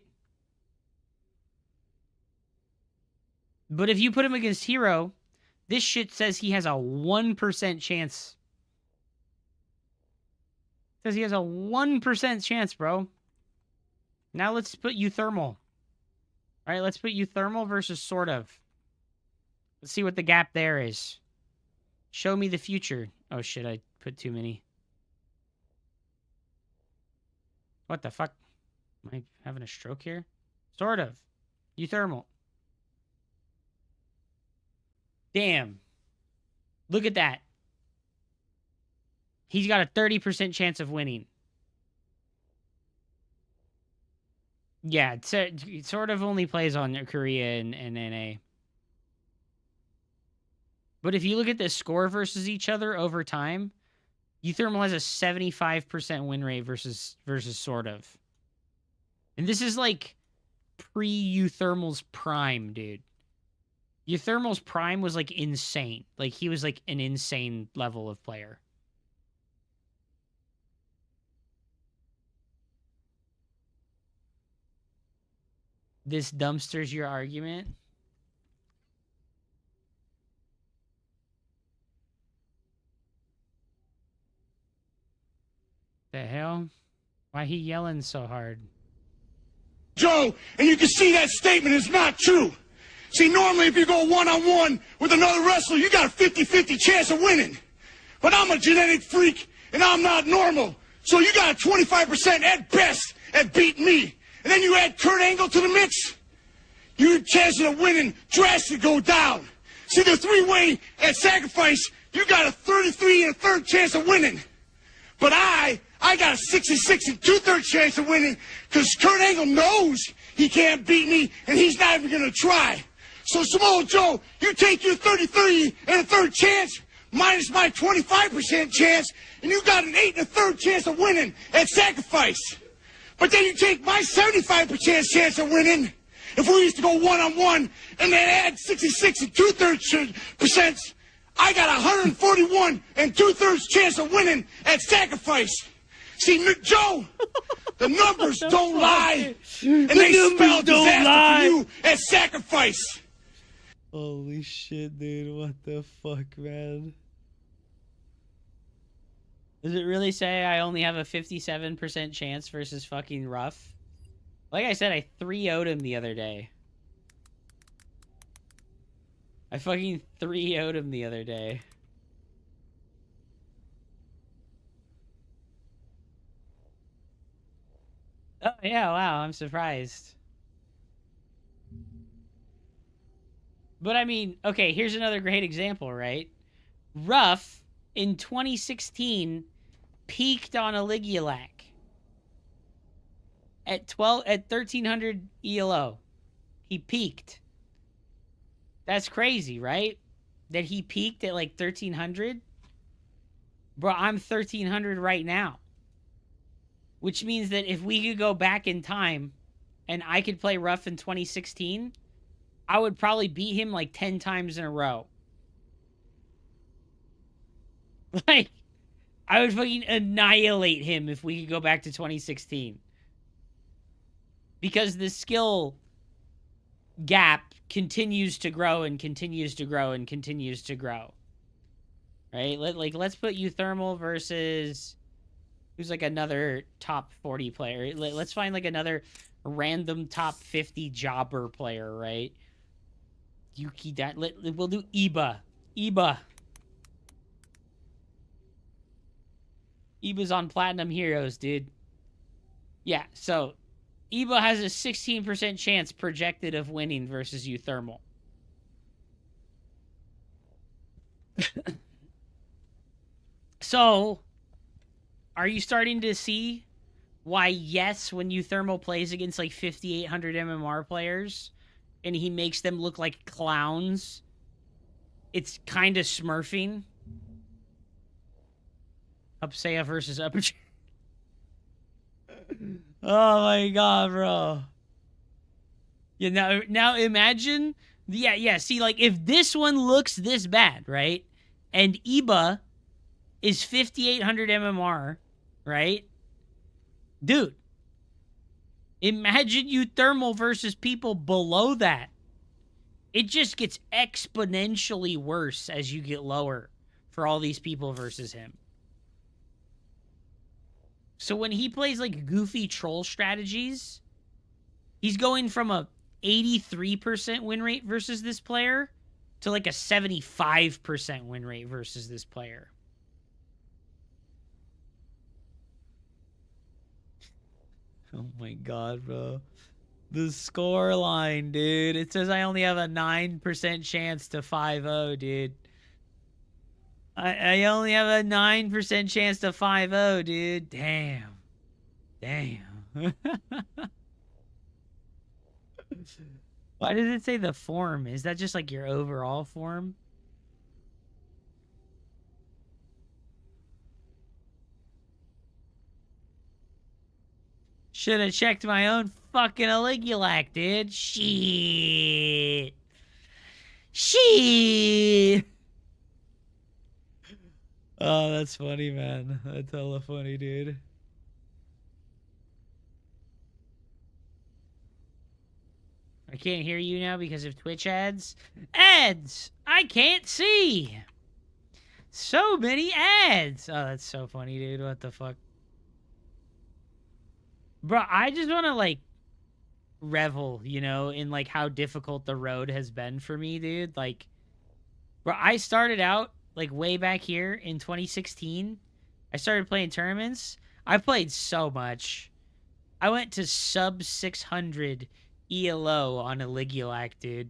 [SPEAKER 3] But if you put him against Hero, this shit says he has a 1% chance. Says he has a 1% chance, bro. Now let's put Euthermal. All right, let's put Euthermal versus Sort of. Let's see what the gap there is. Show me the future. Oh shit, I put too many. What the fuck? Am I having a stroke here? Sort of. Euthermal. Damn. Look at that. He's got a 30% chance of winning. Yeah, it sort of only plays on Korea and NA. But if you look at the score versus each other over time, Euthermal has a 75% win rate versus Sort of. And this is like pre-Euthermal's prime, dude. Euthermal's prime was like insane. Like he was like an insane level of player. This dumpsters your argument? The hell? Why he yelling so hard?
[SPEAKER 8] Joe, and you can see that statement is not true. See, normally if you go one-on-one with another wrestler, you got a 50-50 chance of winning. But I'm a genetic freak, and I'm not normal. So you got a 25% at best at beating me. And then you add Kurt Angle to the mix, your chances of winning drastically go down. See, the three-way at Sacrifice, you got a 33 and a third chance of winning. But I got a 66 and two-thirds chance of winning because Kurt Angle knows he can't beat me, and he's not even going to try. So, Samoa Joe, you take your 33 and a third chance minus my 25% chance, and you got an 8 and a third chance of winning at Sacrifice. But then you take my 75% chance of winning if we used to go one-on-one and then add 66 and two-thirds percent. I got 141 and two-thirds chance of winning at Sacrifice. See, Joe, the numbers don't lie, and they spell disaster for you at Sacrifice.
[SPEAKER 1] Holy shit, dude. What the fuck, man?
[SPEAKER 3] Does it really say I only have a 57% chance versus fucking Ruff? Like I said, I 3-0'd him the other day. I fucking 3-0'd him the other day. Oh, yeah, wow, I'm surprised. But I mean, okay, here's another great example, right? Ruff, in 2016, peaked on Aligulac at 1300 ELO. He peaked. That's crazy, right? That he peaked at like 1300. Bro, I'm 1300 right now. Which means that if we could go back in time and I could play Ruff in 2016, I would probably beat him like 10 times in a row. Like, I would fucking annihilate him if we could go back to 2016. Because the skill gap continues to grow and continues to grow and continues to grow. Right? Let's put Euthermal versus... who's like another top 40 player. Let's find like another random top 50 jobber player, right? Yuki, we'll do Iba. Iba's on Platinum Heroes, dude. Yeah, so Iba has a 16% chance projected of winning versus Euthermal. So, are you starting to see why, yes, when Euthermal plays against like 5,800 MMR players and he makes them look like clowns, it's kind of smurfing? Upsea versus Upper. Oh my god, bro. Yeah, now imagine. Yeah, see, like, if this one looks this bad, right? And Iba is 5,800 MMR, right? Dude, imagine Euthermal versus people below that. It just gets exponentially worse as you get lower for all these people versus him. So when he plays like goofy troll strategies, he's going from a 83% win rate versus this player to like a 75% win rate versus this player.
[SPEAKER 1] Oh my god, bro. The score line, dude. It says I only have a 9% chance to 5-0, dude. I only have a 9% chance to 5-0, dude. Damn. Why does it say the form? Is that just like your overall form? Should have checked my own fucking Aligulac, dude. Shit. Oh, that's funny, man. That's hella funny, dude.
[SPEAKER 3] I can't hear you now because of Twitch ads. Ads! I can't see! So many ads! Oh, that's so funny, dude. What the fuck? Bro, I just want to, like, revel, you know, in, like, how difficult the road has been for me, dude. Like, bro, I started out, like, way back here in 2016. I started playing tournaments. I played so much. I went to sub 600 ELO on a Ligulac, dude.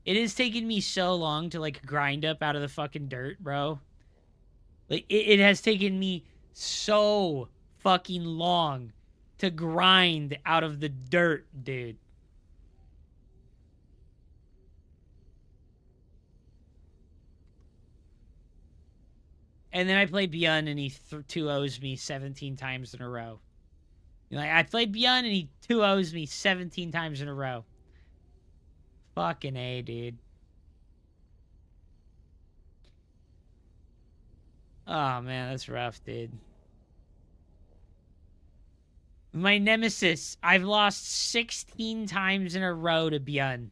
[SPEAKER 3] It has taken me so long to, like, grind up out of the fucking dirt, bro. Like, it has taken me so fucking long to grind out of the dirt, dude. And then I played Beyond, and he 2-0s me 17 times in a row. You know, like, I played Beyond, and he 2-0s me 17 times in a row. Fucking A, dude. Oh, man, that's rough, dude. My nemesis, I've lost 16 times in a row to Beyond.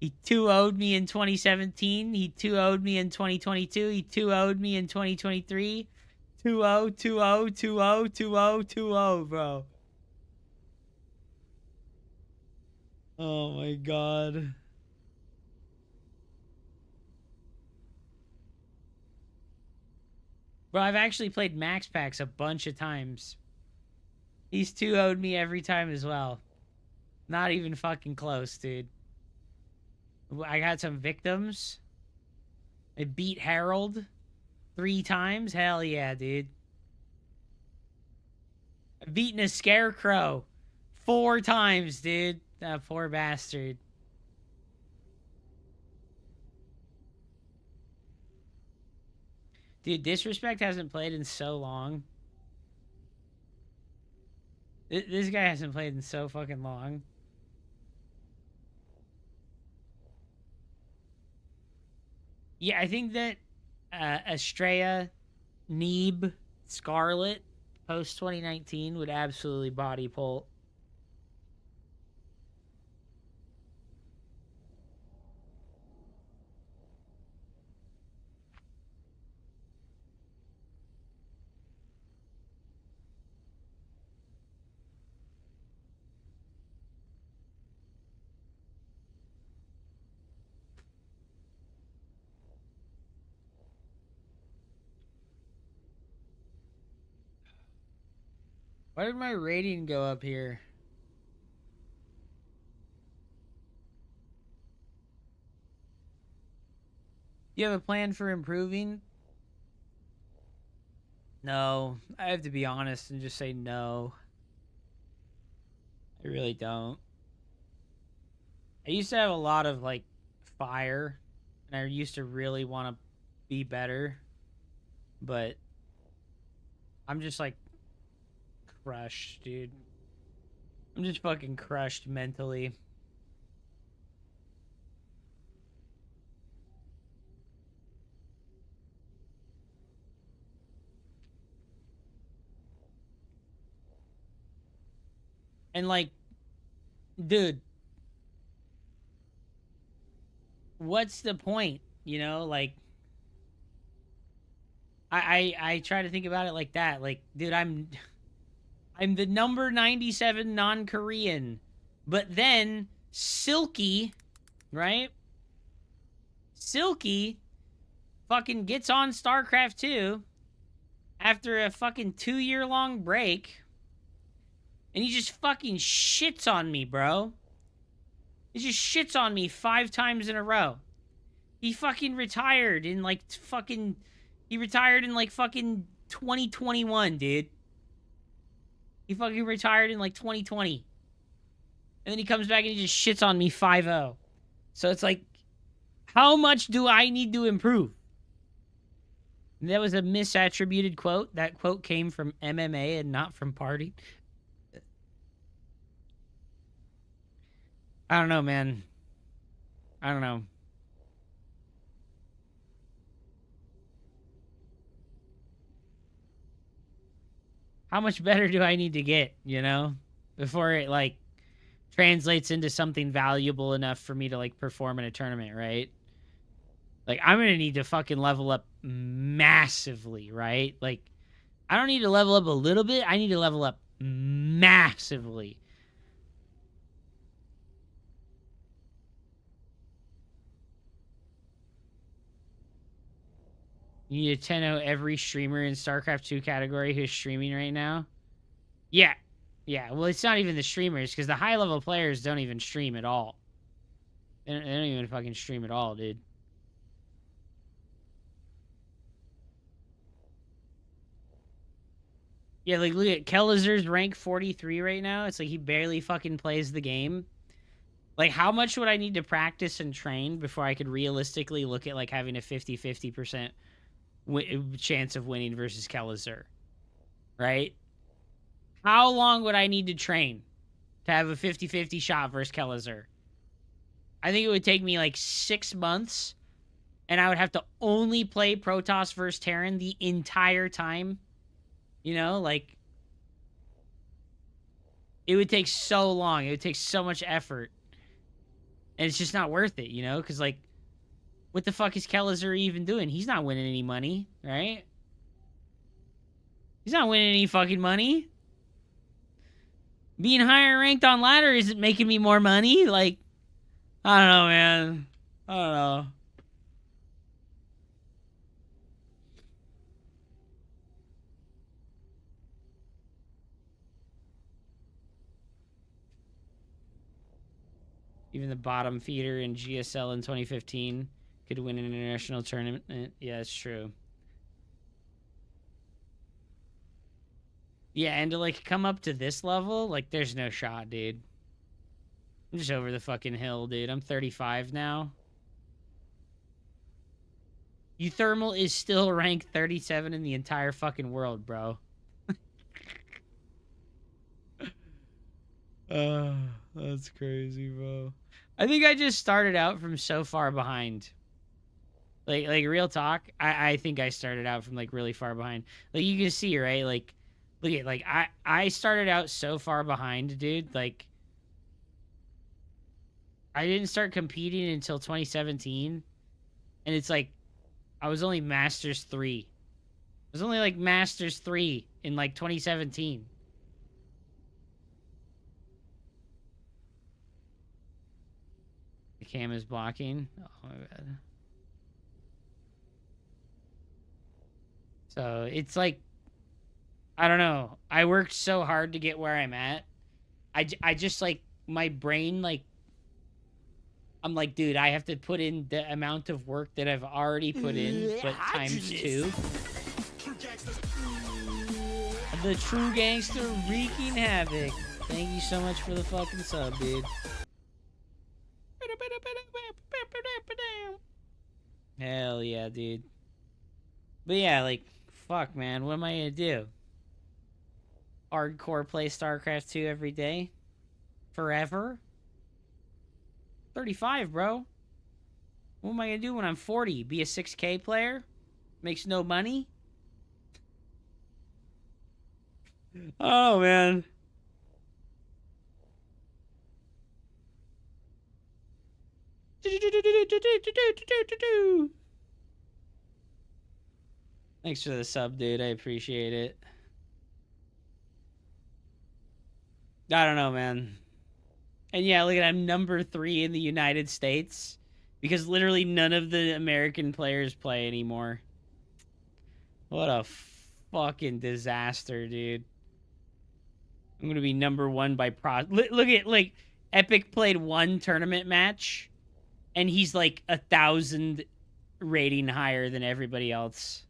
[SPEAKER 3] He 2-0'd me in 2017. He 2-0'd me in 2022. He 2-0'd me in 2023. 2-0, 2-0, 2-0, 2-0, 2-0, bro. Oh my god. Bro, I've actually played Max Packs a bunch of times. He's 2-0'd me every time as well. Not even fucking close, dude. I got some victims. I beat Harold 3 times. Hell yeah, dude. I've beaten a Scarecrow 4 times, dude. That poor bastard. Dude, Disrespect hasn't played in so long. This guy hasn't played in so fucking long. Yeah, I think that Estrella, Neeb, Scarlet, post 2019 would absolutely body pull. Why did my rating go up here? You have a plan for improving? No. I have to be honest and just say no. I really don't. I used to have a lot of, like, fire, and I used to really want to be better, but I'm just, like, crushed, dude. I'm just fucking crushed mentally. And, like, dude, what's the point? You know, like, I try to think about it like that. Like, dude, I'm the number 97 non-Korean. But then Silky, right? Silky fucking gets on Starcraft 2 after a fucking 2-year-long break. And he just fucking shits on me, bro. He just shits on me 5 times in a row. He fucking retired in like fucking... He retired in like fucking 2021, dude. He fucking retired in like 2020. And then he comes back and he just shits on me 5-0. So it's like, how much do I need to improve? And that was a misattributed quote. That quote came from MMA and not from Party. I don't know, man. I don't know. How much better do I need to get, you know? Before it, like, translates into something valuable enough for me to like perform in a tournament, right? Like I'm gonna need to fucking level up massively, right? Like I don't need to level up a little bit. I need to level up massively. You need to 10-0 every streamer in StarCraft 2 category who's streaming right now. Yeah. Yeah. Well, it's not even the streamers because the high-level players don't even stream at all. They don't even fucking stream at all, dude. Yeah, like, look at Kelazer's rank 43 right now. It's like he barely fucking plays the game. Like, how much would I need to practice and train before I could realistically look at, like, having a 50-50% chance of winning versus Kelazer? Right? How long would I need to train to have a 50-50 shot versus Kelazer? I think it would take me, like, 6 months, and I would have to only play Protoss versus Terran the entire time. You know, like, it would take so long. It would take so much effort. And it's just not worth it, you know? Because, like, what the fuck is Kelazer even doing? He's not winning any money, right? He's not winning any fucking money. Being higher ranked on ladder isn't making me more money. Like, I don't know, man. I don't know. Even the bottom feeder in GSL in 2015 could win an international tournament. Yeah, it's true. Yeah, and to, like, come up to this level, like, there's no shot, dude. I'm just over the fucking hill, dude. I'm 35 now. Euthermal is still ranked 37 in the entire fucking world, bro. That's crazy, bro. I think I just started out from so far behind. Like real talk, I think I started out from, like, really far behind. Like, you can see, right? Like, look at, like, I started out so far behind, dude. Like, I didn't start competing until 2017. And it's like, I was only Masters 3. I was only, like, Masters 3 in, like, 2017. The cam is blocking. Oh, my bad. So, it's like, I don't know. I worked so hard to get where I'm at. I just, like, my brain, like, I'm like, dude, I have to put in the amount of work that I've already put in, but times 2. The true gangster wreaking havoc. Thank you so much for the fucking sub, dude. Hell yeah, dude. But yeah, like, fuck, man. What am I gonna do? Hardcore play StarCraft 2 every day? Forever? 35, bro. What am I gonna do when I'm 40? Be a 6K player? Makes no money? Oh, man. Thanks for the sub, dude. I appreciate it. I don't know, man. And yeah, look at, I'm number 3 in the United States because literally none of the American players play anymore. What a fucking disaster, dude. I'm gonna be number 1 by look at, like, Epic played 1 tournament match and he's like 1,000 rating higher than everybody else.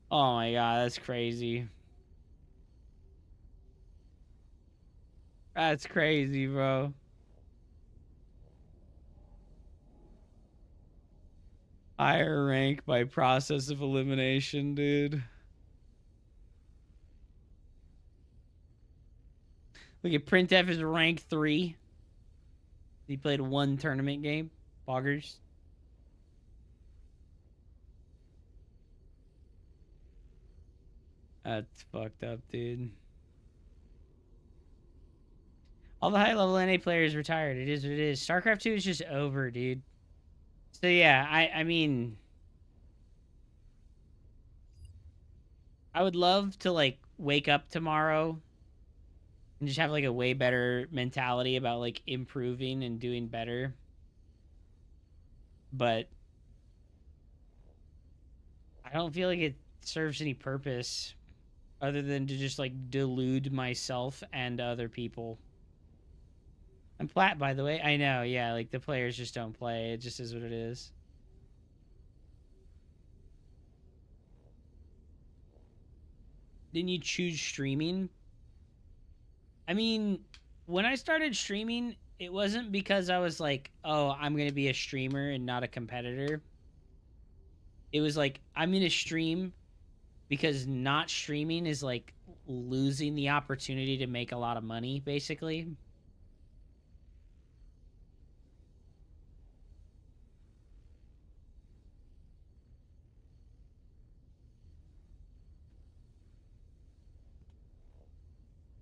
[SPEAKER 3] Oh my god, that's crazy. That's crazy, bro. Higher rank by process of elimination, dude. Look at Printf is rank 3. He played 1 tournament game. Boggers. That's fucked up, dude. All the high level NA players retired. It is what it is. StarCraft 2 is just over, dude. So yeah, I mean, I would love to like wake up tomorrow and just have like a way better mentality about like improving and doing better. But I don't feel like it serves any purpose other than to just like delude myself and other people. I'm flat, by the way. I know, yeah, like the players just don't play. It just is what it is. Didn't you choose streaming? I mean, when I started streaming, it wasn't because I was like, oh, I'm going to be a streamer and not a competitor. It was like, I'm going to stream because not streaming is like losing the opportunity to make a lot of money, basically.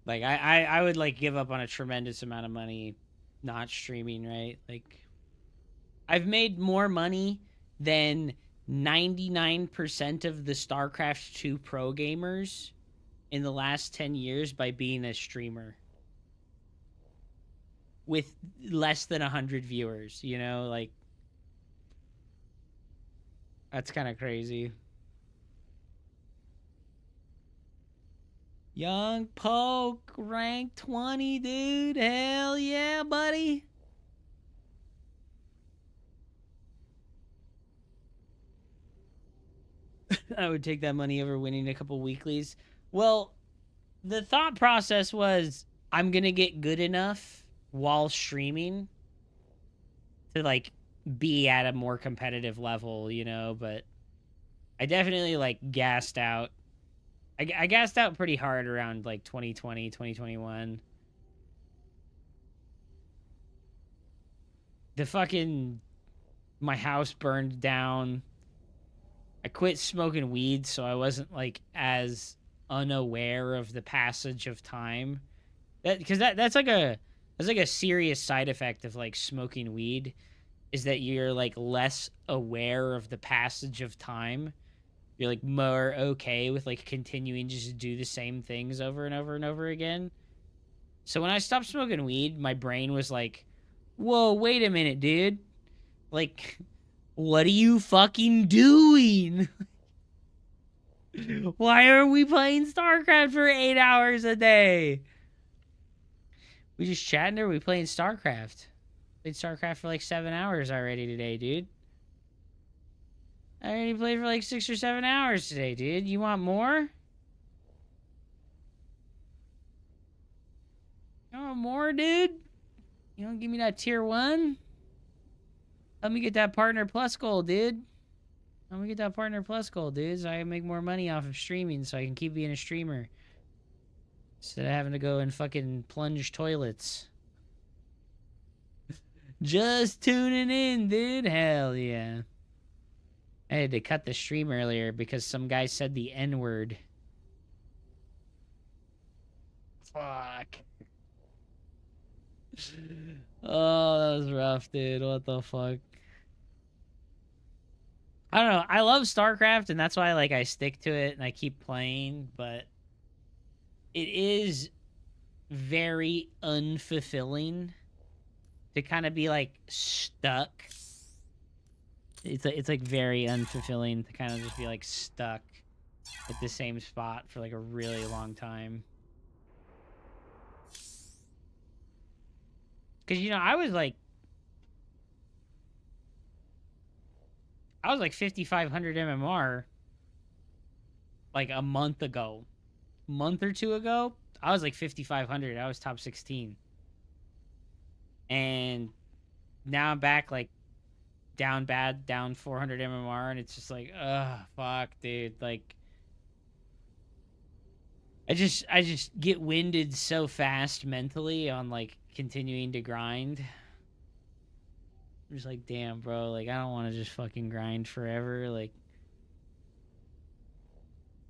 [SPEAKER 3] Like, I would, like, give up on a tremendous amount of money not streaming, right? Like, I've made more money than 99% of the StarCraft 2 pro gamers in the last 10 years by being a streamer. With less than 100 viewers, you know? Like, that's kind of crazy. Young Poke, rank 20, dude. Hell yeah, buddy. I would take that money over winning a couple weeklies. Well, the thought process was I'm going to get good enough while streaming to, like, be at a more competitive level, you know? But I definitely, like, gassed out. I gassed out pretty hard around like 2020, 2021. My house burned down. I quit smoking weed, so I wasn't like as unaware of the passage of time. That's like a serious side effect of like smoking weed, is that you're like less aware of the passage of time. You're like more okay with like continuing just to do the same things over and over and over again. So when I stopped smoking weed, my brain was like, whoa, wait a minute, dude. Like, what are you fucking doing? Why are we playing StarCraft for 8 hours a day? We just chatting or we playing StarCraft? Played StarCraft for like 7 hours already today, dude. I already played for like 6 or 7 hours today, dude. You want more? You want more, dude? You want to give me that tier 1? Let me get that partner plus goal, dude. Let me get that partner plus goal, dude, so I can make more money off of streaming so I can keep being a streamer. Instead of having to go and fucking plunge toilets. Just tuning in, dude. Hell yeah. I had to cut the stream earlier because some guy said the N-word. Fuck. Oh, that was rough, dude. What the fuck? I don't know. I love StarCraft, and that's why like I stick to it and I keep playing, but it is very unfulfilling to kind of be like stuck. It's like very unfulfilling to kind of just be like stuck at the same spot for like a really long time. Cause you know, I was like 5,500 MMR like a month or two ago. I was like 5,500. I was top 16. And now I'm back like down 400 MMR, and it's just like, ugh, fuck, dude. Like, I just get winded so fast mentally on like continuing to grind. I'm just like, damn, bro, like I don't want to just fucking grind forever. Like,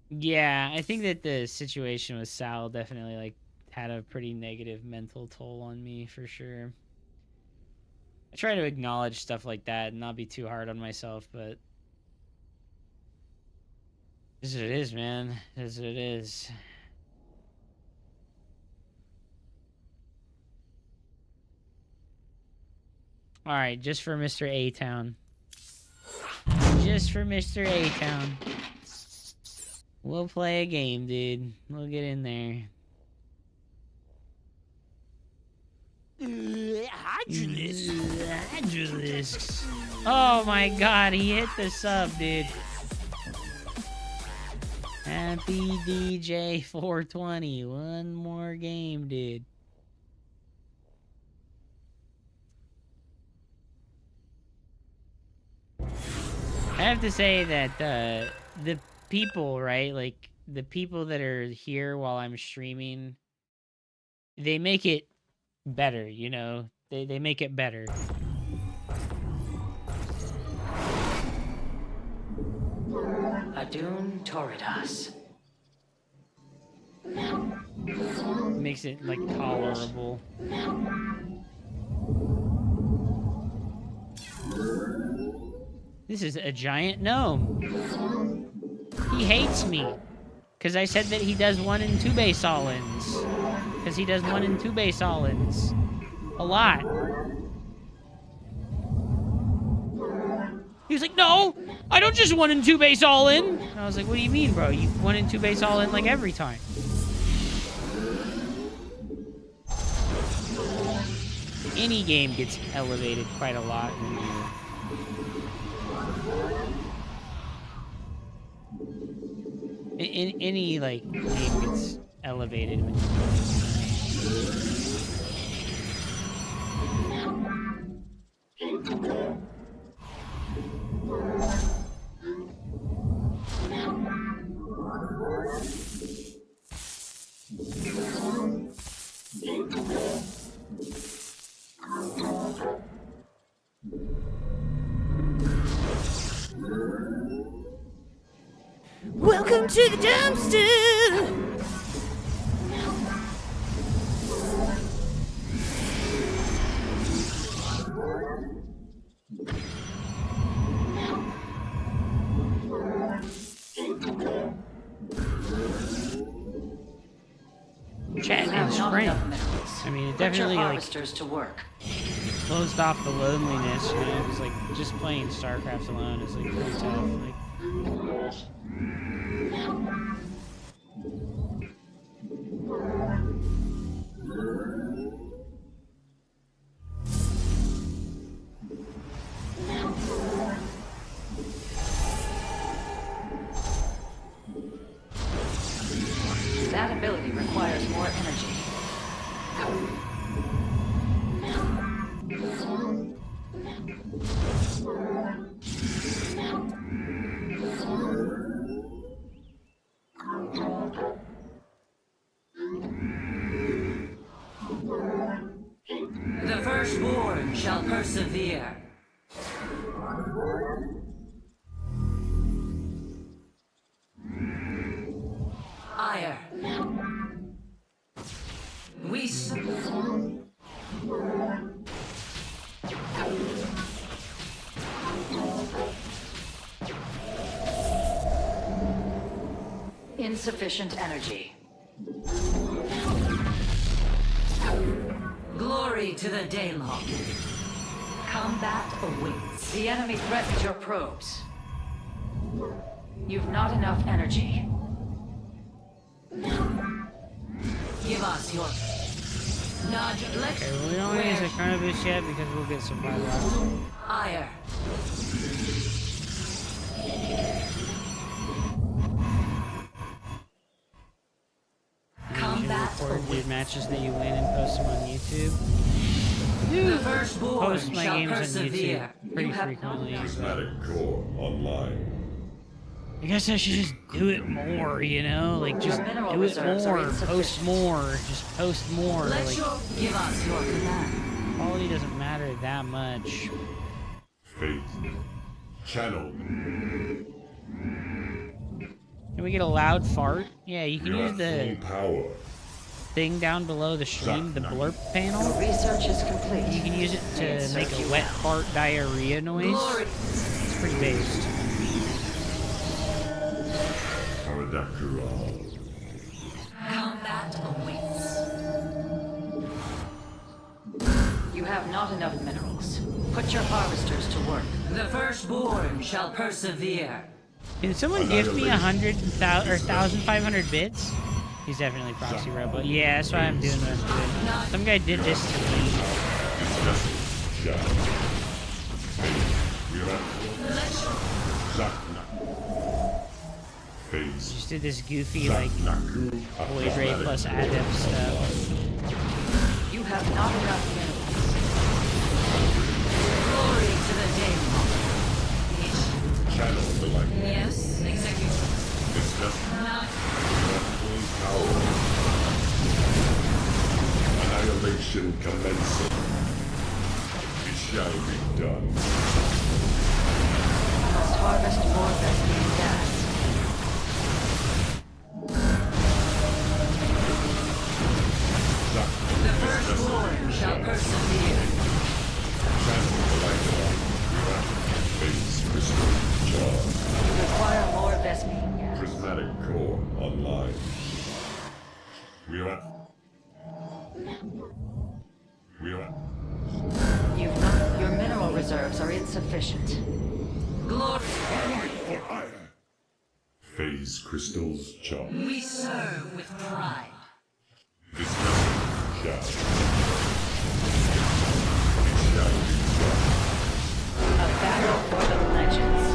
[SPEAKER 3] yeah, I think that the situation with Sal definitely like
[SPEAKER 1] had a pretty negative mental toll on me for sure. I try to acknowledge stuff like that and not be too hard on myself, but this is what it is, man. This is what it is. All right, just for Mr. A-Town. Just for Mr. A-Town. We'll play a game, dude. We'll get in there. Hydralisk. Oh my god, he hit the sub, dude. Happy DJ 420. One more game, dude. I have to say that the people, right? Like, the people that are here while I'm streaming, they make it better, you know? They make it better.
[SPEAKER 4] Adun Toridas.
[SPEAKER 1] Makes it, like, tolerable. This is a giant gnome. He hates me. Because I said that he does 1 and 2 base all-ins. Because he does 1 and 2 base all-ins. A lot. He was like, no! I don't just 1 and 2 base all-in! And I was like, what do you mean, bro? You 1 and 2 base all-in like every time. Any game gets elevated quite a lot when you... In any, like, game gets elevated when
[SPEAKER 2] Welcome to the dumpster.
[SPEAKER 1] chat in spring. I mean, it definitely, like,
[SPEAKER 4] to work.
[SPEAKER 1] closed off the loneliness, you know? It was like, just playing Starcraft alone is, like, pretty tough. Like,
[SPEAKER 4] That ability requires more energy. The firstborn shall persevere. Ire. We insufficient energy. Glory to the Daylong. Combat awaits. The enemy threatens your probes. You've not enough energy. Give us your...
[SPEAKER 1] okay, well, we don't use a chrono boost yet because we'll get some five left.
[SPEAKER 4] Ire. Combat
[SPEAKER 1] Record your matches that you win and post them on YouTube.
[SPEAKER 4] The firstborn
[SPEAKER 1] Post my
[SPEAKER 4] shall
[SPEAKER 1] games on
[SPEAKER 4] persevere.
[SPEAKER 1] YouTube pretty
[SPEAKER 4] You have
[SPEAKER 1] frequently.
[SPEAKER 7] Prismatic core online.
[SPEAKER 1] I guess I should just do it more, you know? Like, just
[SPEAKER 4] mineral
[SPEAKER 1] do it
[SPEAKER 4] reserves are
[SPEAKER 1] more, post
[SPEAKER 4] insufficient.
[SPEAKER 1] more, just post more.
[SPEAKER 4] Let
[SPEAKER 1] Like,
[SPEAKER 4] give us your command.
[SPEAKER 1] quality doesn't matter that much.
[SPEAKER 7] Fate. Channel.
[SPEAKER 1] Can we get a loud fart? Yeah, you can
[SPEAKER 7] You
[SPEAKER 1] use
[SPEAKER 7] have
[SPEAKER 1] the...
[SPEAKER 7] full power.
[SPEAKER 3] thing down below the stream, the blurp panel.
[SPEAKER 4] Your research is complete.
[SPEAKER 3] You can use it to make a wet fart diarrhea noise. It's pretty based.
[SPEAKER 5] Combat awaits.
[SPEAKER 4] You have not enough minerals. Put your harvesters to work.
[SPEAKER 5] The firstborn shall persevere.
[SPEAKER 3] Can someone gift me 1,500 bits? He's definitely proxy robo. Yeah, that's why I'm doing what I'm doing. Some guy did this to me. Just did this goofy, like, Void Ray plus Adept stuff.
[SPEAKER 4] You have not enough minerals.
[SPEAKER 5] Glory to the Daemon. Yes, execution.
[SPEAKER 7] Annihilation commencing. It shall be done.
[SPEAKER 4] You must harvest more Vespene gas.
[SPEAKER 5] The firstborn shall persevere.
[SPEAKER 4] You require more Vespene gas.
[SPEAKER 7] Prismatic core online. We are
[SPEAKER 4] Your mineral reserves are insufficient.
[SPEAKER 5] Glory.
[SPEAKER 7] phase crystals charged.
[SPEAKER 5] We serve with pride.
[SPEAKER 7] This message shall. It shall be done.
[SPEAKER 4] A battle for the legends.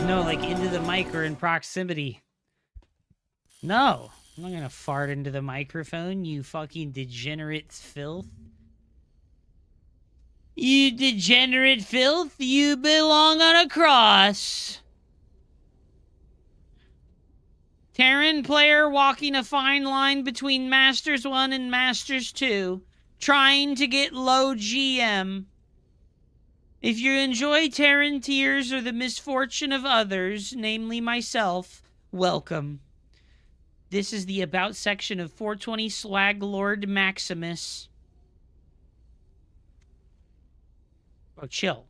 [SPEAKER 3] No, like into the mic or in proximity. No, I'm not gonna fart into the microphone, you fucking degenerate filth. You degenerate filth, you belong on a cross. Terran player walking a fine line between Masters 1 and Masters 2, trying to get low GM. If you enjoy Terran tears or the misfortune of others, namely myself, welcome. This is the About section of 420 Swag Lord Maximus. Bro, chill.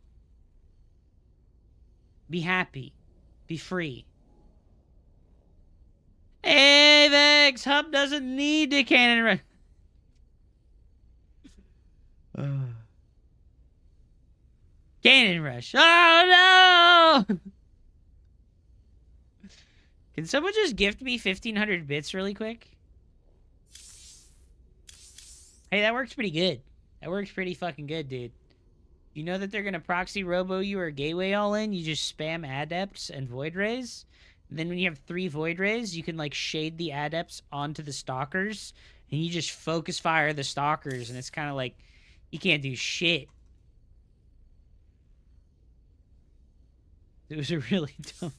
[SPEAKER 3] Be happy. Be free. Hey, Vex! Hub doesn't need to cannon rush. Cannon rush. Oh, no! Can someone just gift me 1,500 bits really quick? Hey, that works pretty good. That works pretty fucking good, dude. You know that they're gonna proxy robo you or gateway all in? You just spam adepts and void rays. And then when you have 3 void rays, you can like shade the adepts onto the stalkers. And you just focus fire the stalkers. And it's kind of like, you can't do shit. It was a really dumb...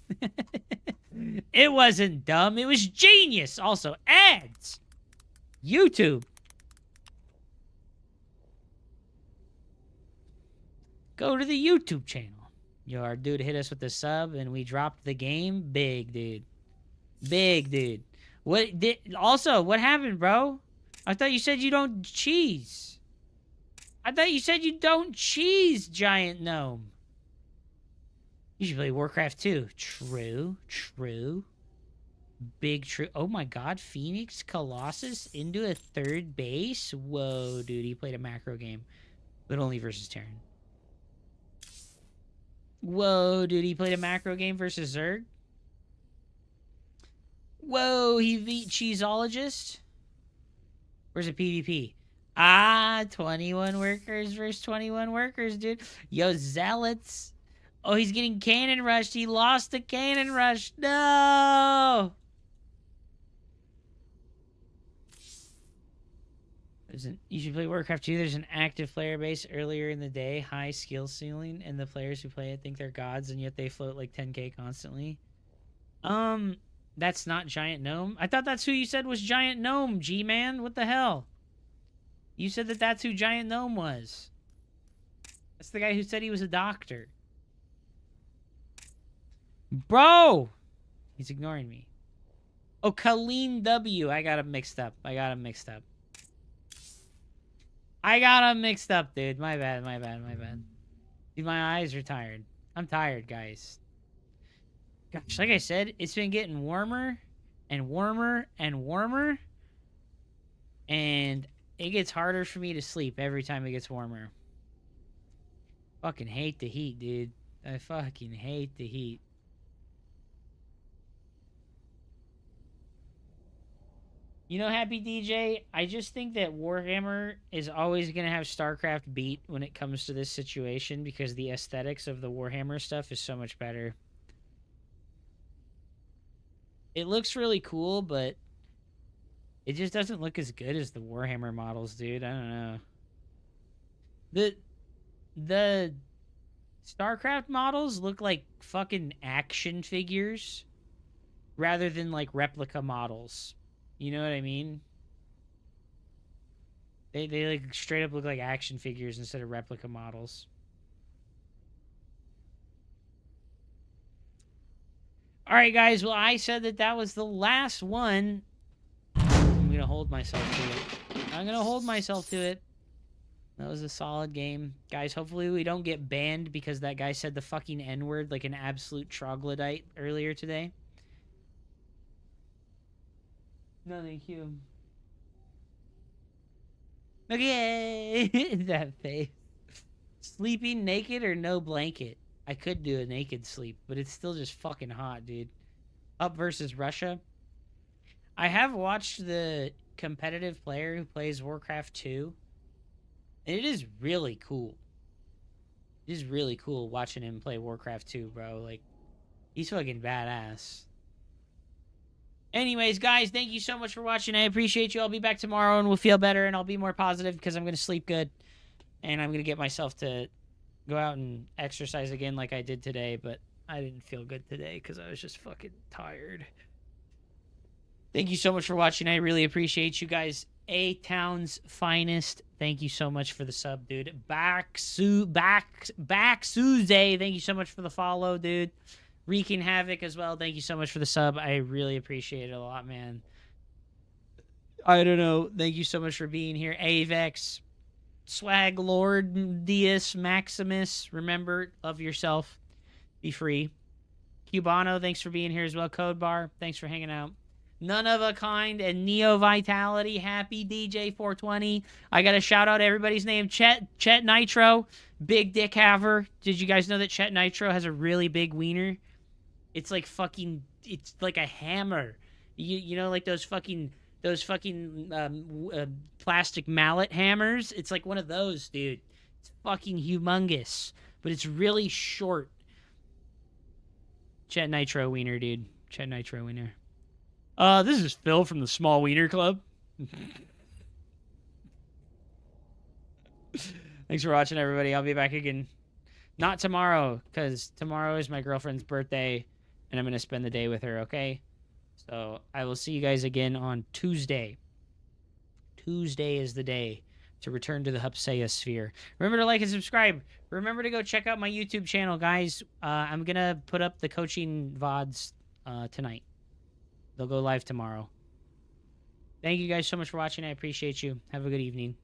[SPEAKER 3] It wasn't dumb. It was genius. Also, ads. YouTube. Go to the YouTube channel. Yo, our dude hit us with the sub, and we dropped the game. Big, dude. Big, dude. What did... Also, what happened, bro? I thought you said you don't cheese. I thought you said you don't cheese, Giant Gnome. You should play Warcraft 2. True. True. Big true. Oh my god, Phoenix Colossus into a 3rd base? Whoa, dude, he played a macro game. But only versus Terran. Whoa, dude, he played a macro game versus Zerg? Whoa, he beat Cheeseologist? Where's a PvP? Ah, 21 workers versus 21 workers, dude. Yo, Zealots. Oh, he's getting cannon rushed. He lost the cannon rush. No! You should play Warcraft 2. There's an active player base earlier in the day. High skill ceiling. And the players who play it think they're gods. And yet they float like 10k constantly. That's not Giant Gnome. I thought that's who you said was Giant Gnome, G-Man. What the hell? You said that that's who Giant Gnome was. That's the guy who said he was a doctor. Bro! He's ignoring me. Oh, Colleen W. I got him mixed up. I got him mixed up, dude. My bad. Dude, my eyes are tired. I'm tired, guys. Gosh, like I said, it's been getting warmer and warmer and warmer. And it gets harder for me to sleep every time it gets warmer. Fucking hate the heat, dude. I fucking hate the heat. You know, Happy DJ, I just think that Warhammer is always going to have Starcraft beat when it comes to this situation because the aesthetics of the Warhammer stuff is so much better. It looks really cool, but it just doesn't look as good as the Warhammer models, dude. I don't know. The Starcraft models look like fucking action figures rather than like replica models. You know what I mean? They like straight up look like action figures instead of replica models. All right, guys. Well, I said that was the last one. I'm going to hold myself to it. That was a solid game. Guys, hopefully we don't get banned because that guy said the fucking N-word like an absolute troglodyte earlier today. No, thank you. Okay. That face. Sleeping naked or no blanket? I could do a naked sleep, but it's still just fucking hot, dude. Up versus Russia. I have watched the competitive player who plays Warcraft 2. And it is really cool. It is really cool watching him play Warcraft 2, bro. Like, he's fucking badass. Anyways, guys, thank you so much for watching. I appreciate you. I'll be back tomorrow and we'll feel better and I'll be more positive because I'm going to sleep good. And I'm going to get myself to go out and exercise again like I did today. But I didn't feel good today because I was just fucking tired. Thank you so much for watching. I really appreciate you guys. A-Town's finest. Thank you so much for the sub, dude. Back Suze. Thank you so much for the follow, dude. Wreaking Havoc as well. Thank you so much for the sub. I really appreciate it a lot, man. I don't know. Thank you so much for being here. Avex, Swag Lord, Dias, Maximus. Remember, love yourself. Be free. Cubano, thanks for being here as well. Code Bar, thanks for hanging out. None of a Kind and Neo Vitality. Happy DJ 420. I got to shout out everybody's name. Chet Nitro, Big Dick Haver. Did you guys know that Chet Nitro has a really big wiener? It's like fucking, it's like a hammer. You know, like those fucking plastic mallet hammers. It's like one of those, dude. It's fucking humongous, but it's really short. Chet Nitro wiener, dude. Chet Nitro wiener. This is Phil from the Small Wiener Club. Thanks for watching, everybody. I'll be back again. Not tomorrow, because tomorrow is my girlfriend's birthday, and I'm going to spend the day with her, okay? So I will see you guys again on Tuesday. Tuesday is the day to return to the Hupsea sphere. Remember to like and subscribe. Remember to go check out my YouTube channel, guys. I'm going to put up the coaching VODs tonight. They'll go live tomorrow. Thank you guys so much for watching. I appreciate you. Have a good evening.